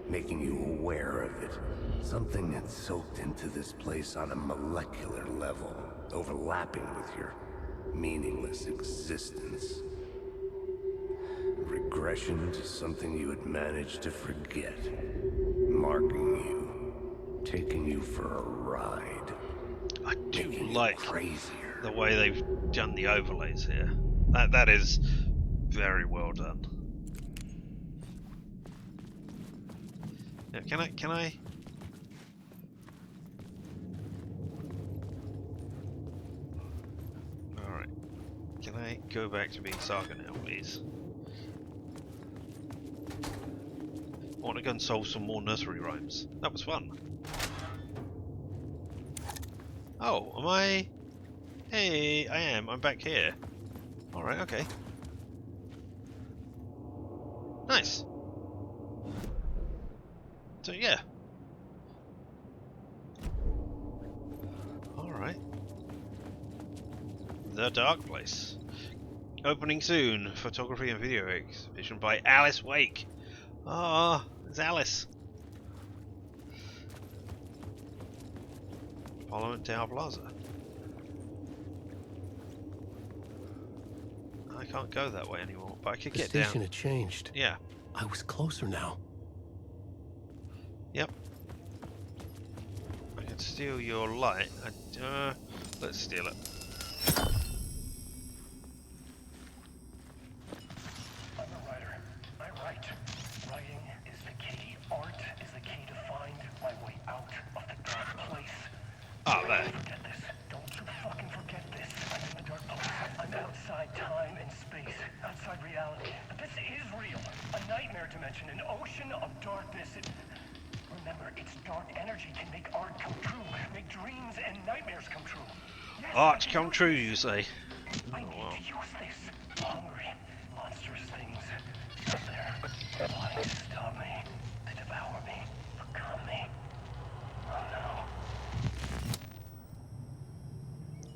making you aware of it. Something had soaked into this place on a molecular level. Overlapping with your meaningless existence. Regression to something you had managed to forget. Marking you. Taking you for a ride. I do Making like you crazier. the way they've done the overlays here. That is very well done. Now, can I? Alright. Can I go back to being Saga now, please? I want to go and solve some more nursery rhymes. That was fun. Oh, am I? Hey, I am. I'm back here. Alright, okay. Nice. So, yeah. Alright. The Dark Place. Opening soon. Photography and video exhibition by Alice Wake. Ah, it's Alice. Parliament Tower Plaza. I can't go that way anymore, but I could get down. The station had changed. Yeah. I was closer now. Yep. I can steal your light. Let's steal it. I'm a writer. I write. Writing is the key. Art is the key to find my way out of the dark place. Ah, there. Don't forget this. Don't you fucking forget this. I'm in the dark place. I'm outside time and space. Outside reality. But this is real. A nightmare dimension. An ocean of darkness. Remember, its dark energy can make art come true. Make dreams and nightmares come true. Yes, Art come true, you say? I need to use this. Hungry, monstrous things. Out there. Plotting to stop me. To devour me. Become me. Oh no.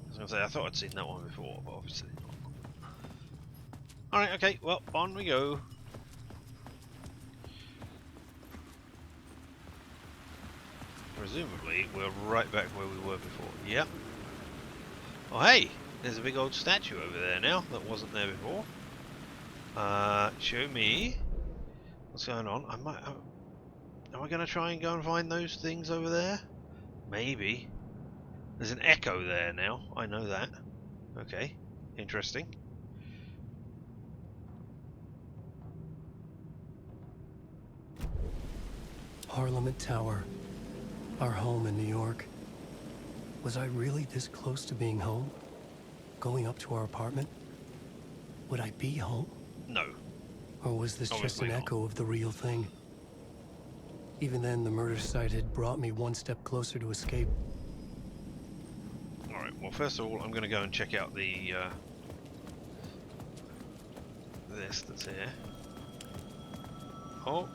I was gonna say, I thought I'd seen that one before, but obviously not. Alright, okay, well, on we go. Presumably, we're right back where we were before. Yep. Oh, hey! There's a big old statue over there now that wasn't there before. Show me what's going on. Am I going to try and go and find those things over there? Maybe. There's an echo there now. I know that. Okay. Interesting. Parliament Tower. Our home in New York. Was I really this close to being home? Going up to our apartment? Would I be home? No. Or was this just Obviously an not. echo of the real thing? Even then, the murder site had brought me one step closer to escape. Alright, well first of all I'm going to go and check out the this that's here. Oh,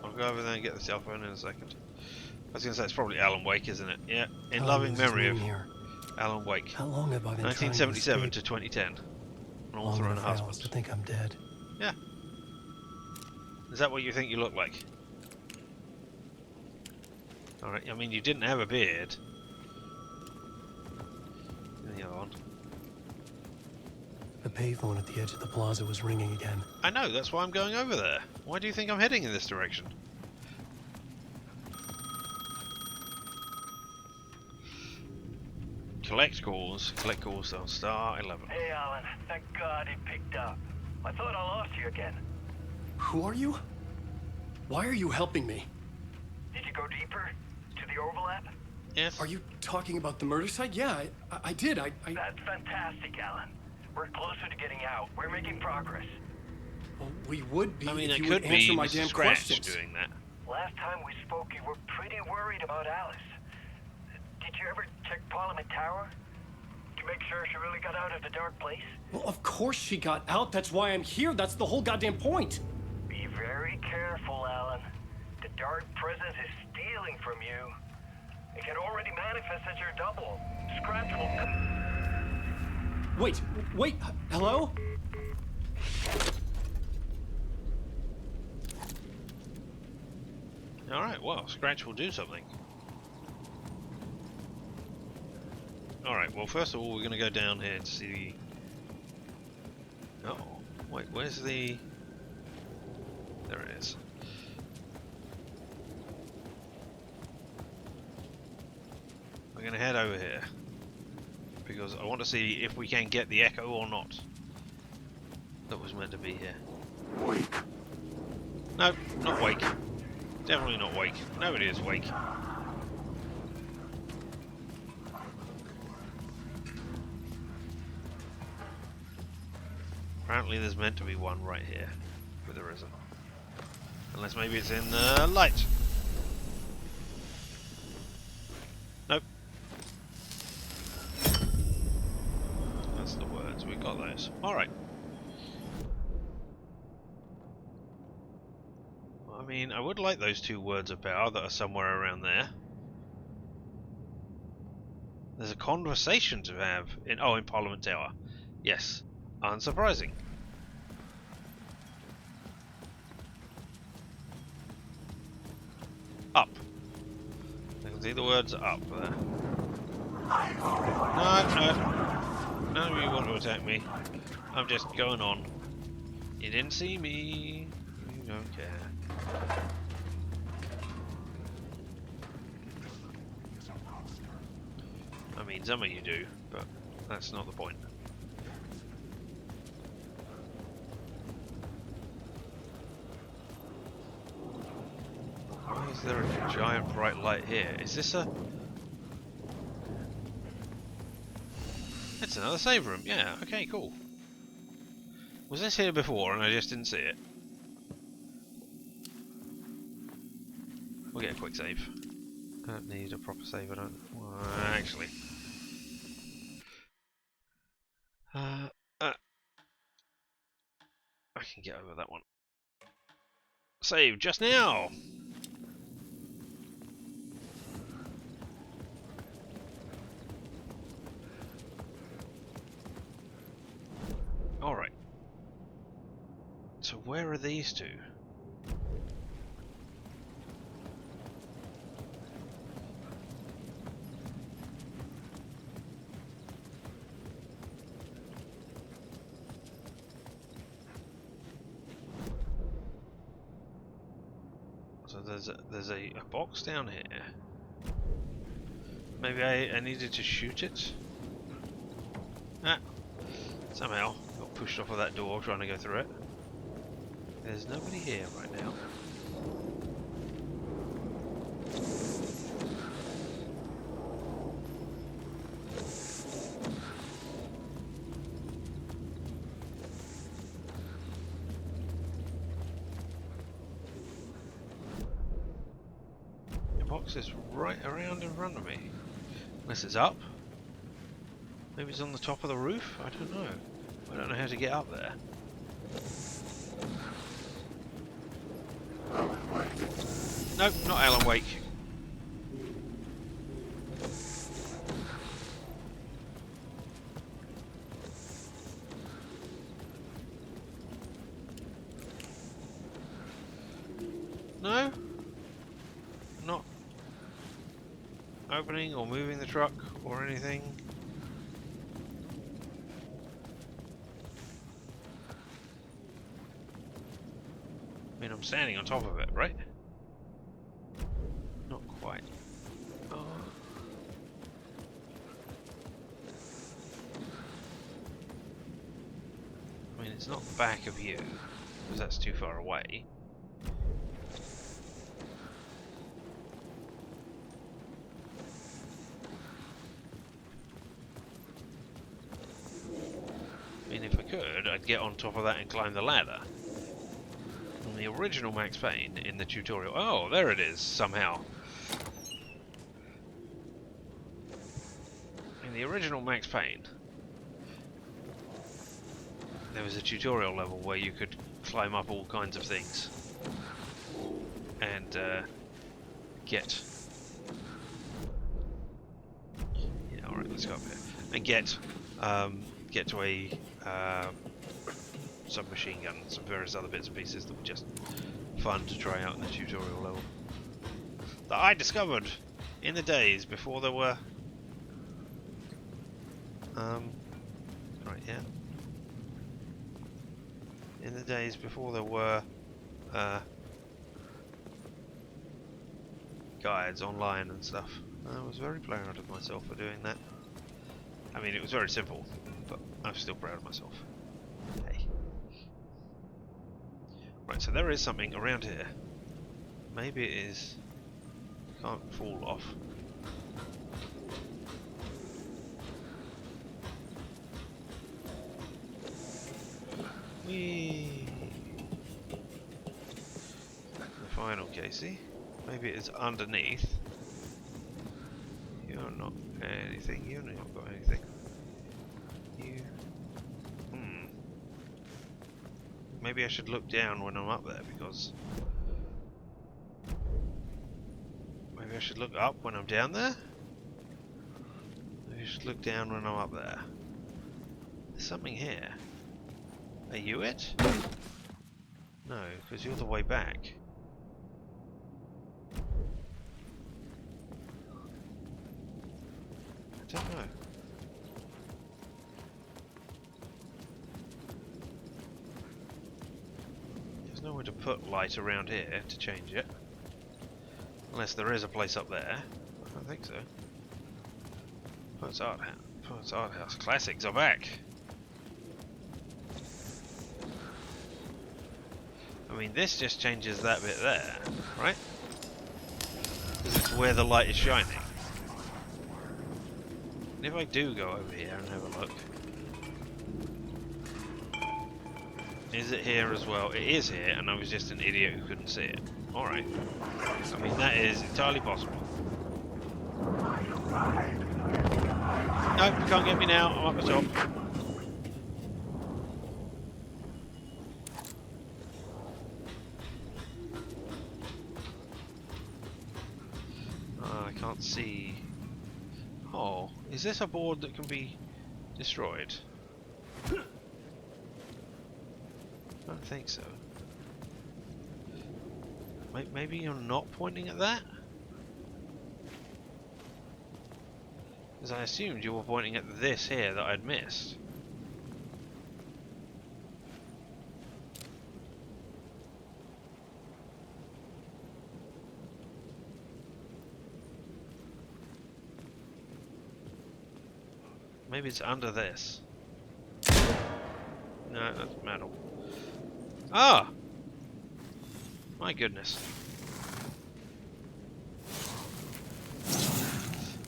I'll go over there and get the cell phone in a second. I was going to say it's probably Alan Wake, isn't it? Yeah, in How loving long is his memory of name here? Alan Wake. How long have I been 1977 trying to 2010. An Long author and a enough for Alice husband. to think I'm dead. Yeah. Is that what you think you look like? Alright, I mean you didn't have a beard. In the other one. payphone at the edge of the plaza was ringing again. I know, that's why I'm going over there. Why do you think I'm heading in this direction? Collect calls on star 11. Hey, Alan. Thank God it picked up. I thought I lost you again. Who are you? Why are you helping me? Did you go deeper? To the overlap? Yes. Are you talking about the murder site? Yeah, I did. That's fantastic, Alan. We're closer to getting out. We're making progress. Well, we would be I mean, if it you could would answer be my Mr. damn Scratch questions. doing that. Last time we spoke, you were pretty worried about Alice. Did you ever check Parliament Tower? To make sure she really got out of the dark place? Well, of course she got out. That's why I'm here. That's the whole goddamn point. Be very careful, Alan. The dark presence is stealing from you. It can already manifest as your double. Scratch will come. Wait, hello? Alright, well, Scratch will do something. Alright, well, first of all, we're going to go down here to see the... Oh, wait, where's the... There it is. We're going to head over here. Because I want to see if we can get the echo or not. That was meant to be here. Wake. No, not Wake. Definitely not Wake. Nobody is Wake. Apparently there's meant to be one right here, but there isn't. Unless maybe it's in light. Nope. That's the words, we got those. Alright. I mean, I would like those 2 words of power that are somewhere around there. There's a conversation to have in Parliament Tower. Yes. Unsurprising. Up. I can see the words up there. No. None of you want to attack me. I'm just going on. You didn't see me. You don't care. I mean, some of you do, but that's not the point. Why is there a giant bright light here? Is this a... It's another save room, yeah, okay, cool. Was this here before and I just didn't see it? We'll get a quick save. I don't need a proper save, I don't... Well, actually... I can get over that one. Save just now! Alright. So where are these 2? So there's a box down here. Maybe I needed to shoot it? Ah. Somehow got pushed off of that door trying to go through it. There's nobody here right now. The box is right around in front of me. Unless it's up. Maybe it's on the top of the roof? I don't know. I don't know how to get up there. Nope, not Alan Wake. No? Not opening or moving the truck or anything. mean, I'm standing on top of it, right? Not quite. Oh. I mean, it's not the back of you, because that's too far away. I mean, if I could, I'd get on top of that and climb the ladder. In the original Max Payne, in the tutorial... Oh, there it is, somehow. In the original Max Payne, there was a tutorial level where you could climb up all kinds of things and get... Yeah, alright, let's go up here. And get to a submachine gun and some various other bits and pieces that were just fun to try out in the tutorial level. That I discovered in the days before there were... right, yeah. In the days before there were guides online and stuff. I was very proud of myself for doing that. I mean, it was very simple, but I'm still proud of myself. Hey. Right, so there is something around here. Maybe it is... Can't fall off. Whee! The final Casey. Maybe it is underneath. You're not anything. You've not got anything. You. Maybe I should look down when I'm up there, because... Maybe I should look up when I'm down there? Maybe I should look down when I'm up there. There's something here. Are you it? No, because you're the way back. I don't know. There's nowhere to put light around here to change it. Unless there is a place up there. I don't think so. Poet's Art House. Poet's Art House. Classics are back! I mean, this just changes that bit there, right? Because it's where the light is shining. And if I do go over here and have a look... Is it here as well? It is here, and I was just an idiot who couldn't see it. Alright. I mean, that is entirely possible. Nope, you can't get me now. I'm up the top. I can't see. Oh, is this a board that can be destroyed? I don't think so. Maybe you're not pointing at that? Because I assumed you were pointing at this here that I'd missed. Maybe it's under this. No, that's metal. Ah! My goodness.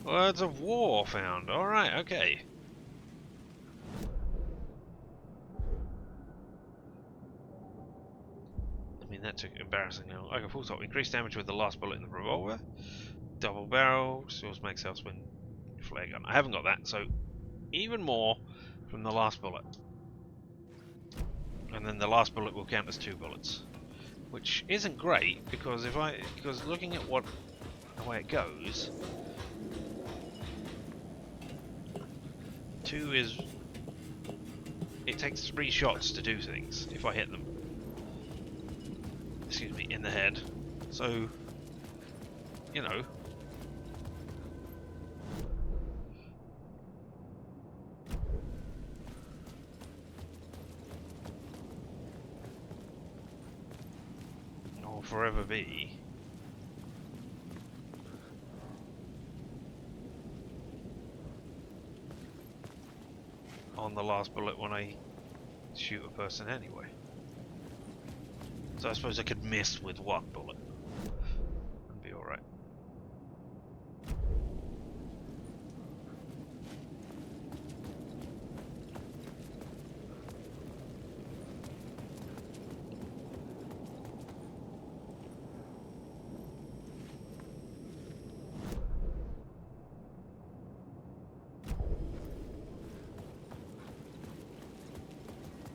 Words of War found. Alright, okay. I mean, that took embarrassingly long. Okay, full stop. Increased damage with the last bullet in the revolver. Double barrel. Source makes health when flare gun. I haven't got that, so even more from the last bullet. And then the last bullet will count as 2 bullets. Which isn't great, because because looking at the way it goes, 2 is... It takes 3 shots to do things, if I hit them. Excuse me, in the head. So, you know. forever be on the last bullet when I shoot a person anyway. So I suppose I could miss with one bullet and be alright.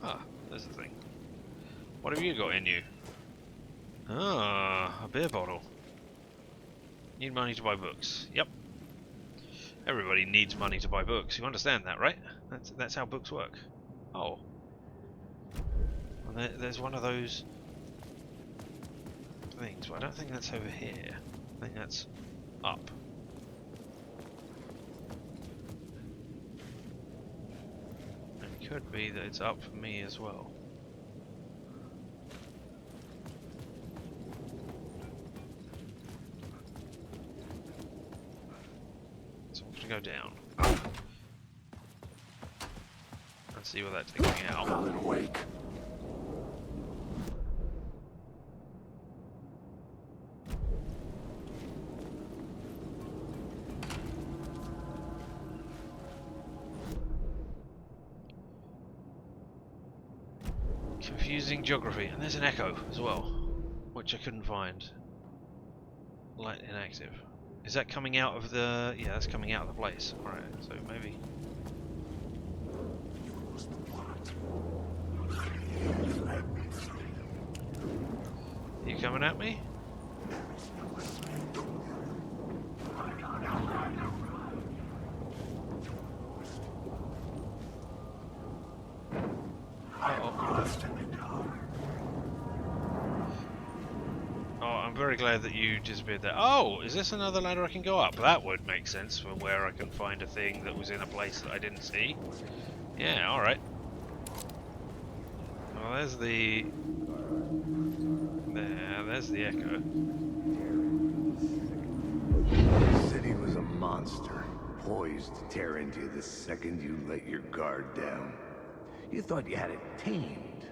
Ah, there's the thing. What have you got in you? Ah, a beer bottle. Need money to buy books. Yep. Everybody needs money to buy books. You understand that, right? That's how books work. Oh. And there's one of those things, but I don't think that's over here. I think that's up. It could be that it's up for me as well. Go down and see where that takes me out. Wake. Confusing geography, and there's an echo as well, which I couldn't find. Light inactive. Is that coming out of the... yeah, that's coming out of the place. Alright, so maybe... Are you coming at me? I'm very glad that you disappeared there. Oh, is this another ladder I can go up? That would make sense for where I can find a thing that was in a place that I didn't see. Yeah, alright. Well, there's the... there's the echo. The city was a monster, poised to tear into you the second you let your guard down. You thought you had it tamed,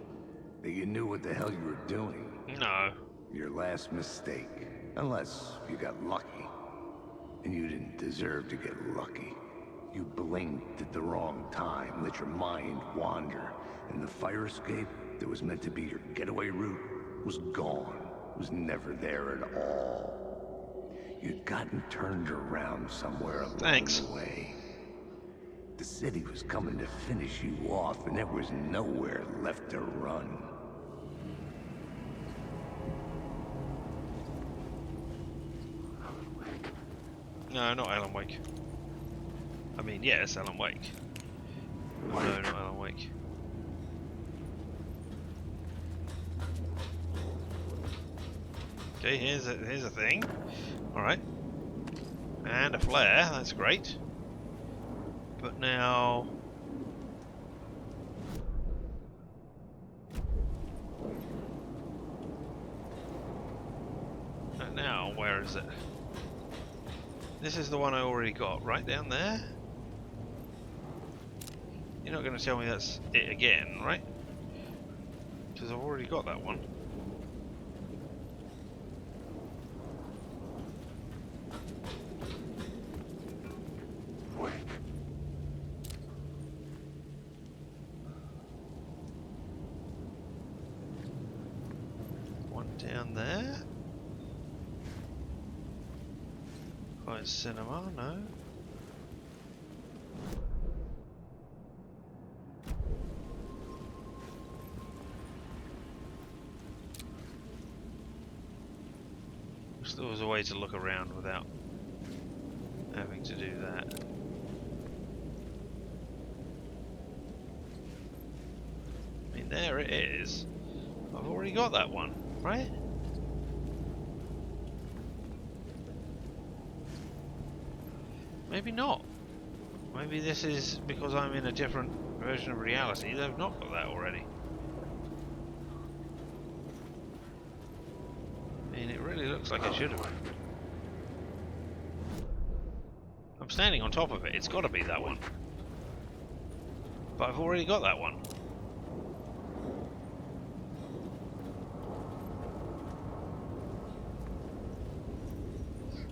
that you knew what the hell you were doing. No. Your last mistake. Unless you got lucky. And you didn't deserve to get lucky. You blinked at the wrong time, let your mind wander, and the fire escape that was meant to be your getaway route was gone. Was never there at all. You'd gotten turned around somewhere along the way. The city was coming to finish you off, and there was nowhere left to run. No, not Alan Wake. I mean, yes, Alan Wake. Oh, no, not Alan Wake. Okay, here's a thing. Alright. And a flare, that's great. But now... and now, where is it? This is the one I already got, right down there? You're not going to tell me that's it again, right? Because I've already got that one. One down there. Cinema, no. Wish there was a way to look around without having to do that. I mean, there it is. I've already got that one, right? Maybe not. Maybe this is because I'm in a different version of reality. They've not got that already. mean, it really looks like I should have. I'm standing on top of it. It's got to be that one. But I've already got that one.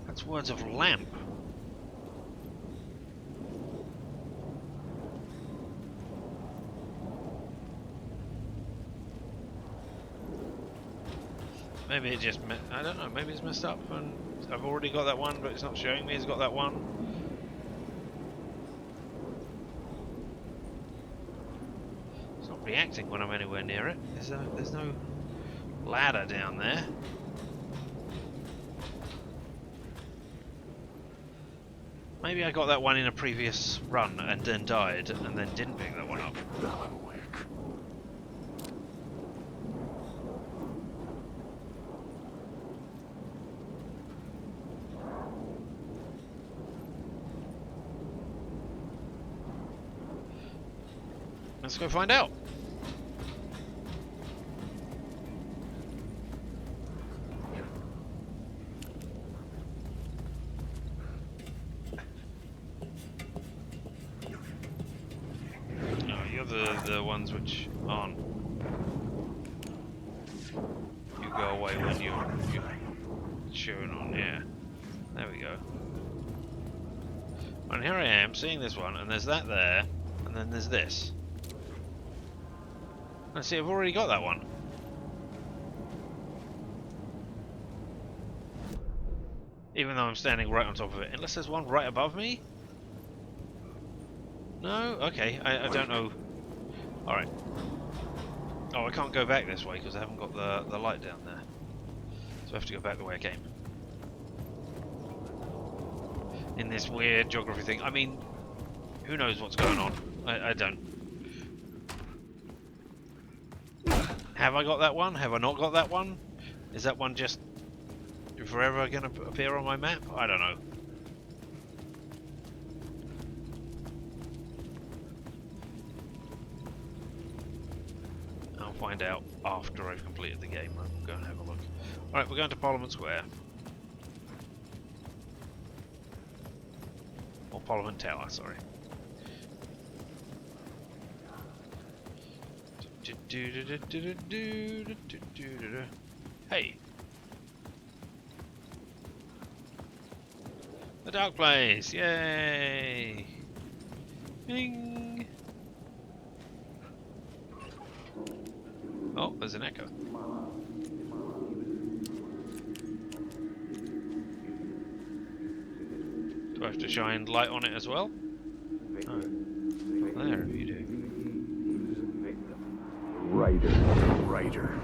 That's words of lamp. Maybe it just, I don't know, maybe it's messed up and I've already got that one, but it's not showing me it's got that one. It's not reacting when I'm anywhere near it. There's no ladder down there. Maybe I got that one in a previous run and then died and then didn't pick that one up. Let's go find out. No, you're the ones which aren't. You go away when you're showing on. Yeah, there we go. And here I am seeing this one, and there's that there, and then there's this. Let's see, I've already got that one. Even though I'm standing right on top of it. Unless there's one right above me? No? Okay, I don't know. Alright. Oh, I can't go back this way because I haven't got the light down there. So I have to go back the way I came. In this weird geography thing. I mean, who knows what's going on? I don't. Have I got that one? Have I not got that one? Is that one just forever going to appear on my map? I don't know. I'll find out after I've completed the game. I'll go and have a look. Alright, we're going to Parliament Square. Or Parliament Tower, sorry. Hey! The dark place! Yay! Bing! Oh, there's an echo. Do I have to shine light on it as well? Oh. There, you do. Writer.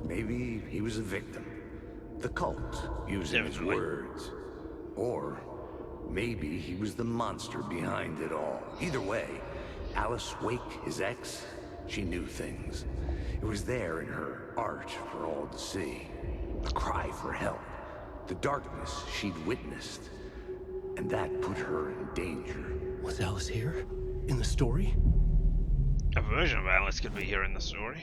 Maybe he was a victim. The cult, using his words. Or maybe he was the monster behind it all. Either way, Alice Wake, his ex, she knew things. It was there in her art for all to see. A cry for help. The darkness she'd witnessed. And that put her in danger. Was Alice here? In the story? A version of Alice could be here in the story.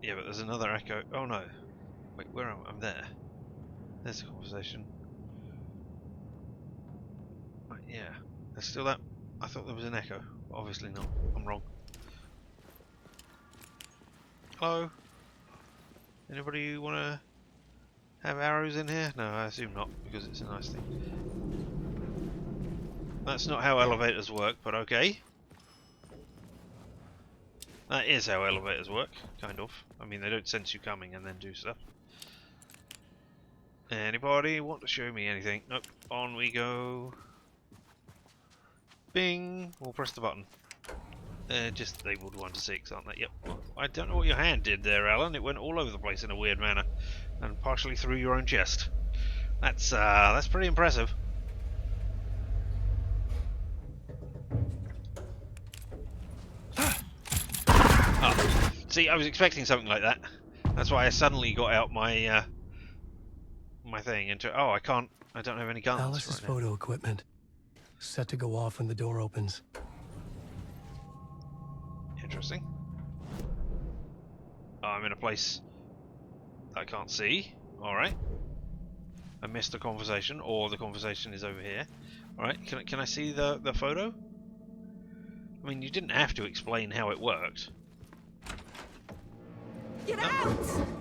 Yeah, but there's another echo. Oh no. Wait, where am I? I'm there. There's a conversation. Right, yeah. There's still that. I thought there was an echo. But obviously not. I'm wrong. Hello? Anybody want to have arrows in here? No, I assume not, because it's a nice thing. That's not how elevators work, but okay. That is how elevators work, kind of. I mean, they don't sense you coming and then do stuff. Anybody want to show me anything? Nope. On we go. Bing! We'll press the button. Just labelled 1 to 6, aren't they? Yep. I don't know what your hand did there, Alan. It went all over the place in a weird manner, and partially through your own chest. That's pretty impressive. Oh, see, I was expecting something like that. That's why I suddenly got out my my thing into. Oh, I can't. I don't have any guns. Alice's right photo equipment set to go off when the door opens. Interesting. Oh, I'm in a place I can't see. Alright. I missed the conversation, or the conversation is over here. Alright, can I see the photo? I mean, you didn't have to explain how it worked. Get out!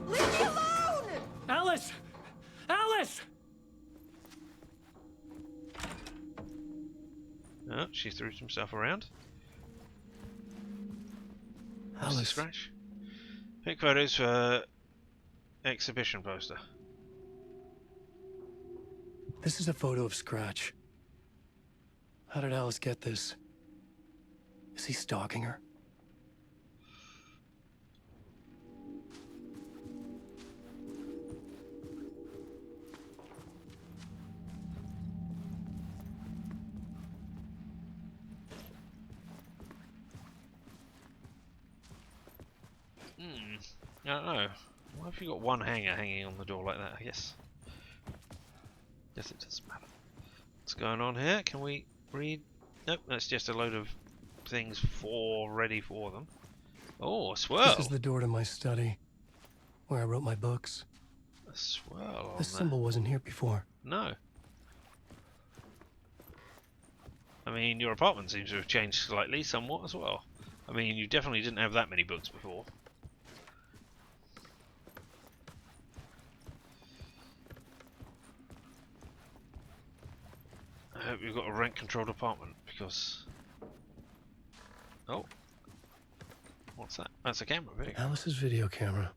Leave me alone! Alice! Alice! Oh, she threw some stuff around. Alice. Scratch. Pick photos for exhibition poster. This is a photo of Scratch. How did Alice get this? Is he stalking her? I don't know. Why have you got one hanger hanging on the door like that? I guess it doesn't matter. What's going on here? Can we read? Nope, that's just a load of things ready for them. Oh, a swirl! This is the door to my study, where I wrote my books. A swirl on This there. symbol wasn't here before. No. I mean, your apartment seems to have changed slightly, somewhat as well. I mean, you definitely didn't have that many books before. I hope you've got a rent-controlled apartment, because... Oh. What's that? That's a camera video. Alice's video camera.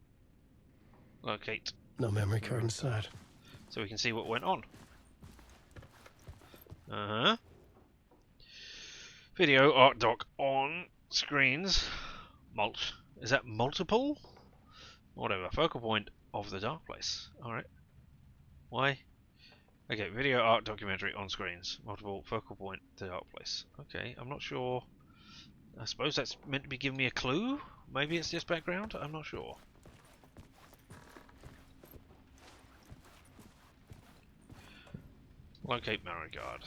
Locate. No memory card inside. So we can see what went on. Uh-huh. Video art doc on screens. Is that multiple? Whatever. Focal point of the dark place. Alright. Why? Okay, video art documentary on screens. Multiple focal point the dark place. Okay, I'm not sure. I suppose that's meant to be giving me a clue? Maybe it's just background? I'm not sure. Locate memory card.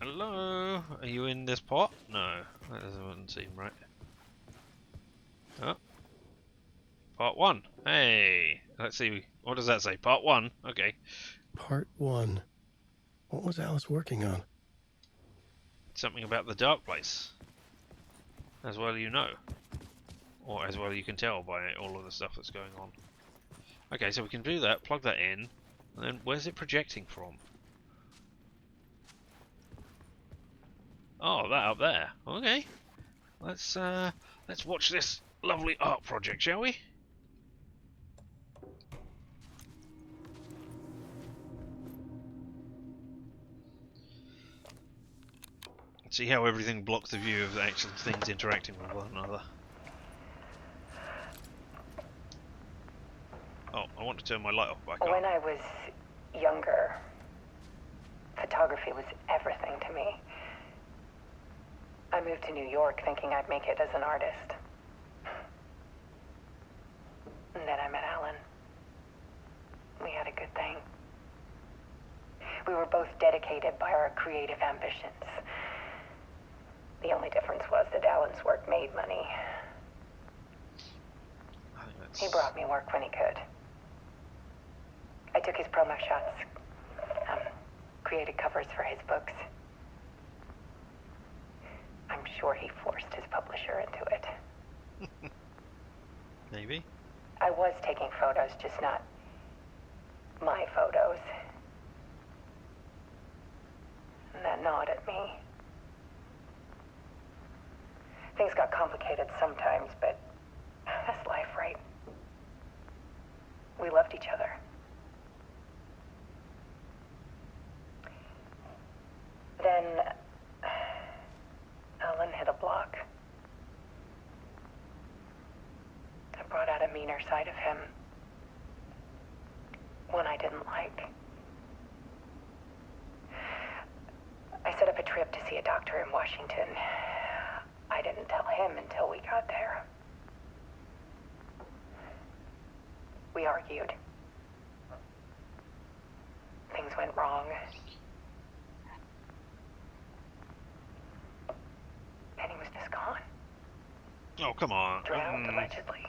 Hello? Are you in this pot? No, that doesn't seem right. Oh. Part 1. Hey! Let's see. What does that say? Part 1. Okay. Part 1. What was Alice working on? Something about the dark place. As well you know. Or as well you can tell by all of the stuff that's going on. Okay, so we can do that, plug that in, and then where's it projecting from? Oh, that up there. Okay. Let's watch this lovely art project, shall we? See how everything blocks the view of the actual things interacting with one another. Oh, I want to turn my light off back on. When I was younger, photography was everything to me. I moved to New York thinking I'd make it as an artist. And then I met Alan. We had a good thing. We were both dedicated by our creative ambitions. The only difference was that Alan's work made money. He brought me work when he could. I took his promo shots, created covers for his books. I'm sure he forced his publisher into it. Maybe. I was taking photos, just not my photos. And that gnawed at me. Things got complicated sometimes, but that's life, right? We loved each other. Then Alan hit a block. I brought out a meaner side of him. One I didn't like. I set up a trip to see a doctor in Washington. I didn't tell him until we got there. We argued. Things went wrong. And he was just gone. Oh, come on. Drowned, allegedly.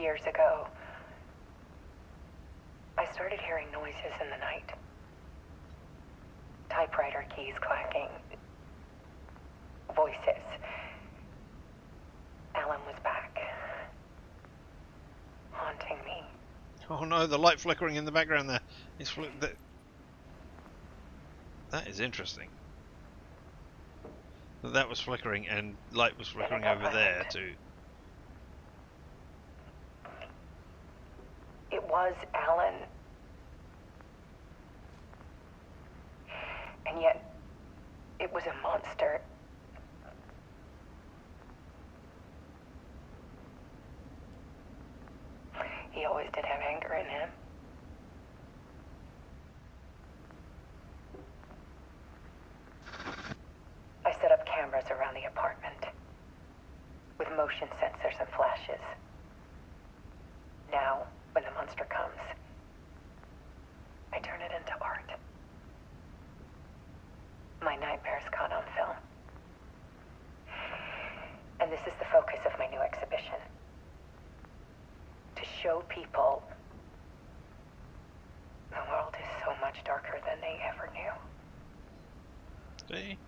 years ago, I started hearing noises in the night. Typewriter keys clacking. Voices. Alan was back. Haunting me. Oh no, the light flickering in the background there. That is interesting. That was flickering and light was flickering over there too. It was Alan. And yet, it was a monster. He always did have anger in him. I set up cameras around the apartment with motion sensors and flashes. Now, when the monster comes, I turn it into art. My nightmares caught on film. And this is the focus of my new exhibition. To show people the world is so much darker than they ever knew. See?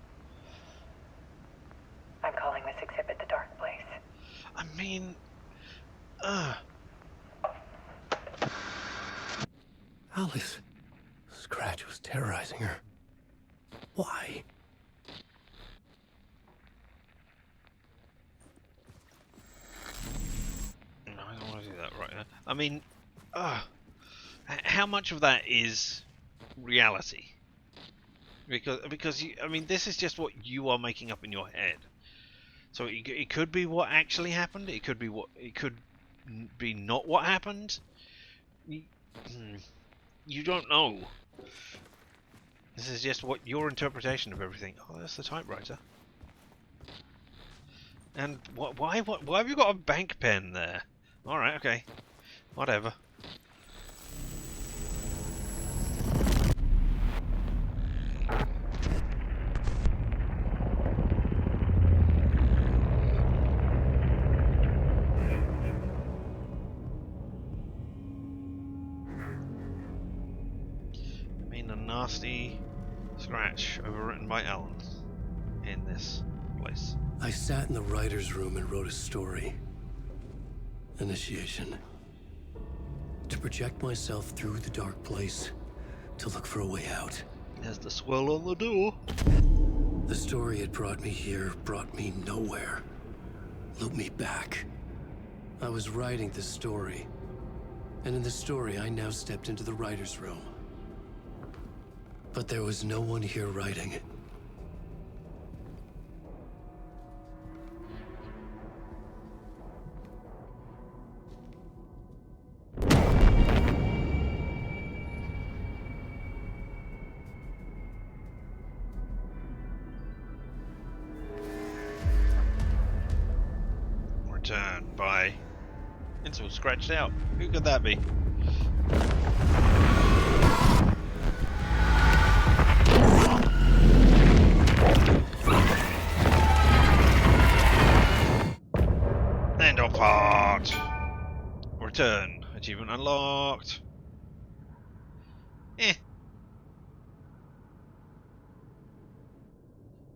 I'm calling this exhibit The Dark Place. I mean, Alice. Scratch was terrorizing her. Why? No, I don't want to do that right now. I mean, how much of that is reality? Because I mean, this is just what you are making up in your head. So it could be what actually happened. It could be not what happened. You don't know. This is just what your interpretation of everything. Oh, that's the typewriter. And why have you got a bank pen there? All right, okay, whatever. I mean, a nasty scratch overwritten by Alan in this place. I sat in the writer's room and wrote a story. Initiation. To project myself through the dark place, to look for a way out. There's the swirl on the door. The story had brought me here, brought me nowhere. Looped me back. I was writing the story. And in the story, I now stepped into the writer's room. But there was no one here writing. Return by Insel scratched out. Who could that be? End of part. Return. Achievement unlocked.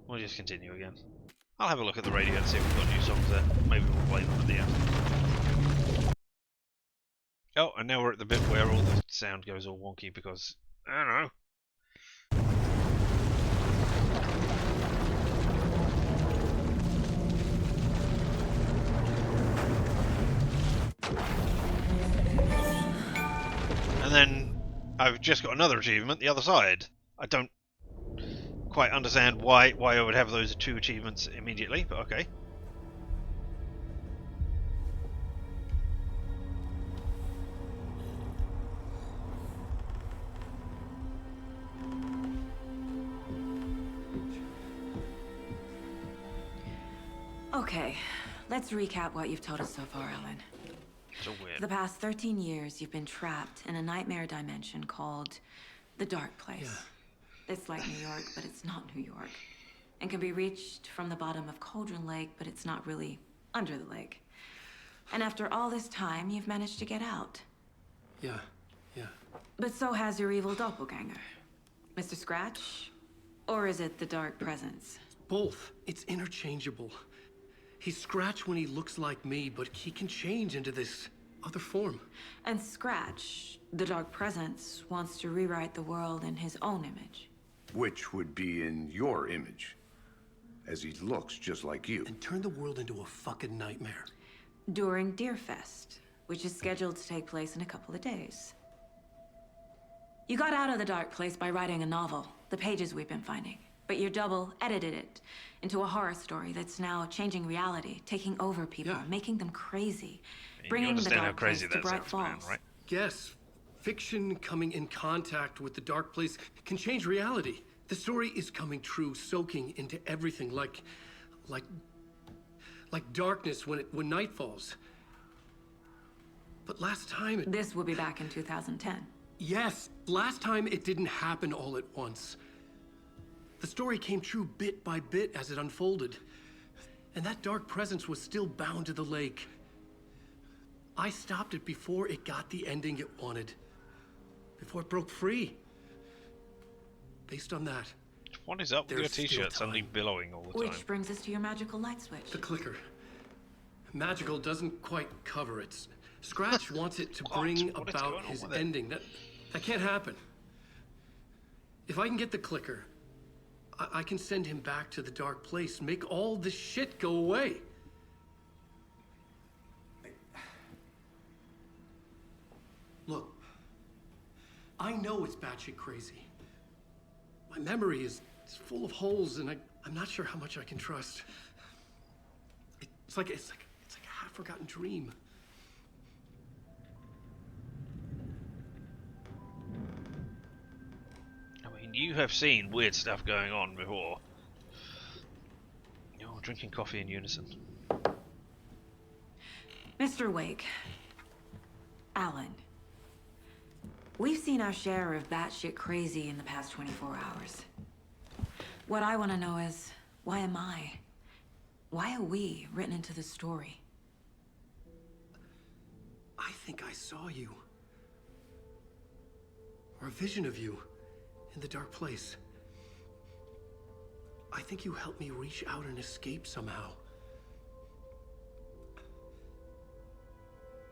We'll just continue again. I'll have a look at the radio and see if we've got new songs there. Maybe we'll play them at the end. Oh, and now we're at the bit where all the sound goes all wonky because, I don't know. And then I've just got another achievement the other side. I don't quite understand why I would have those two achievements immediately, but okay. Okay, let's recap what you've told us so far, Alan. So weird. For the past 13 years, you've been trapped in a nightmare dimension called the Dark Place. Yeah. It's like New York, but it's not New York. And can be reached from the bottom of Cauldron Lake, but it's not really under the lake. And after all this time, you've managed to get out. Yeah. But so has your evil doppelganger. Mr. Scratch? Or is it the Dark Presence? Both. It's interchangeable. He's Scratch when he looks like me, but he can change into this other form. And Scratch, the Dark Presence, wants to rewrite the world in his own image. Which would be in your image, as he looks just like you. And turn the world into a fucking nightmare. During Deerfest, which is scheduled to take place in a couple of days. You got out of the dark place by writing a novel, the pages we've been finding. But your double edited it into a horror story that's now changing reality, taking over people, making them crazy, bringing the dark place to Bright Falls. Right? Yes, fiction coming in contact with the dark place can change reality. The story is coming true, soaking into everything, like darkness when night falls. But last time This will be back in 2010. Yes, last time it didn't happen all at once. The story came true bit by bit as it unfolded. And that dark presence was still bound to the lake. I stopped it before it got the ending it wanted. Before it broke free. Based on that. What is up with your t-shirt suddenly billowing all the time? Which brings us to your magical light switch. The clicker. Magical doesn't quite cover it. Scratch wants it to bring about his ending. That can't happen. If I can get the clicker, I can send him back to the dark place, make all this shit go away. Look, I know it's batshit crazy. My memory is full of holes, and I'm not sure how much I can trust. It's like a half-forgotten dream. I mean, you have seen weird stuff going on before. You're drinking coffee in unison. Mr. Wake. Alan. We've seen our share of batshit crazy in the past 24 hours. What I want to know is, why am I? Why are we written into the story? I think I saw you. Or a vision of you in the dark place. I think you helped me reach out and escape somehow.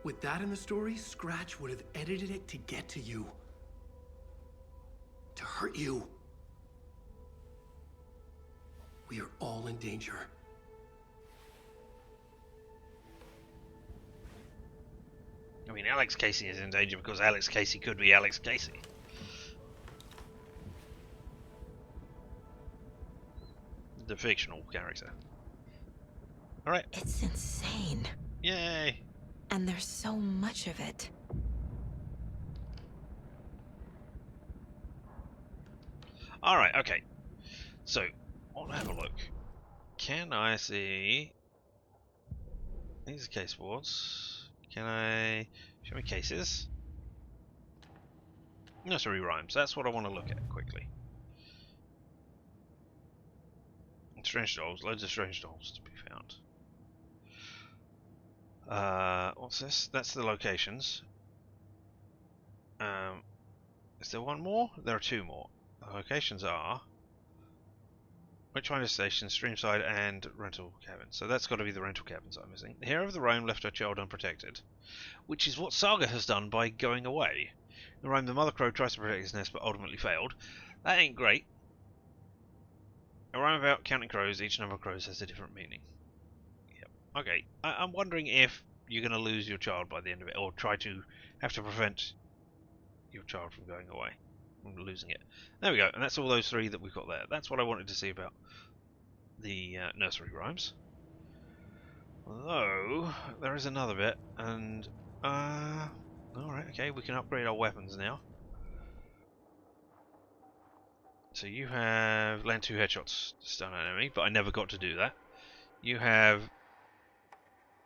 With that in the story, Scratch would have edited it to get to you. To hurt you. We are all in danger. I mean, Alex Casey is in danger because Alex Casey could be Alex Casey. The fictional character. Alright. It's insane. Yay! And there's so much of it. Alright, okay. So, I'll have a look. Can I see... These are case boards. Can I... Show me cases? Nursery rhymes. That's what I want to look at quickly. Strange dolls. Loads of strange dolls to be found. What's this? That's the locations. Is there one more? There are two more. The locations are Witchfinder Station, Streamside, and Rental Cabin. So that's got to be the rental cabins I'm missing. The hero of the Rome left her child unprotected, which is what Saga has done by going away. In Rome, the Mother Crow tries to protect his nest, but ultimately failed. That ain't great. A rhyme about counting crows. Each number of crows has a different meaning. Yep. Okay. I'm wondering if you're going to lose your child by the end of it, or have to prevent your child from going away, from losing it. There we go. And that's all those three that we've got there. That's what I wanted to see about the nursery rhymes. Although there is another bit, and all right, okay, we can upgrade our weapons now. So you have land 2 headshots to stun an enemy, but I never got to do that. You have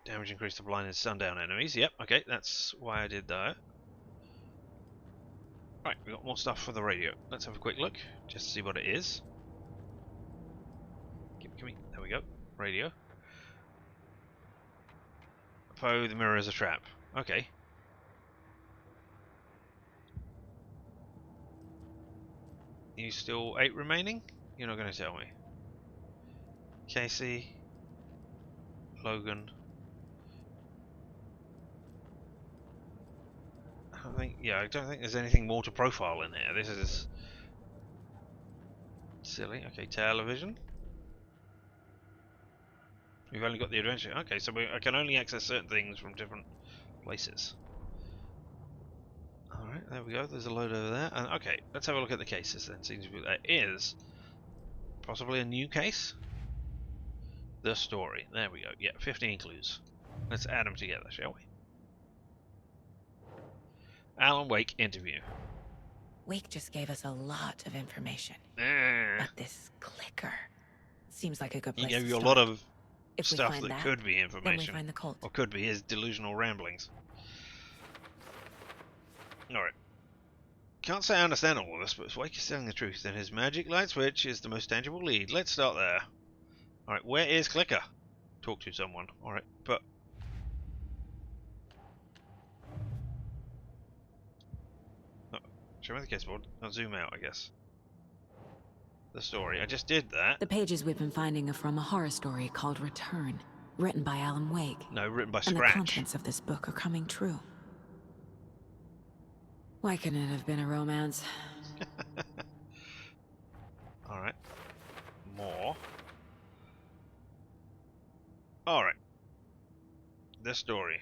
damage increase to blind and stun down enemies. Yep, okay, that's why I did that. Right, we got more stuff for the radio. Let's have a quick look, just to see what it is. Give me, there we go, radio. Foe, the mirror is a trap. Okay. You still 8 remaining? You're not going to tell me. Casey. Logan. I don't think there's anything more to profile in here. This is silly. Okay, television. We've only got the adventure. Okay, so I can only access certain things from different places. Alright, there we go. There's a load over there. And okay, let's have a look at the cases then. Seems there is possibly a new case. The story. There we go. Yeah, 15 clues. Let's add them together, shall we? Alan Wake interview. Wake just gave us a lot of information. But this clicker seems like a good place to start. He gave you start. a lot of If stuff that could be information. Then we find the cult. Or could be his delusional ramblings. Alright. Can't say I understand all of this, but if Wake is telling the truth, then his magic light switch is the most tangible lead. Let's start there. Alright, where is Clicker? Talk to someone. Alright, but... Oh, show me the case board. I'll zoom out, I guess. The story. I just did that. The pages we've been finding are from a horror story called Return, written by Alan Wake. No, written by And Scratch. the contents of this book are coming true. Why couldn't it have been a romance? Alright. More. Alright. The story.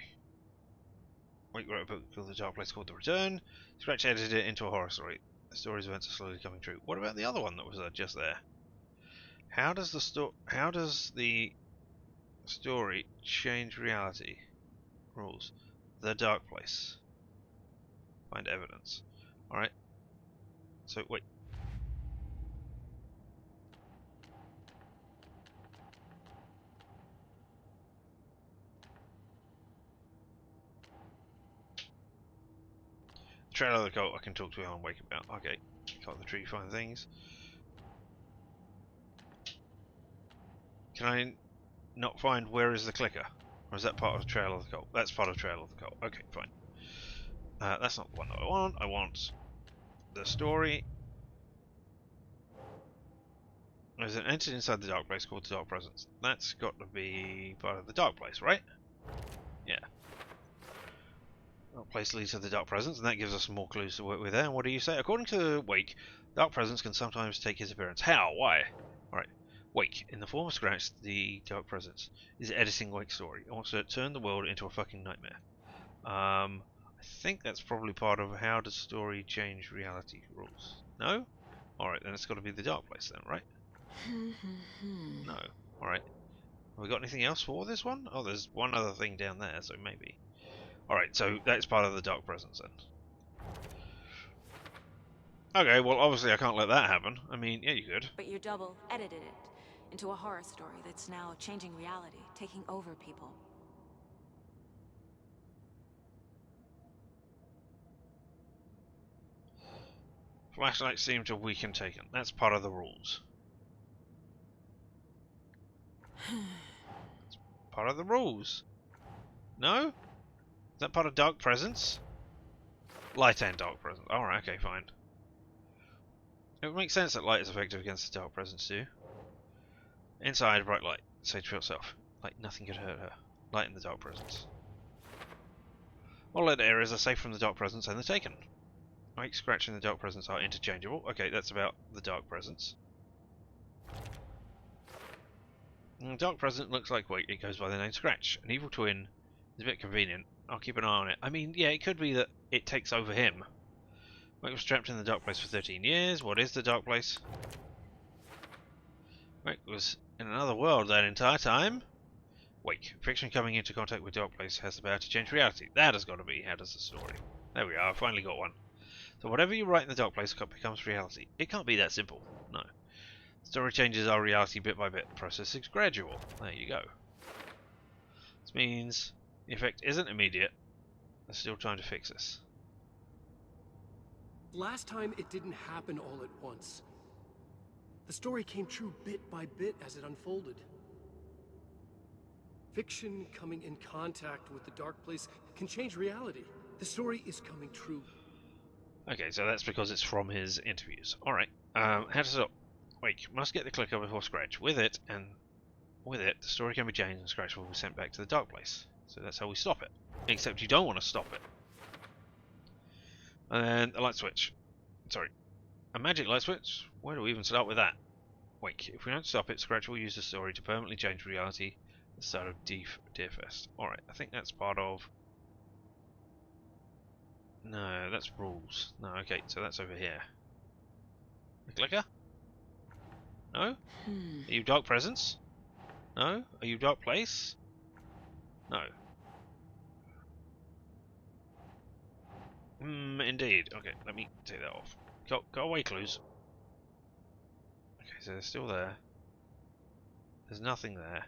Wake wrote a book called The Dark Place called The Return. Scratch edited it into a horror story. The story's events are slowly coming true. What about the other one that was just there? How does the story change reality? Rules. The Dark Place. Find evidence. Alright. So, wait. Trail of the Cult I can talk to Alan Wake about. Okay. Cut the tree, find things. Can I not find where is the clicker? Or is that part of the Trail of the Cult? That's part of Trail of the Cult. Okay, fine. That's not the one that I want. I want the story. There's an entity inside the Dark Place called the Dark Presence. That's got to be part of the Dark Place, right? Yeah. Dark Place leads to the Dark Presence, and that gives us some more clues to work with there. And what do you say? According to Wake, Dark Presence can sometimes take his appearance. How? Why? Alright. Wake, in the form of Scratch, the Dark Presence is editing Wake's story. It wants to turn the world into a fucking nightmare. I think that's probably part of how does story change reality rules. No? Alright, then it's got to be the Dark Place then, right? No. Alright. Have we got anything else for this one? Oh, there's one other thing down there, so maybe. Alright, so that's part of the Dark Presence then. Okay, well obviously I can't let that happen. I mean, yeah, you could. But your double edited it into a horror story that's now changing reality, taking over people. Flashlights seem to weaken taken. That's part of the rules. It's part of the rules. No? Is that part of Dark Presence? Light and Dark Presence. Alright, okay, fine. It would make sense that light is effective against the Dark Presence too. Inside, bright light. Say to yourself. Like nothing could hurt her. Light in the Dark Presence. All lit areas are safe from the Dark Presence and the Taken. Wake, Scratch, and the Dark Presence are interchangeable. Okay, that's about the Dark Presence. And the Dark Presence looks like Wake. It goes by the name Scratch. An evil twin is a bit convenient. I'll keep an eye on it. I mean, yeah, it could be that it takes over him. Wake was trapped in the Dark Place for 13 years. What is the Dark Place? Wake was in another world that entire time. Wake. Fiction coming into contact with Dark Place has the power to change reality. That has got to be how does the story. There we are. I finally got one. So whatever you write in the Dark Place becomes reality. It can't be that simple. No. Story changes our reality bit by bit. The process is gradual. There you go. This means the effect isn't immediate. There's still time to fix this. Last time, it didn't happen all at once. The story came true bit by bit as it unfolded. Fiction coming in contact with the dark place can change reality. The story is coming true. Okay, so that's because it's from his interviews. Alright, how to stop? Wait, must get the clicker before Scratch. With it, the story can be changed and Scratch will be sent back to the dark place. So that's how we stop it. Except you don't want to stop it. And a light switch. Sorry. A magic light switch? Where do we even start with that? Wait, if we don't stop it, Scratch will use the story to permanently change reality at the start of Deerfest. Alright, I think that's part of... No, that's rules. No, okay, so that's over here. The clicker? No? Are you Dark Presence? No? Are you Dark Place? No. Indeed. Okay, let me take that off. Go away, clues. Okay, so they're still there. There's nothing there.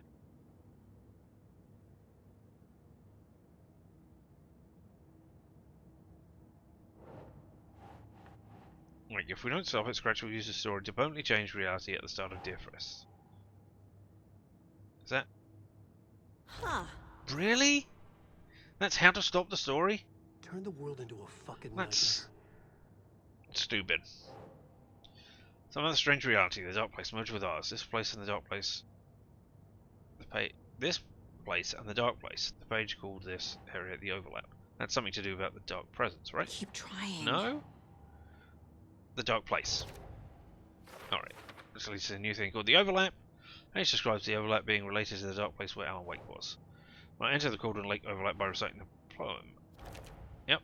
Like, if we don't stop it, Scratch will use the story to permanently change reality at the start of Deerfest. Is that... Huh. Really? That's how to stop the story? Turn the world into a fucking That's... stupid. Some other strange reality, the dark place merged with ours. This place and the dark place... This place and the dark place. The page called this area the overlap. That's something to do about the dark presence, right? Keep trying. No? The dark place. Alright. This leads to a new thing called the overlap. Page describes the overlap being related to the dark place where Alan Wake was. When I enter the Cauldron Lake overlap by reciting the poem. Yep.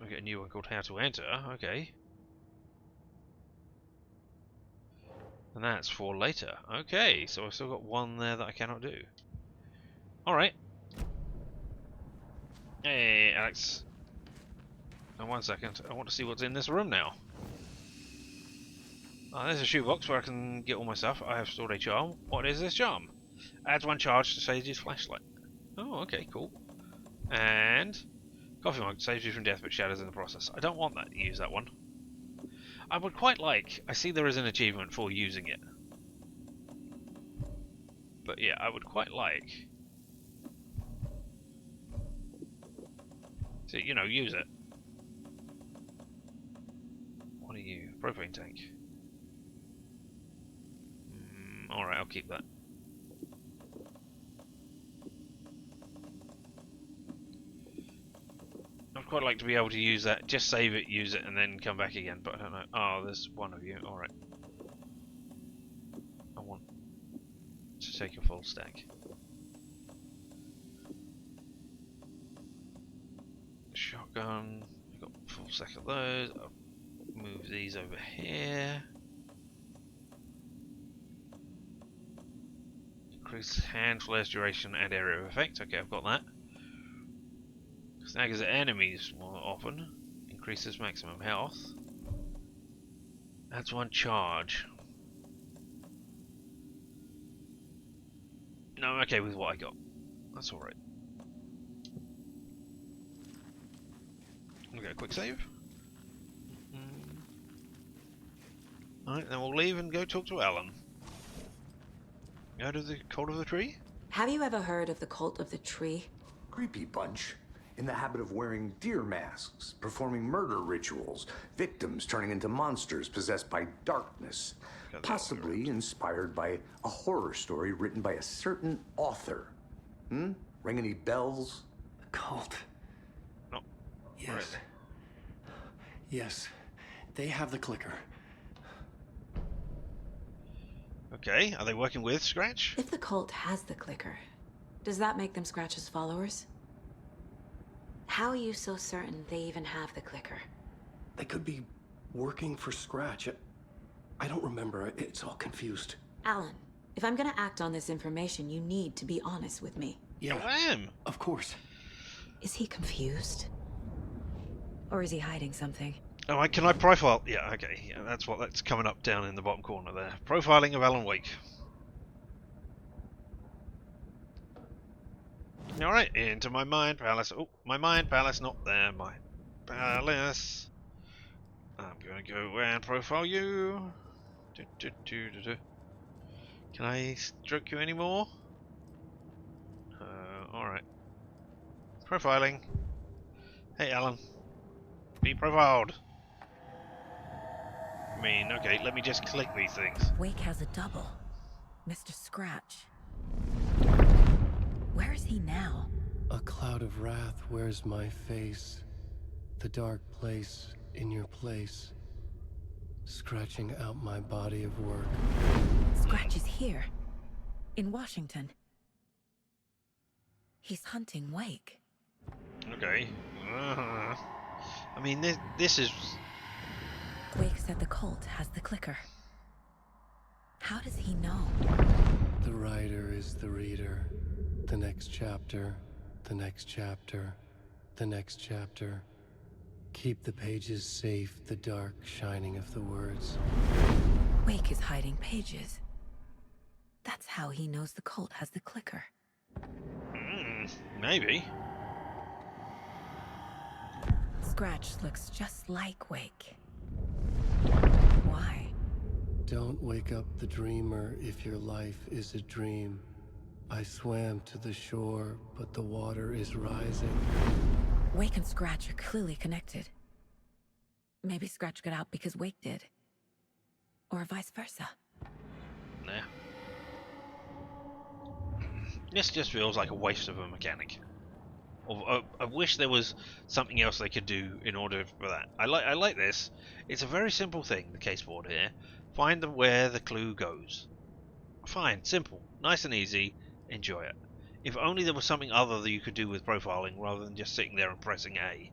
We get a new one called How to Enter. Okay. And that's for later. Okay, so I've still got one there that I cannot do. Alright. Hey, Alex. Now, 1 second. I want to see what's in this room now. Oh, there's a shoebox where I can get all my stuff. I have stored a charm. What is this charm? Adds 1 charge to Sage's flashlight. Oh, okay, cool. And... Coffee mug saves you from death but shatters in the process. I don't want that. Use that one. I would quite like... I see there is an achievement for using it. But yeah, I would quite like... to, you know, use it. What are you? Propane tank. Alright, I'll keep that. I'd quite like to be able to use that, just save it, use it, and then come back again, but I don't know. Oh, there's one of you. Alright. I want to take a full stack. Shotgun. I've got a full stack of those. I'll move these over here. Increase hand flares duration and area of effect. Okay, I've got that. Staggers enemies more often. Increases maximum health. Adds 1 charge. No, I'm okay with what I got. That's alright. We'll get a quick save. Alright, then we'll leave and go talk to Alan. Out of the Cult of the Tree? Have you ever heard of the Cult of the Tree? Creepy bunch. In the habit of wearing deer masks, performing murder rituals, victims turning into monsters possessed by darkness. Possibly inspired by a horror story written by a certain author. Ring any bells? The cult. No. Yes. Right. Yes. They have the clicker. Okay, are they working with Scratch? If the cult has the clicker, does that make them Scratch's followers? How are you so certain they even have the clicker? They could be working for Scratch. I don't remember. It's all confused. Alan, if I'm gonna act on this information, you need to be honest with me. Yeah, I am. Of course. Is he confused? Or is he hiding something? Oh, can I profile? Yeah, okay. Yeah, that's coming up down in the bottom corner there. Profiling of Alan Wake. Alright, into my mind palace. Oh, my mind palace, not there. My palace. I'm gonna go and profile you. Can I stroke you anymore? Profiling. Hey, Alan. Be profiled. I mean, okay, let me just click these things. Wake has a double. Mr. Scratch. Where is he now? A cloud of wrath wears my face. The dark place in your place. Scratching out my body of work. Scratch is here. In Washington. He's hunting Wake. Okay. I mean, this is... Wake said the cult has the clicker. How does he know? The writer is the reader. The next chapter, the next chapter, the next chapter. Keep the pages safe, the dark shining of the words. Wake is hiding pages. That's how he knows the cult has the clicker. Maybe. Scratch looks just like Wake. Why? Don't wake up the dreamer if your life is a dream. I swam to the shore, but the water is rising. Wake and Scratch are clearly connected. Maybe Scratch got out because Wake did. Or vice versa. Nah. This just feels like a waste of a mechanic. I wish there was something else they could do in order for that. I like this. It's a very simple thing, the case board here. Find where the clue goes. Fine, simple, nice and easy. Enjoy it. If only there was something other that you could do with profiling rather than just sitting there and pressing A.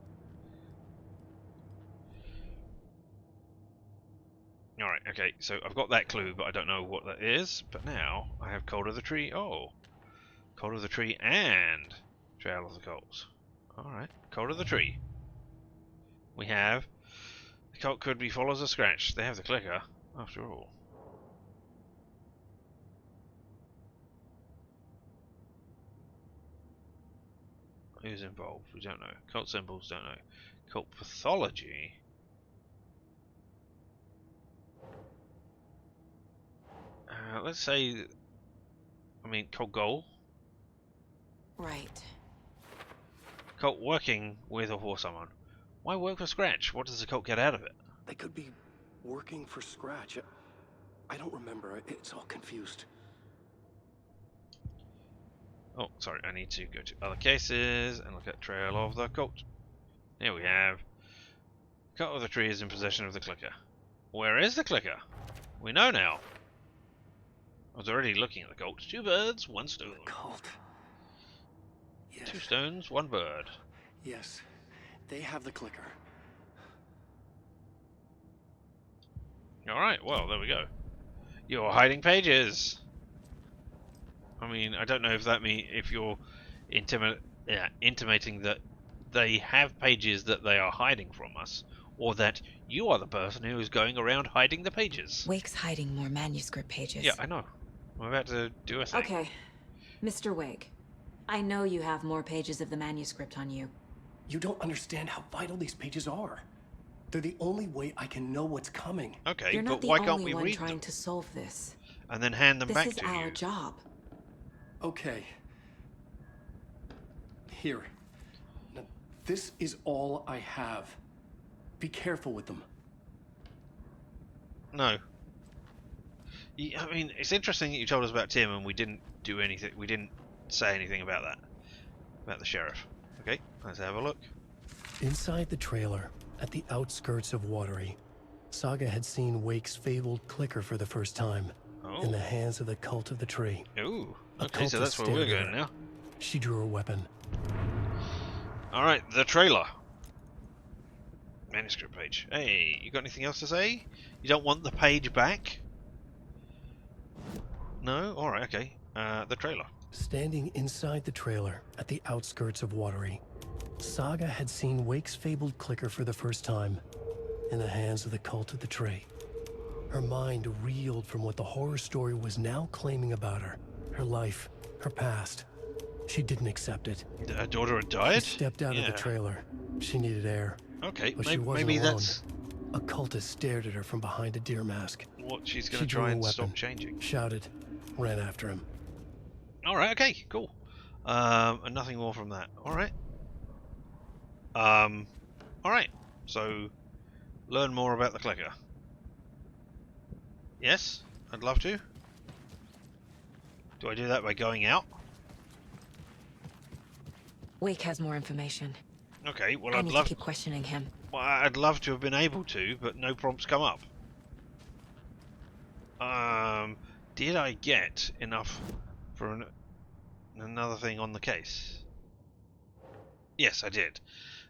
Alright, okay, so I've got that clue, but I don't know what that is. But now I have Cult of the Tree. Oh, Cult of the Tree and Trail of the Cults. Alright, Cult of the Tree. We have the cult could be follows a Scratch. They have the clicker, after all. Who's involved? We don't know. Cult symbols, don't know. Cult pathology. Let's say, I mean, cult goal. Right. Cult working with or for someone. Why work for Scratch? What does the cult get out of it? They could be working for Scratch. I don't remember. It's all confused. Oh, sorry. I need to go to other cases and look at Trail of the Cult. Here we have. Cult of the Tree is in possession of the clicker. Where is the clicker? We know now. I was already looking at the cult. 2 birds, 1 stone. The cult. Yes. 2 stones, 1 bird. Yes, they have the clicker. Alright, well, there we go. You're hiding pages! I mean, I don't know if that means if you're intimating that they have pages that they are hiding from us, or that you are the person who is going around hiding the pages. Wake's hiding more manuscript pages. Yeah, I know. I'm about to do a thing. Okay, Mr. Wake. I know you have more pages of the manuscript on you. You don't understand how vital these pages are. They're the only way I can know what's coming. Okay, You're not but why the can't we only one read trying them? to solve this. And then hand them back to you. This is our job. Okay. Here. Now, this is all I have. Be careful with them. No. I mean, it's interesting that you told us about Tim and we didn't do anything. We didn't say anything about that. About the sheriff. Okay, let's have a look. Inside the trailer, at the outskirts of Watery, Saga had seen Wake's fabled clicker for the first time. Oh. In the hands of the Cult of the Tree. Ooh, A okay, so cultist that's where we're stared at going her. now. She drew her weapon. Alright, the trailer. Manuscript page. Hey, you got anything else to say? You don't want the page back? No? Alright, okay. The trailer. Standing inside the trailer, at the outskirts of Watery, Saga had seen Wake's fabled clicker for the first time, in the hands of the Cult of the Tree. Her mind reeled from what the horror story was now claiming about her. Her life, her past. She didn't accept it. Her daughter had died? She stepped out of the trailer. She needed air. Okay, But she wasn't maybe alone. that's A cultist stared at her from behind a deer mask. what she's going She to drew try a and weapon, stop changing. shouted, ran after him. Alright, okay, cool. And nothing more from that. Alright. Alright, so learn more about the clicker. Yes, I'd love to. Do I do that by going out? Wake has more information. Okay, well I I'd need love to keep questioning him. Well, I'd love to have been able to, but no prompts come up. Did I get enough for another thing on the case? Yes, I did.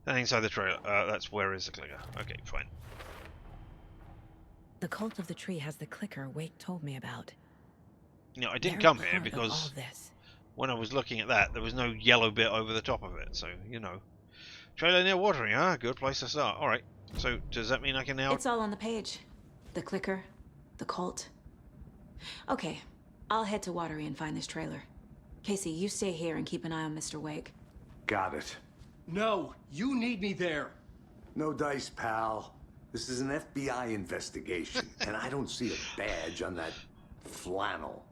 And inside the trailer, that's where is the clicker. Okay, fine. The cult of the tree has the clicker Wake told me about. No, I didn't They're come here part of because all this. when I was looking at that, there was no yellow bit over the top of it, so, you know. Trailer near watering, huh? Good place to start. Alright, so does that mean I can now... It's all on the page. The clicker, the cult. Okay, I'll head to Watery and find this trailer. Casey, you stay here and keep an eye on Mr. Wake. Got it. No, you need me there. No dice, pal. This is an FBI investigation, and I don't see a badge on that flannel.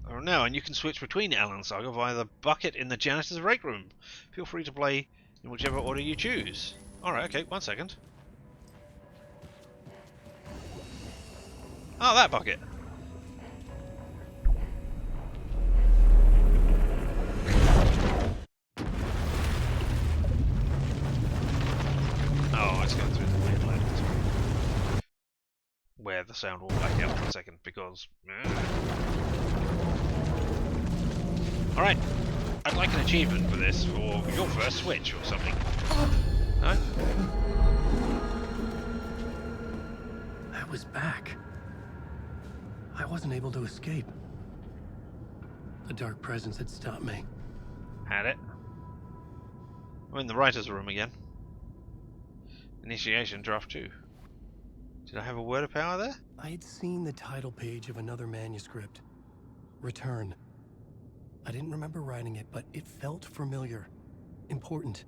Oh no, and you can switch between Alan and Saga via the bucket in the janitor's break room. Feel free to play in whichever order you choose. Alright, okay, 1 second. Oh, that bucket. Oh, it's going through the weird land. Where the sound will back out for a second, because... Alright, I'd like an achievement for this, for your first switch or something. No? I was back. I wasn't able to escape. A dark presence had stopped me. Had it. I'm in the writer's room again. Initiation draft 2. Did I have a word of power there? I had seen the title page of another manuscript. Return. I didn't remember writing it, but it felt familiar. Important.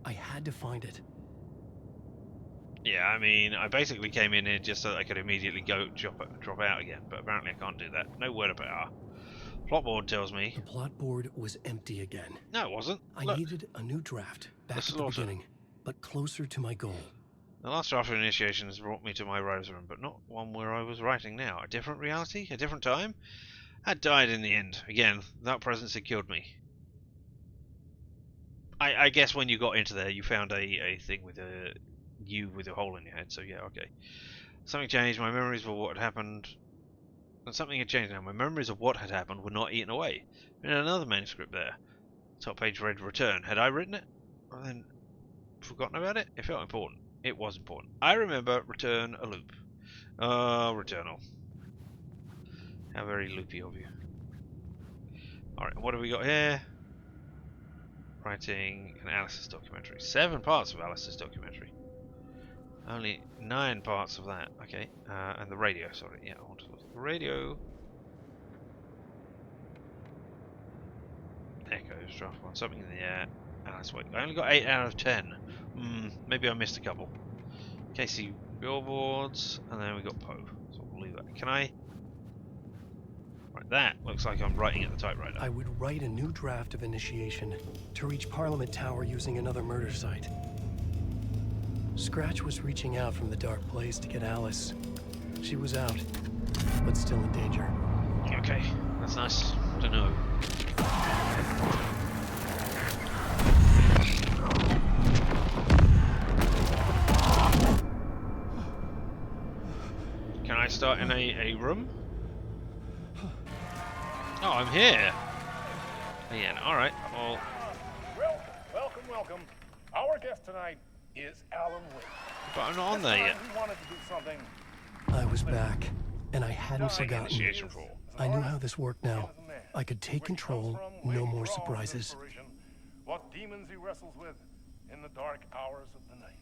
I had to find it. Yeah, I mean, I basically came in here just so that I could immediately drop out again, but apparently I can't do that. No word of power. Plot board tells me... The plot board was empty again. No, it wasn't. I needed a new draft, back at the beginning, but closer to my goal. The last draft of initiation has brought me to my writer's room, but not one where I was writing now. A different reality? A different time? Had died in the end. Again, that presence had killed me. I guess when you got into there, you found a thing with a you with a hole in your head, so yeah, okay. Something changed, my memories of what had happened... And something had changed now. My memories of what had happened were not eaten away. And another manuscript there. Top page read return. Had I written it? Or then forgotten about it? It felt important. It was important. I remember return a loop. Returnal. How very loopy of you. Alright, what have we got here? Writing an Alice's documentary. 7 parts of Alice's documentary. Only 9 parts of that. Okay. And the radio, sorry. Yeah, I want to look at the radio. Echoes, draft 1. Something in the air. Alice Wake. I only got 8 out of 10. Maybe I missed a couple. Casey billboards. And then we got Poe. So we'll leave that. Can I... Right, that looks like I'm writing at the typewriter. I would write a new draft of initiation to reach Parliament Tower using another murder site. Scratch was reaching out from the dark place to get Alice. She was out, but still in danger. Okay, that's nice to know. Can I start in a room? Oh, I'm here. Yeah, alright, well... Welcome. Our guest tonight is Alan Wake. But I'm not on there yet. We wanted to do something. I was back, and I hadn't forgotten. Initiation for. I knew how this worked now. I could take control, no more surprises. What demons he wrestles with in the dark hours of the night.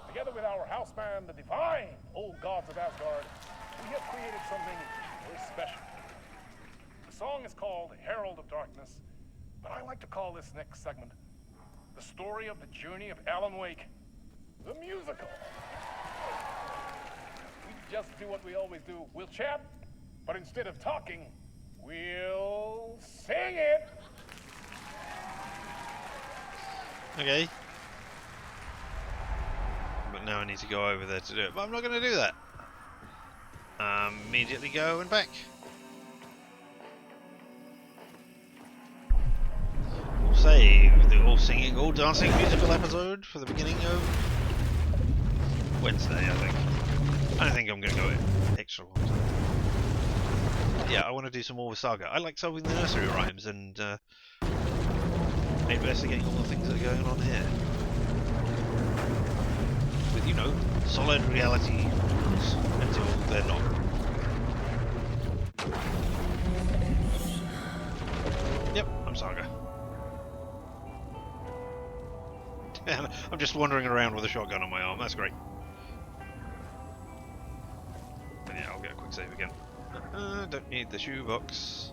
Together with our house band, the divine old gods of Asgard, we have created something very special. The song is called Herald of Darkness, but I like to call this next segment the story of the journey of Alan Wake, the musical. We just do what we always do. We'll chat, but instead of talking, we'll sing it. Okay. But now I need to go over there to do it. But I'm not going to do that. Immediately go and back. We'll save the all singing, all dancing musical episode for the beginning of Wednesday, I think. I don't think I'm going to go extra long time. But yeah, I want to do some more with Saga. I like solving the nursery rhymes and investigating all the things that are going on here. With, you know, solid reality rules until they're not. Yep, I'm Saga. And I'm just wandering around with a shotgun on my arm, that's great. And yeah, I'll get a quick save again. Don't need the shoebox.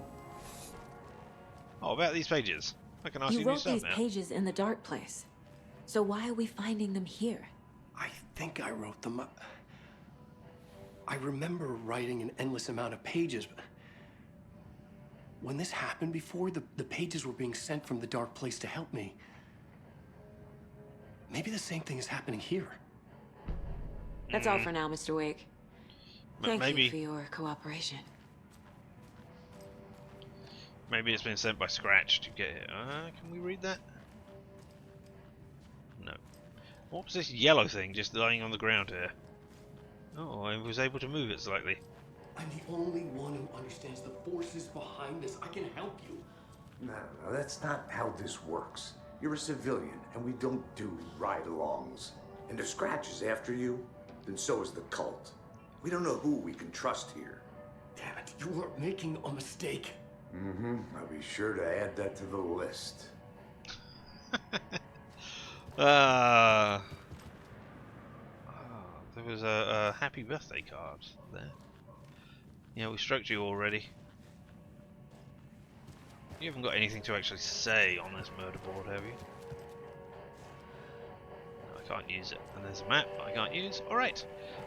Oh, about these pages. I can ask you You new wrote stuff these now. pages in the dark place. So why are we finding them here? I think I wrote them up. I remember writing an endless amount of pages, but when this happened before, the pages were being sent from the dark place to help me. Maybe the same thing is happening here. That's all for now, Mr. Wake. Thank maybe, you for your cooperation. Maybe it's been sent by Scratch to get here. Can we read that? No. What was this yellow thing just lying on the ground here? Oh, I was able to move it slightly. I'm the only one who understands the forces behind this. I can help you. No, that's not how this works. You're a civilian, and we don't do ride-alongs. And if Scratch is after you, then so is the cult. We don't know who we can trust here. Damn it, you are making a mistake. I'll be sure to add that to the list. There was a happy birthday card there. Yeah, we stroked you already. You haven't got anything to actually say on this murder board, have you? No, I can't use it. And there's a map I can't use. Alright,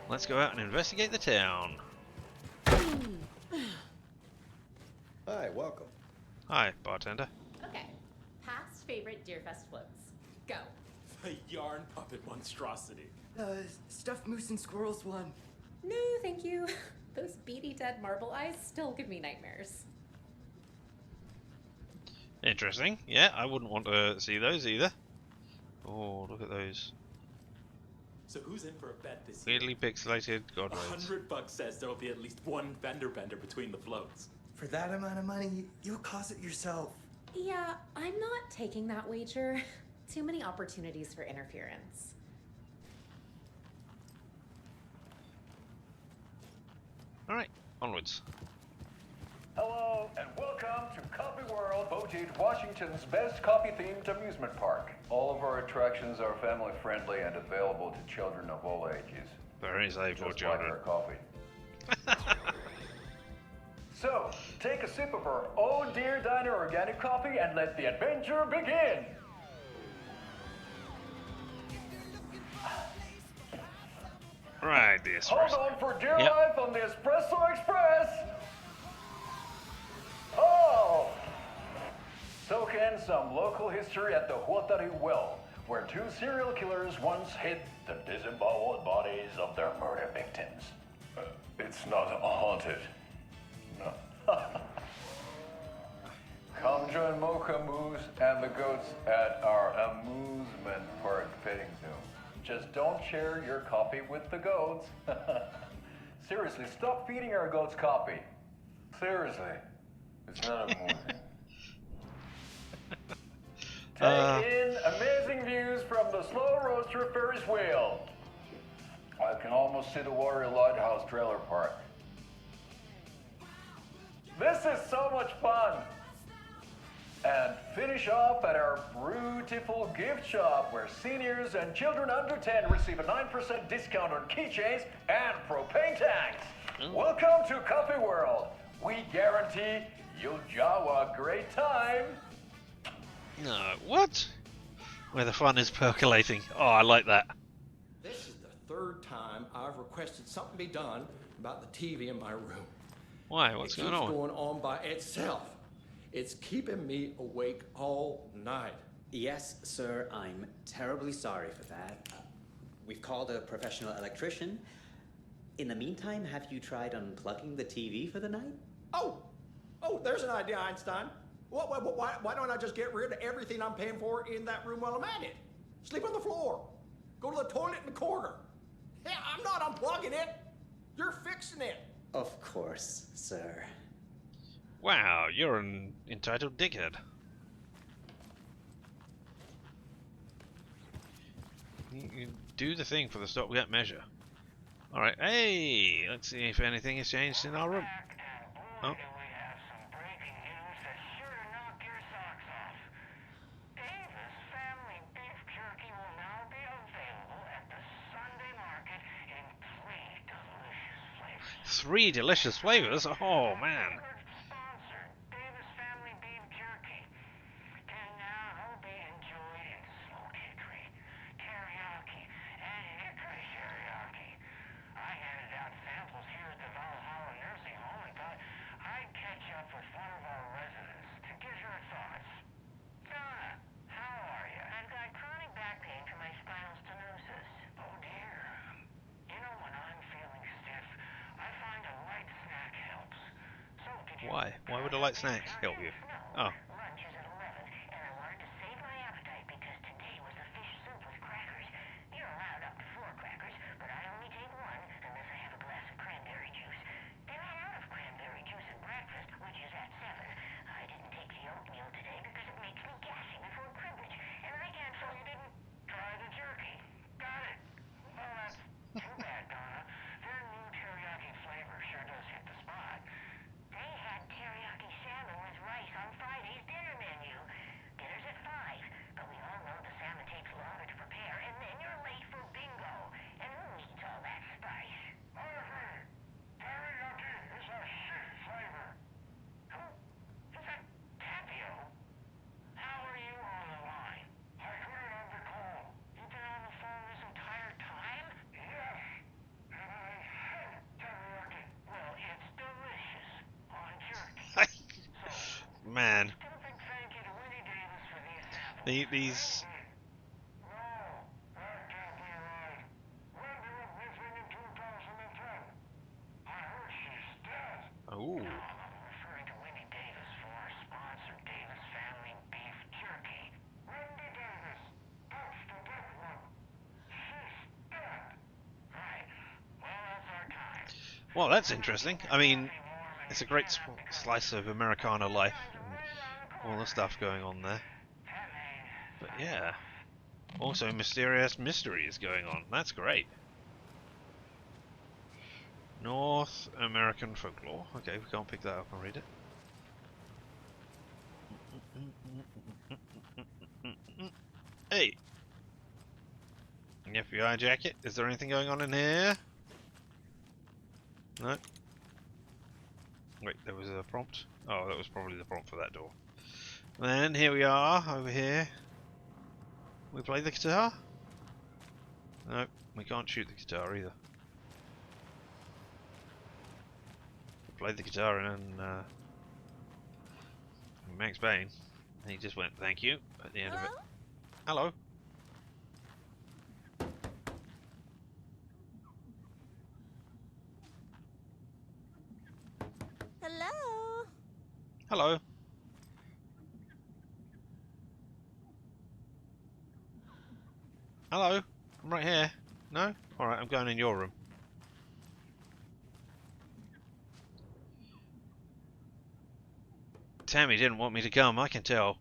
let's go out and investigate the town. Hi, welcome. Hi, bartender. Okay, past favorite Deerfest floats. Go. The yarn puppet monstrosity. Stuffed moose and squirrels one. No, thank you. Those beady dead marble eyes still give me nightmares. Interesting. Yeah, I wouldn't want to see those either. Oh, look at those. So who's in for a bet this year? Weirdly pixelated god rays. $100 says there'll be at least one fender bender between the floats. For that amount of money, you'll cause it yourself. Yeah, I'm not taking that wager. Too many opportunities for interference. Alright, onwards. Hello, and welcome to Copy World, voted Washington's best copy-themed amusement park. All of our attractions are family-friendly and available to children of all ages. Very safe for children. Like our coffee. So, take a sip of our Oh Dear Diner organic coffee and let the adventure begin! Right, the espresso. Hold on for dear life on the Espresso Express! Oh! Soak in some local history at the Huatari Well, where two serial killers once hid the disemboweled bodies of their murder victims. It's not haunted. No. Come join Mocha Moose and the goats at our amusement park petting zoo. Just don't share your coffee with the goats. Seriously, stop feeding our goats coffee. Seriously. It's not amusing. Take in amazing views from the Slow Roaster Ferris wheel. I can almost see the Warrior Lighthouse trailer park. This is so much fun. And finish off at our beautiful gift shop where seniors and children under 10 receive a 9% discount on keychains and propane tanks. Welcome to Coffee World. We guarantee you'll jaw a great time. No, what? Where the fun is percolating. Oh, I like that. This is the third time I've requested something be done about the TV in my room. Why? What's going on? It keeps going on by itself. It's keeping me awake all night. Yes, sir, I'm terribly sorry for that. We've called a professional electrician. In the meantime, have you tried unplugging the TV for the night? Oh, there's an idea, Einstein. Why don't I just get rid of everything I'm paying for in that room while I'm at it? Sleep on the floor. Go to the toilet in the corner. Hey, I'm not unplugging it. You're fixing it. Of course, sir. Wow, you're an entitled dickhead. You do the thing for the stopgap measure. Alright, hey! Let's see if anything has changed in our room. Oh. Three delicious flavors? Oh, man. Why? Why would a light snack help you? Oh. Man. These... Oh. Well, that's interesting. I mean, it's a great slice of Americana life and all the stuff going on there. But yeah, also mysterious mysteries going on. That's great. North American folklore. Okay, we can't pick that up and read it. Hey! FBI jacket. Is there anything going on in here? No. Wait, there was a prompt. Oh, that was probably the prompt for that door. Then here we are, over here. We play the guitar? No, we can't shoot the guitar either. We played the guitar in Max Payne. And he just went, thank you, at the end of it. Hello. Hello. Hello. Hello. I'm right here. No? Alright, I'm going in your room. Tammy didn't want me to come, I can tell.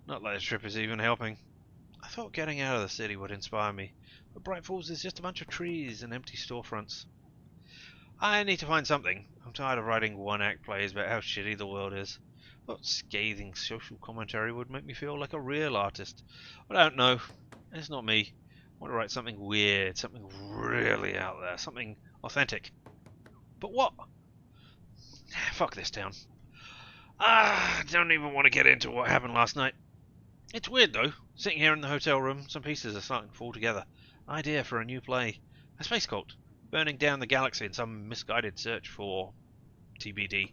Not like this trip is even helping. I thought getting out of the city would inspire me, but Bright Falls is just a bunch of trees and empty storefronts. I need to find something. I'm tired of writing one-act plays about how shitty the world is. What scathing social commentary would make me feel like a real artist? But I don't know. It's not me. I want to write something weird, something really out there, something authentic. But what? Fuck this town. I don't even want to get into what happened last night. It's weird though. Sitting here in the hotel room, some pieces are starting to fall together. Idea for a new play. A space cult. Burning down the galaxy in some misguided search for TBD.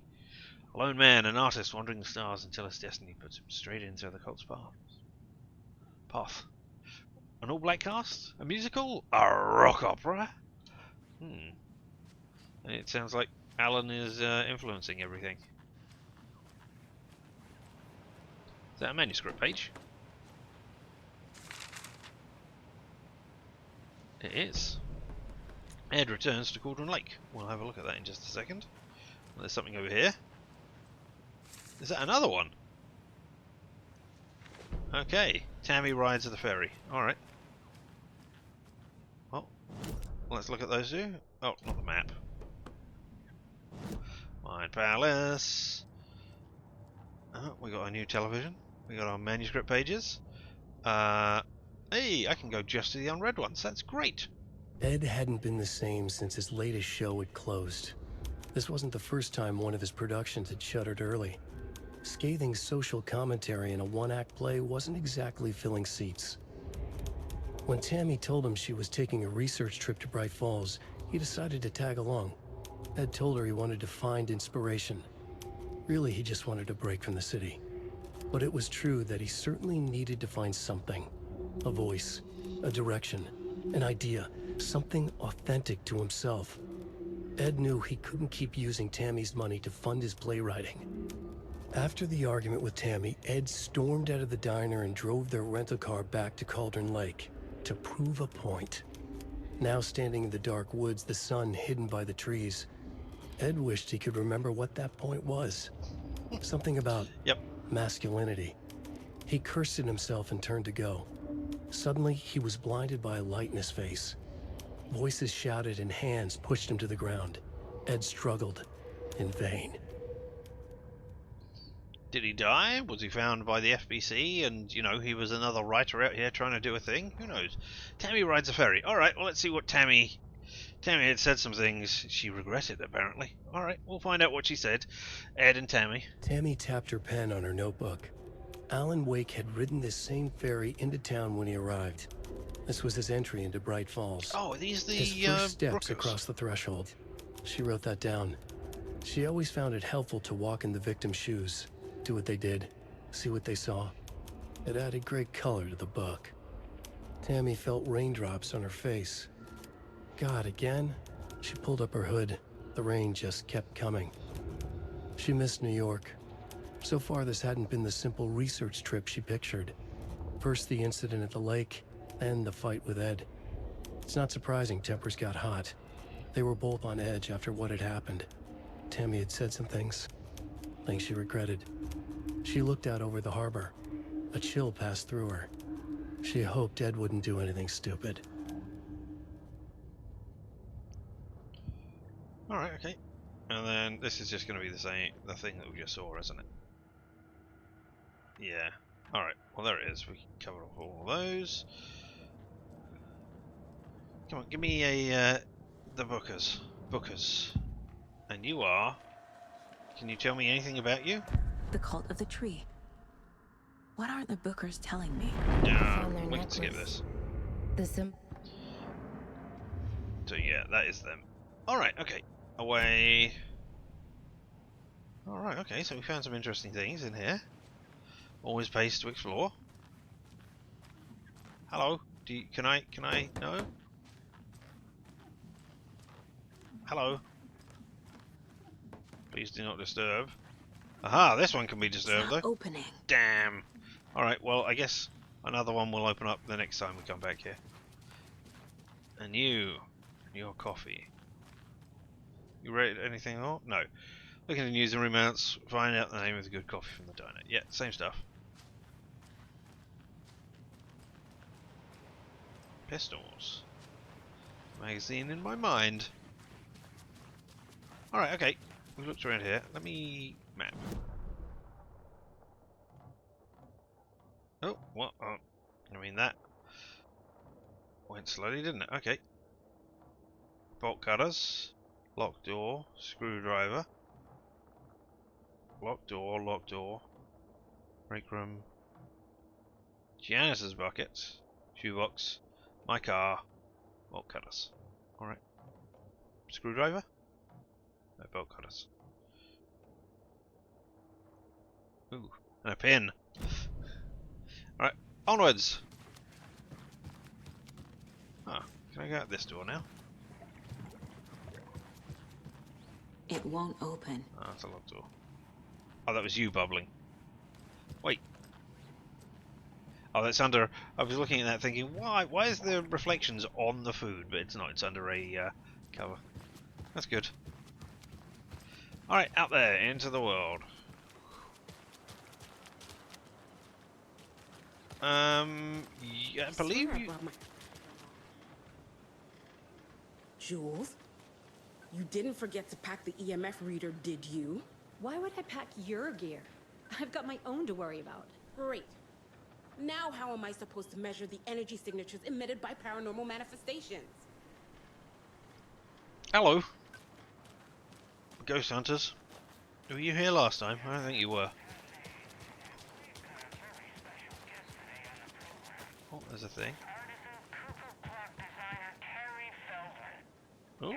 A lone man, an artist wandering the stars until his destiny puts him straight into the cult's path. Path. An all-black cast? A musical? A rock opera? And it sounds like Alan is influencing everything. Is that a manuscript page? It is. Ed returns to Cauldron Lake. We'll have a look at that in just a second. There's something over here. Is that another one? Okay. Tammy rides the ferry. Alright. Well, let's look at those two. Oh, not the map. Mind Palace. We got a new television. We got our manuscript pages. Hey, I can go just to the unread ones. That's great. Ed hadn't been the same since his latest show had closed. This wasn't the first time one of his productions had shuttered early. Scathing social commentary in a one-act play wasn't exactly filling seats. When Tammy told him she was taking a research trip to Bright Falls, he decided to tag along. Ed told her he wanted to find inspiration. Really, he just wanted a break from the city. But it was true that he certainly needed to find something. A voice, a direction, an idea, something authentic to himself. Ed knew he couldn't keep using Tammy's money to fund his playwriting. After the argument with Tammy, Ed stormed out of the diner and drove their rental car back to Cauldron Lake to prove a point. Now standing in the dark woods, the sun hidden by the trees, Ed wished he could remember what that point was. Something about masculinity. He cursed at himself and turned to go. Suddenly, he was blinded by a light in his face. Voices shouted and hands pushed him to the ground. Ed struggled, in vain. Did he die? Was he found by the FBC and, you know, he was another writer out here trying to do a thing? Who knows? Tammy rides a ferry. Alright, well, let's see what Tammy had said some things she regretted, apparently. Alright, we'll find out what she said. Ed and Tammy. Tammy tapped her pen on her notebook. Alan Wake had ridden this same ferry into town when he arrived. This was his entry into Bright Falls. Oh, are these the his first steps Brookers? Across the threshold. She wrote that down. She always found it helpful to walk in the victim's shoes, do what they did, see what they saw. It added great color to the book. Tammy felt raindrops on her face. God, again? She pulled up her hood. The rain just kept coming. She missed New York. So far, this hadn't been the simple research trip she pictured. First the incident at the lake, then the fight with Ed. It's not surprising tempers got hot. They were both on edge after what had happened. Tammy had said some things she regretted. She looked out over the harbor. A chill passed through her. She hoped Ed wouldn't do anything stupid. Alright, okay. And then this is just going to be the thing that we just saw, isn't it? Yeah. Alright, well there it is. We covered off all of those. Come on, give me the Bookers. Bookers. And you are... Can you tell me anything about you? The cult of the tree. What aren't the Bookers telling me? No, we can skip this. The So yeah, that is them. Alright, okay. Away. Alright, okay, so we found some interesting things in here. Always pays to explore. Hello? Can I no? Hello? Please do not disturb. Aha, this one can be disturbed though. Opening. Damn. Alright, well I guess another one will open up the next time we come back here. And your coffee. You read anything more? No. Look at the news and remounts, find out the name of the good coffee from the diner. Yeah, same stuff. Pistols. Magazine in my mind. Alright, okay. We've looked around here. Let me map. Oh, what? Oh, I mean that went slowly, didn't it? Okay. Bolt cutters. Locked door. Screwdriver. Locked door, locked door. Break room. Janitor's bucket. Shoebox. My car. Bolt cutters. Alright. Screwdriver? No, bolt cutters. Ooh, and a pin. Alright, onwards! Huh. Can I go out this door now? It won't open. Oh, that's a locked door. Oh, that was you bubbling. Wait. Oh, that's under... I was looking at that thinking, why? Why is the reflections on the food? But it's not. It's under a cover. That's good. Alright, out there, into the world. Yeah, I believe you... Jules, you didn't forget to pack the EMF reader, did you? Why would I pack your gear? I've got my own to worry about. Great. Now how am I supposed to measure the energy signatures emitted by paranormal manifestations? Hello. Ghost hunters. Were you here last time? I don't think you were. Oh, there's a thing. Ooh.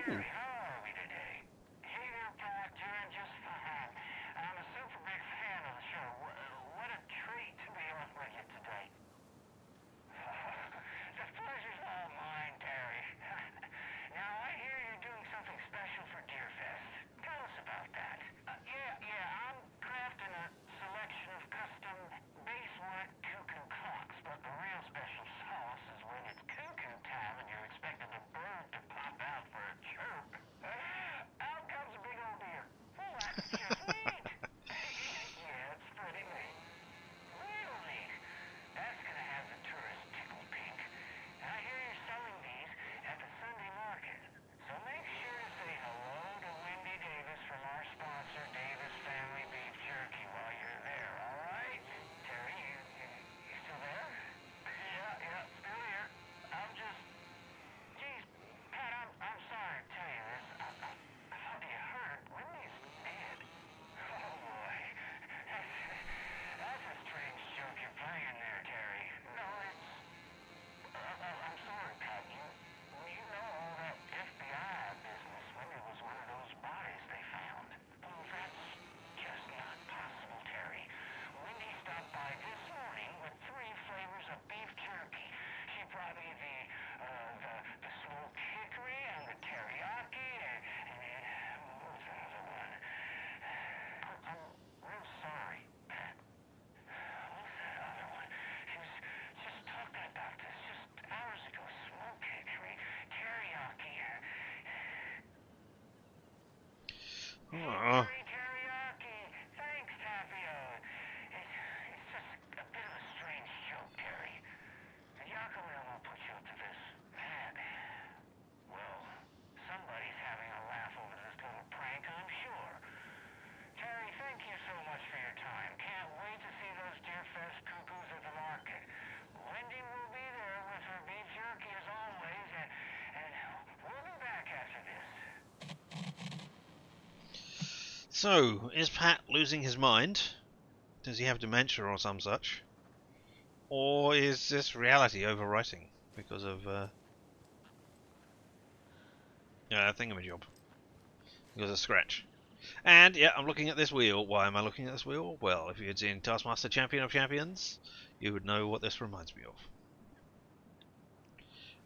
Oh. So, is Pat losing his mind? Does he have dementia or some such? Or is this reality overwriting because of thingamajob? Because of Scratch. And, yeah, I'm looking at this wheel. Why am I looking at this wheel? Well, if you had seen Taskmaster Champion of Champions, you would know what this reminds me of.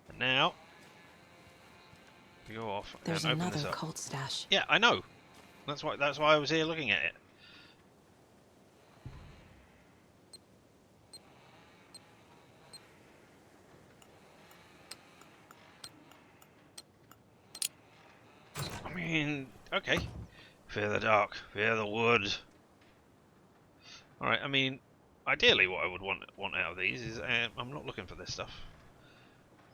And now, we go off There's and open this another up. cult stash. Yeah, I know. That's why I was here looking at it. I mean, okay. Fear the dark, fear the wood. Alright, I mean, ideally what I would want out of these is, I'm not looking for this stuff.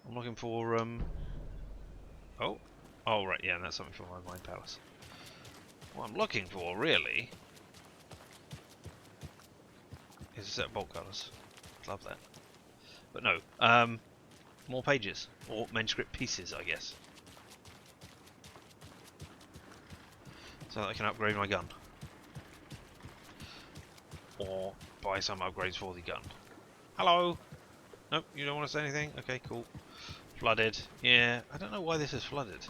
I'm looking for, oh, right, yeah, that's something for my mind palace. What I'm looking for, really, is a set of bolt cutters. Love that. But no, more pages, or manuscript pieces, I guess. So that I can upgrade my gun. Or buy some upgrades for the gun. Hello? Nope, you don't want to say anything? Okay, cool. Flooded. Yeah, I don't know why this is flooded.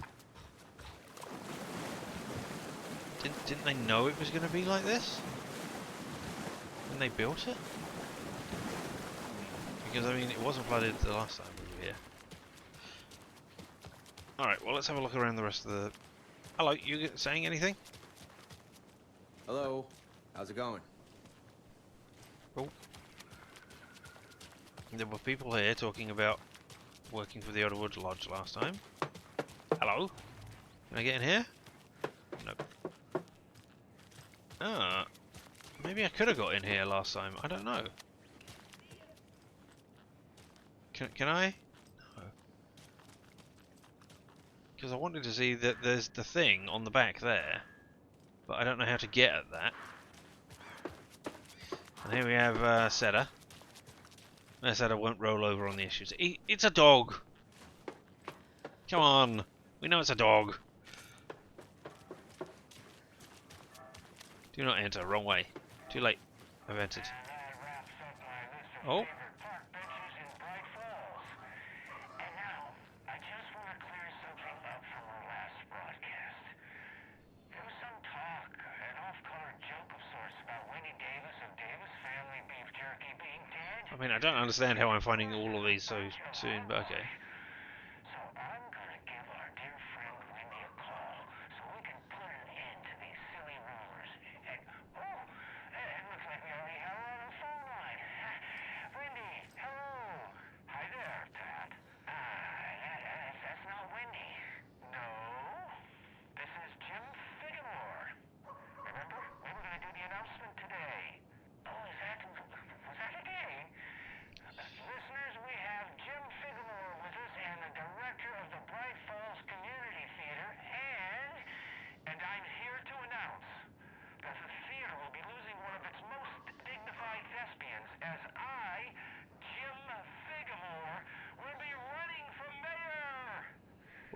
Didn't they know it was going to be like this? When they built it? Because, I mean, it wasn't flooded the last time we were here. Alright, well, let's have a look around the rest of the... Hello, you saying anything? Hello. How's it going? Oh. There were people here talking about working for the Otterwood Lodge last time. Hello? Can I get in here? Nope. Ah. Maybe I could have got in here last time. I don't know. Can I? No. Because I wanted to see that there's the thing on the back there. But I don't know how to get at that. And here we have Seda. Seda won't roll over on the issues. It's a dog! Come on! We know it's a dog! Do not enter. Wrong way. Too late. I've entered. Oh. I mean, I don't understand how I'm finding all of these so soon, but okay.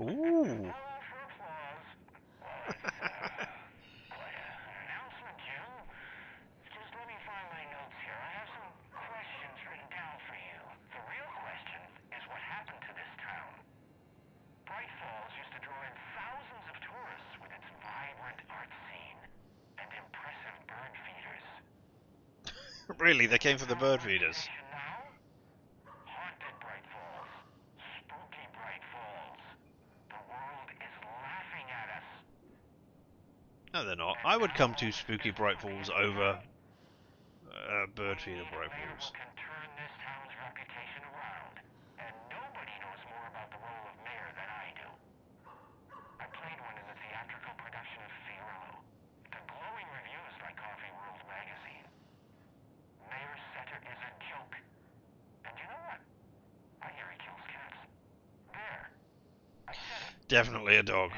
Ooh. Really, they came for the bird feeders. No, they're not. I would come to Spooky Bright Falls over bird feeder Bright Falls. Definitely a dog.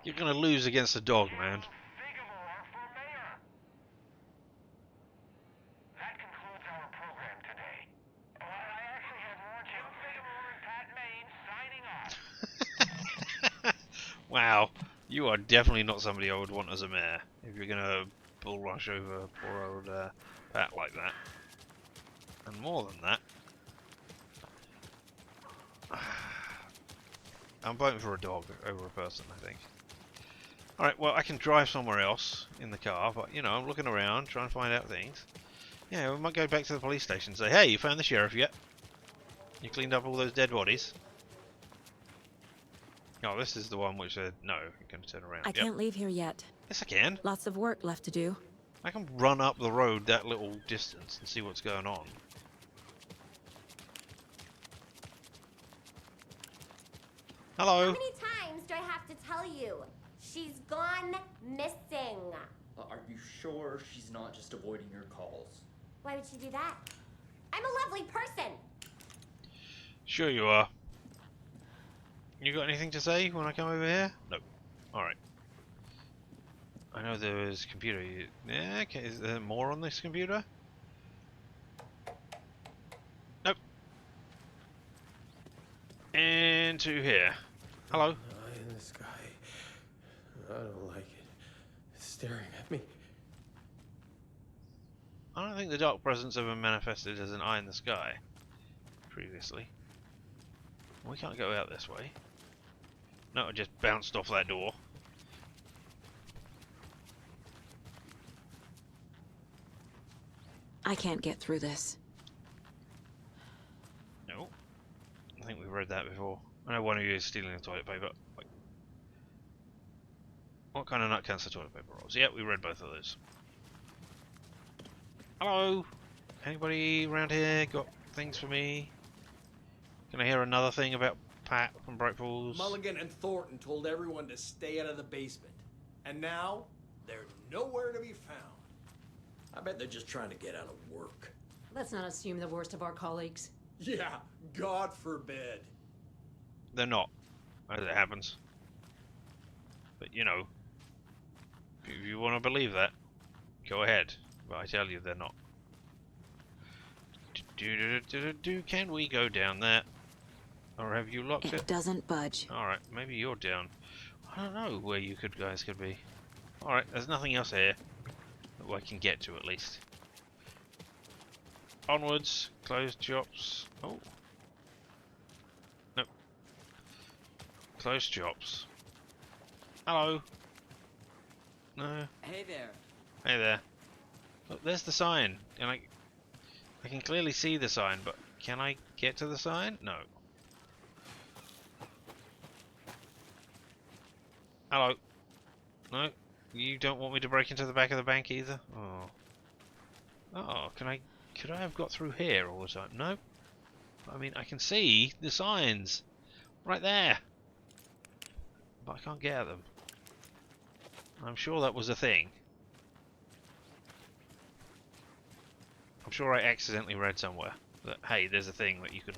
You're gonna lose against a dog, man. Wow, you are definitely not somebody I would want as a mayor if you're gonna bull rush over poor old Pat like that. And more than that, I'm voting for a dog over a person, I think. Alright, well, I can drive somewhere else in the car, but, you know, I'm looking around, trying to find out things. Yeah, we might go back to the police station and say, hey, you found the sheriff yet? You cleaned up all those dead bodies? Oh, this is the one which said, no, you're going to turn around. I can't leave here yet. Yes, I can. Lots of work left to do. I can run up the road that little distance and see what's going on. Hello. How many times do I have to tell you? She's gone missing. Are you sure she's not just avoiding your calls? Why would she do that? I'm a lovely person. Sure you are. You got anything to say when I come over here? Nope. Alright. I know there is computer. Yeah, okay. Is there more on this computer? Nope. Into here. Hello. Eye in the sky. I don't like it. It's staring at me. I don't think the dark presence ever manifested as an eye in the sky previously. We can't go out this way. No, it just bounced off that door. I can't get through this. No. I think we've read that before. I know one of you is stealing the toilet paper. Wait. What kind of nut cancer toilet paper rolls? Yeah, we read both of those. Hello? Anybody around here got things for me? Can I hear another thing about Pat from Bright Falls? Mulligan and Thornton told everyone to stay out of the basement. And now, they're nowhere to be found. I bet they're just trying to get out of work. Let's not assume the worst of our colleagues. Yeah, God forbid. They're not, as it happens. But you know, if you want to believe that, go ahead. But I tell you, they're not. Can we go down there? Or have you locked it? It doesn't budge. Alright, maybe you're down. I don't know where you guys could be. Alright, there's nothing else here that I can get to at least. Onwards, closed shops. Oh. Nope. Closed shops. Hello. No. Hey there. Hey there. Look, there's the sign. And I can clearly see the sign, but can I get to the sign? No. Hello. No. You don't want me to break into the back of the bank either? Oh. Oh, could I have got through here all the time? No. I mean, I can see the signs. Right there. But I can't get at them. I'm sure that was a thing. I'm sure I accidentally read somewhere that, hey, there's a thing that you can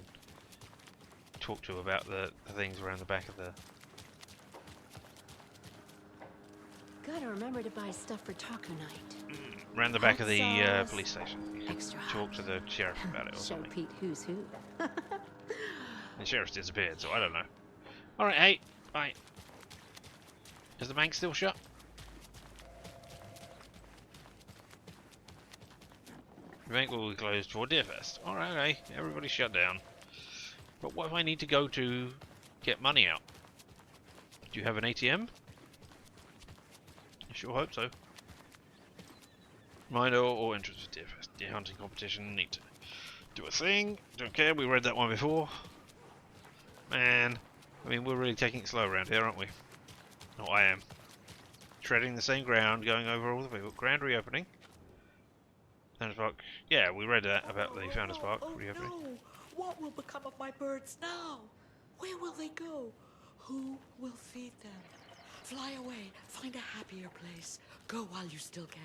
talk to about the things around the back of the... Gotta remember to buy stuff for taco night. Around the back of the Hot sauce. police station. You can Extra talk to the sheriff about it or Show something. Pete who's who. The sheriff's disappeared, so I don't know. Alright, hey, bye. Is the bank still shut? The bank will be closed for Deerfest. Alright, okay, everybody shut down. But what if I need to go to get money out? Do you have an ATM? I sure hope so. Minor or interest for Deerfest. Deer hunting competition, need to do a thing. Don't care, we read that one before. Man, I mean, we're really taking it slow around here, aren't we? Oh, I am. Treading the same ground, going over all the people. Grand reopening. Founders Park. Yeah, we read that about the Founders Park reopening. No! What will become of my birds now? Where will they go? Who will feed them? Fly away, find a happier place. Go while you still can.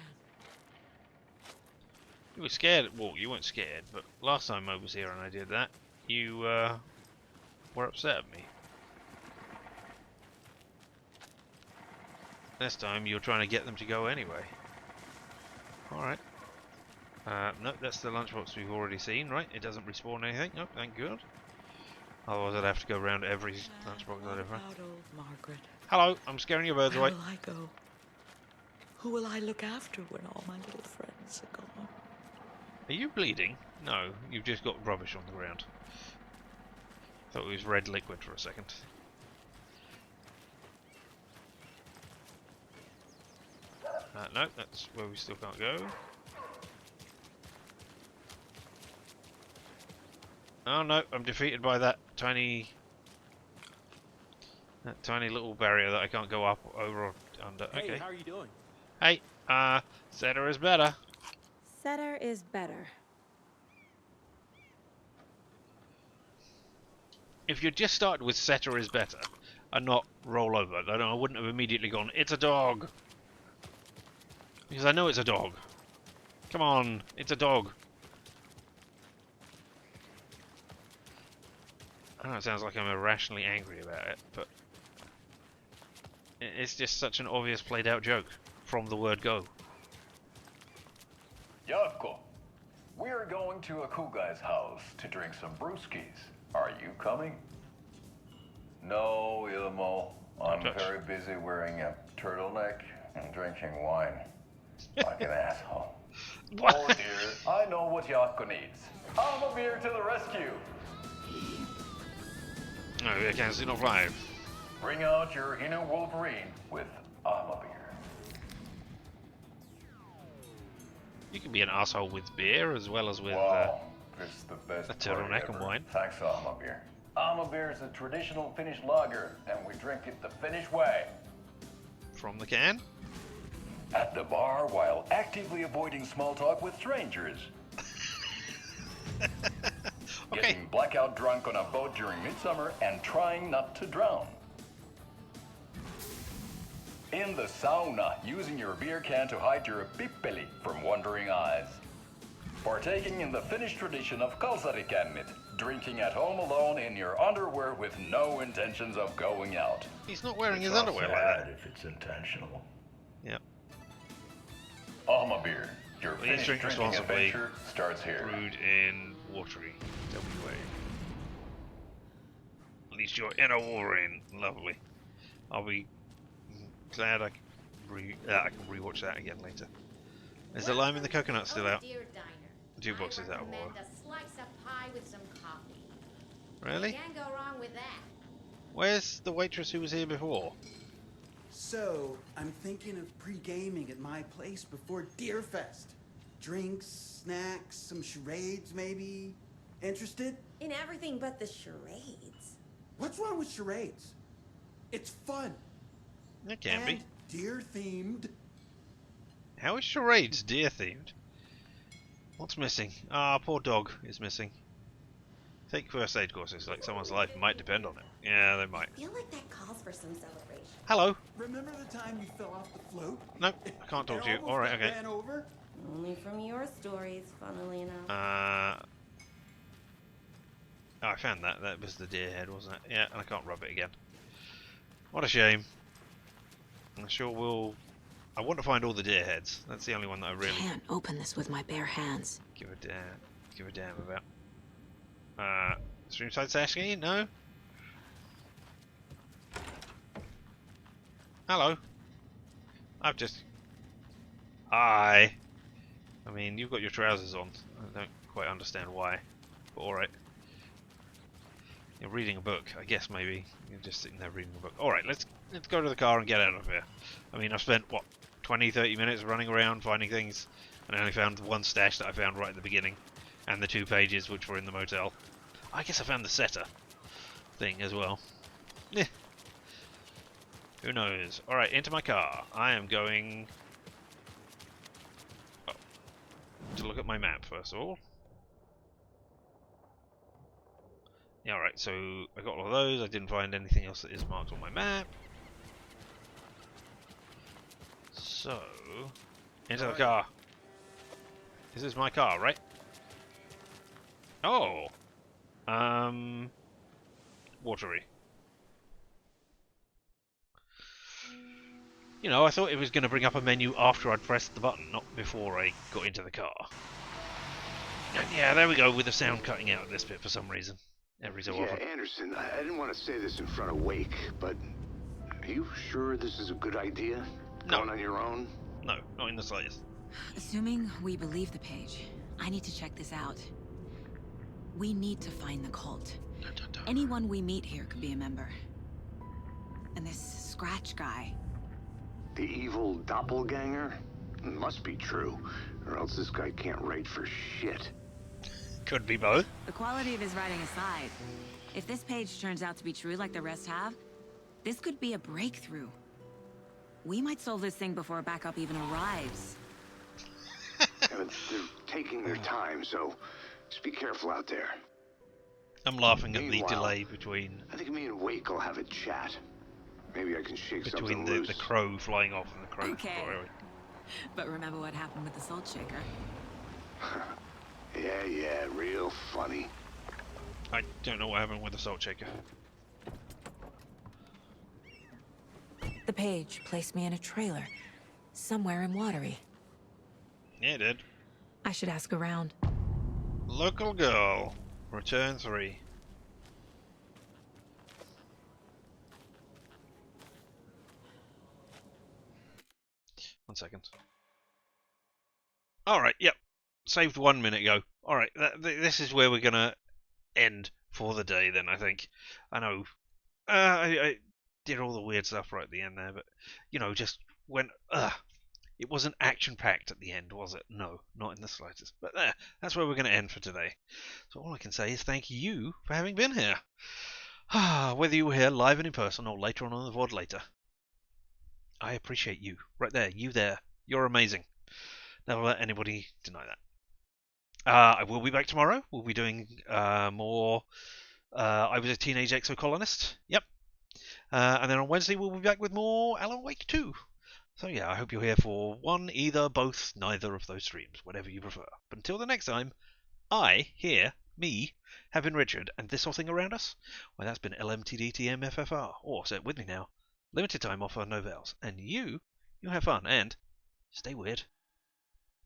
You were scared. Well, you weren't scared, but last time I was here and I did that, you were upset at me. This time you're trying to get them to go anyway. Alright. No, that's the lunchbox we've already seen, right? It doesn't respawn anything. Oh, thank God. Otherwise I'd have to go around every lunchbox I'd ever. About old Margaret. Hello, I'm scaring your birds away. Where will I go? Who will I look after when all my little friends are gone? Are you bleeding? No, you've just got rubbish on the ground. Thought it was red liquid for a second. No, that's where we still can't go. Oh no, I'm defeated by that tiny little barrier that I can't go up, over, or under. Hey, okay. how are you doing? Hey, Setter is better. Setter is better. If you just started with Setter is better and not roll over, I wouldn't have immediately gone, it's a dog. Because I know it's a dog. Come on, it's a dog. I know it sounds like I'm irrationally angry about it, but it's just such an obvious played out joke from the word go. Yavko, we're going to a cool guy's house to drink some brewskis. Are you coming? No, Ilmo. I'm very busy wearing a turtleneck and drinking wine. Like an asshole. Oh dear, I know what Yako needs. I'm a beer to the rescue. No, I can't see no five. Bring out your inner Wolverine with I'm a beer. You can be an asshole with beer as well as with It's the best a turtleneck and wine. Thanks, Alma beer. Alma beer is a traditional Finnish lager, and we drink it the Finnish way. From the can? At the bar while actively avoiding small talk with strangers. Getting blackout drunk on a boat during midsummer and trying not to drown. In the sauna, using your beer can to hide your pippeli from wandering eyes. Partaking in the Finnish tradition of kalsarikännit, drinking at home alone in your underwear with no intentions of going out. He's not wearing his underwear like that. If it's intentional. Yep. Alma beer, your Please Finnish drink drinking responsibly. adventure starts here. Brewed in watery WA. At least you're in a Wolverine. Lovely. I'll be glad I can rewatch that again later. Is the lime in the coconut still out? Dear diner. The jukebox is out of Recommend order. a slice of pie with some coffee. Really? Can't go wrong with that. Where's the waitress who was here before? So, I'm thinking of pre-gaming at my place before Deerfest. Drinks, snacks, some charades maybe. Interested? In everything but the charades. What's wrong with charades? It's fun. It can be. Deer-themed. How is charades deer themed? What's missing? Ah, poor dog is missing. Take first aid courses, like someone's life might depend on it. Yeah, they might. I feel like that calls for some celebration. Hello. Remember the time you fell off the float? Nope, I can't talk to you. Alright, okay. Ran over? Only from your stories, funnily enough. Oh, I found that. That was the deer head, wasn't it? Yeah, and I can't rub it again. What a shame. I'm sure we'll... I want to find all the deer heads. That's the only one that I really... Can't open this with my bare hands. Give a damn about. Streamside Sashki? No? Hello. I've just... Hi. I mean, you've got your trousers on. I don't quite understand why. But alright. You're reading a book, I guess maybe. You're just sitting there reading a book. Alright, let's go to the car and get out of here. I mean, I've spent, what, 20-30 minutes running around finding things, and I only found one stash that I found right at the beginning, and the 2 pages which were in the motel. I guess I found the setter thing as well. Yeah. Who knows? Alright, into my car. I am going... Oh, to look at my map first of all. Yeah, alright, so I got all of those. I didn't find anything else that is marked on my map. So, into the car. This is my car, right? Oh! Watery. You know, I thought it was going to bring up a menu after I'd pressed the button, not before I got into the car. And yeah, there we go, with the sound cutting out of this bit for some reason. Every so often. Anderson, I didn't want to say this in front of Wake, but are you sure this is a good idea? No. Going on your own? No, not in the slightest. Assuming we believe the page, I need to check this out. We need to find the cult. Anyone we meet here could be a member. And this Scratch guy. The evil doppelganger? Must be true, or else this guy can't write for shit. Could be both. The quality of his writing aside, if this page turns out to be true like the rest have, this could be a breakthrough. We might solve this thing before backup even arrives. Yeah, but they're taking their time, so just be careful out there. I'm laughing at the Meanwhile, delay between... I think me and Wake will have a chat. Maybe I can shake between something the loose. crow flying off and the crow... Okay. But remember what happened with the salt shaker? Yeah, real funny. I don't know what happened with the salt shaker. The page placed me in a trailer, somewhere in Watery. Yeah, it did. I should ask around. Local girl. Return 3. 1 second. Alright, yep. Saved 1 minute ago. Alright, this is where we're going to end for the day then, I think. I know. I did all the weird stuff right at the end there, but, you know, just went, it wasn't action-packed at the end, was it? No, not in the slightest. But there, that's where we're going to end for today. So all I can say is thank you for having been here. Whether you were here live and in person or later on the VOD later. I appreciate you. Right there, you there. You're amazing. Never let anybody deny that. I will be back tomorrow. We'll be doing more I Was a Teenage Exocolonist. Yep. And then on Wednesday we'll be back with more Alan Wake 2. So yeah, I hope you're here for one, either, both, neither of those streams, whatever you prefer. But until the next time, me, have been Richard, and this whole thing around us, well, that's been LMTDTMFFR, or say it with me now, limited time offer, no vowels. And you have fun, and stay weird.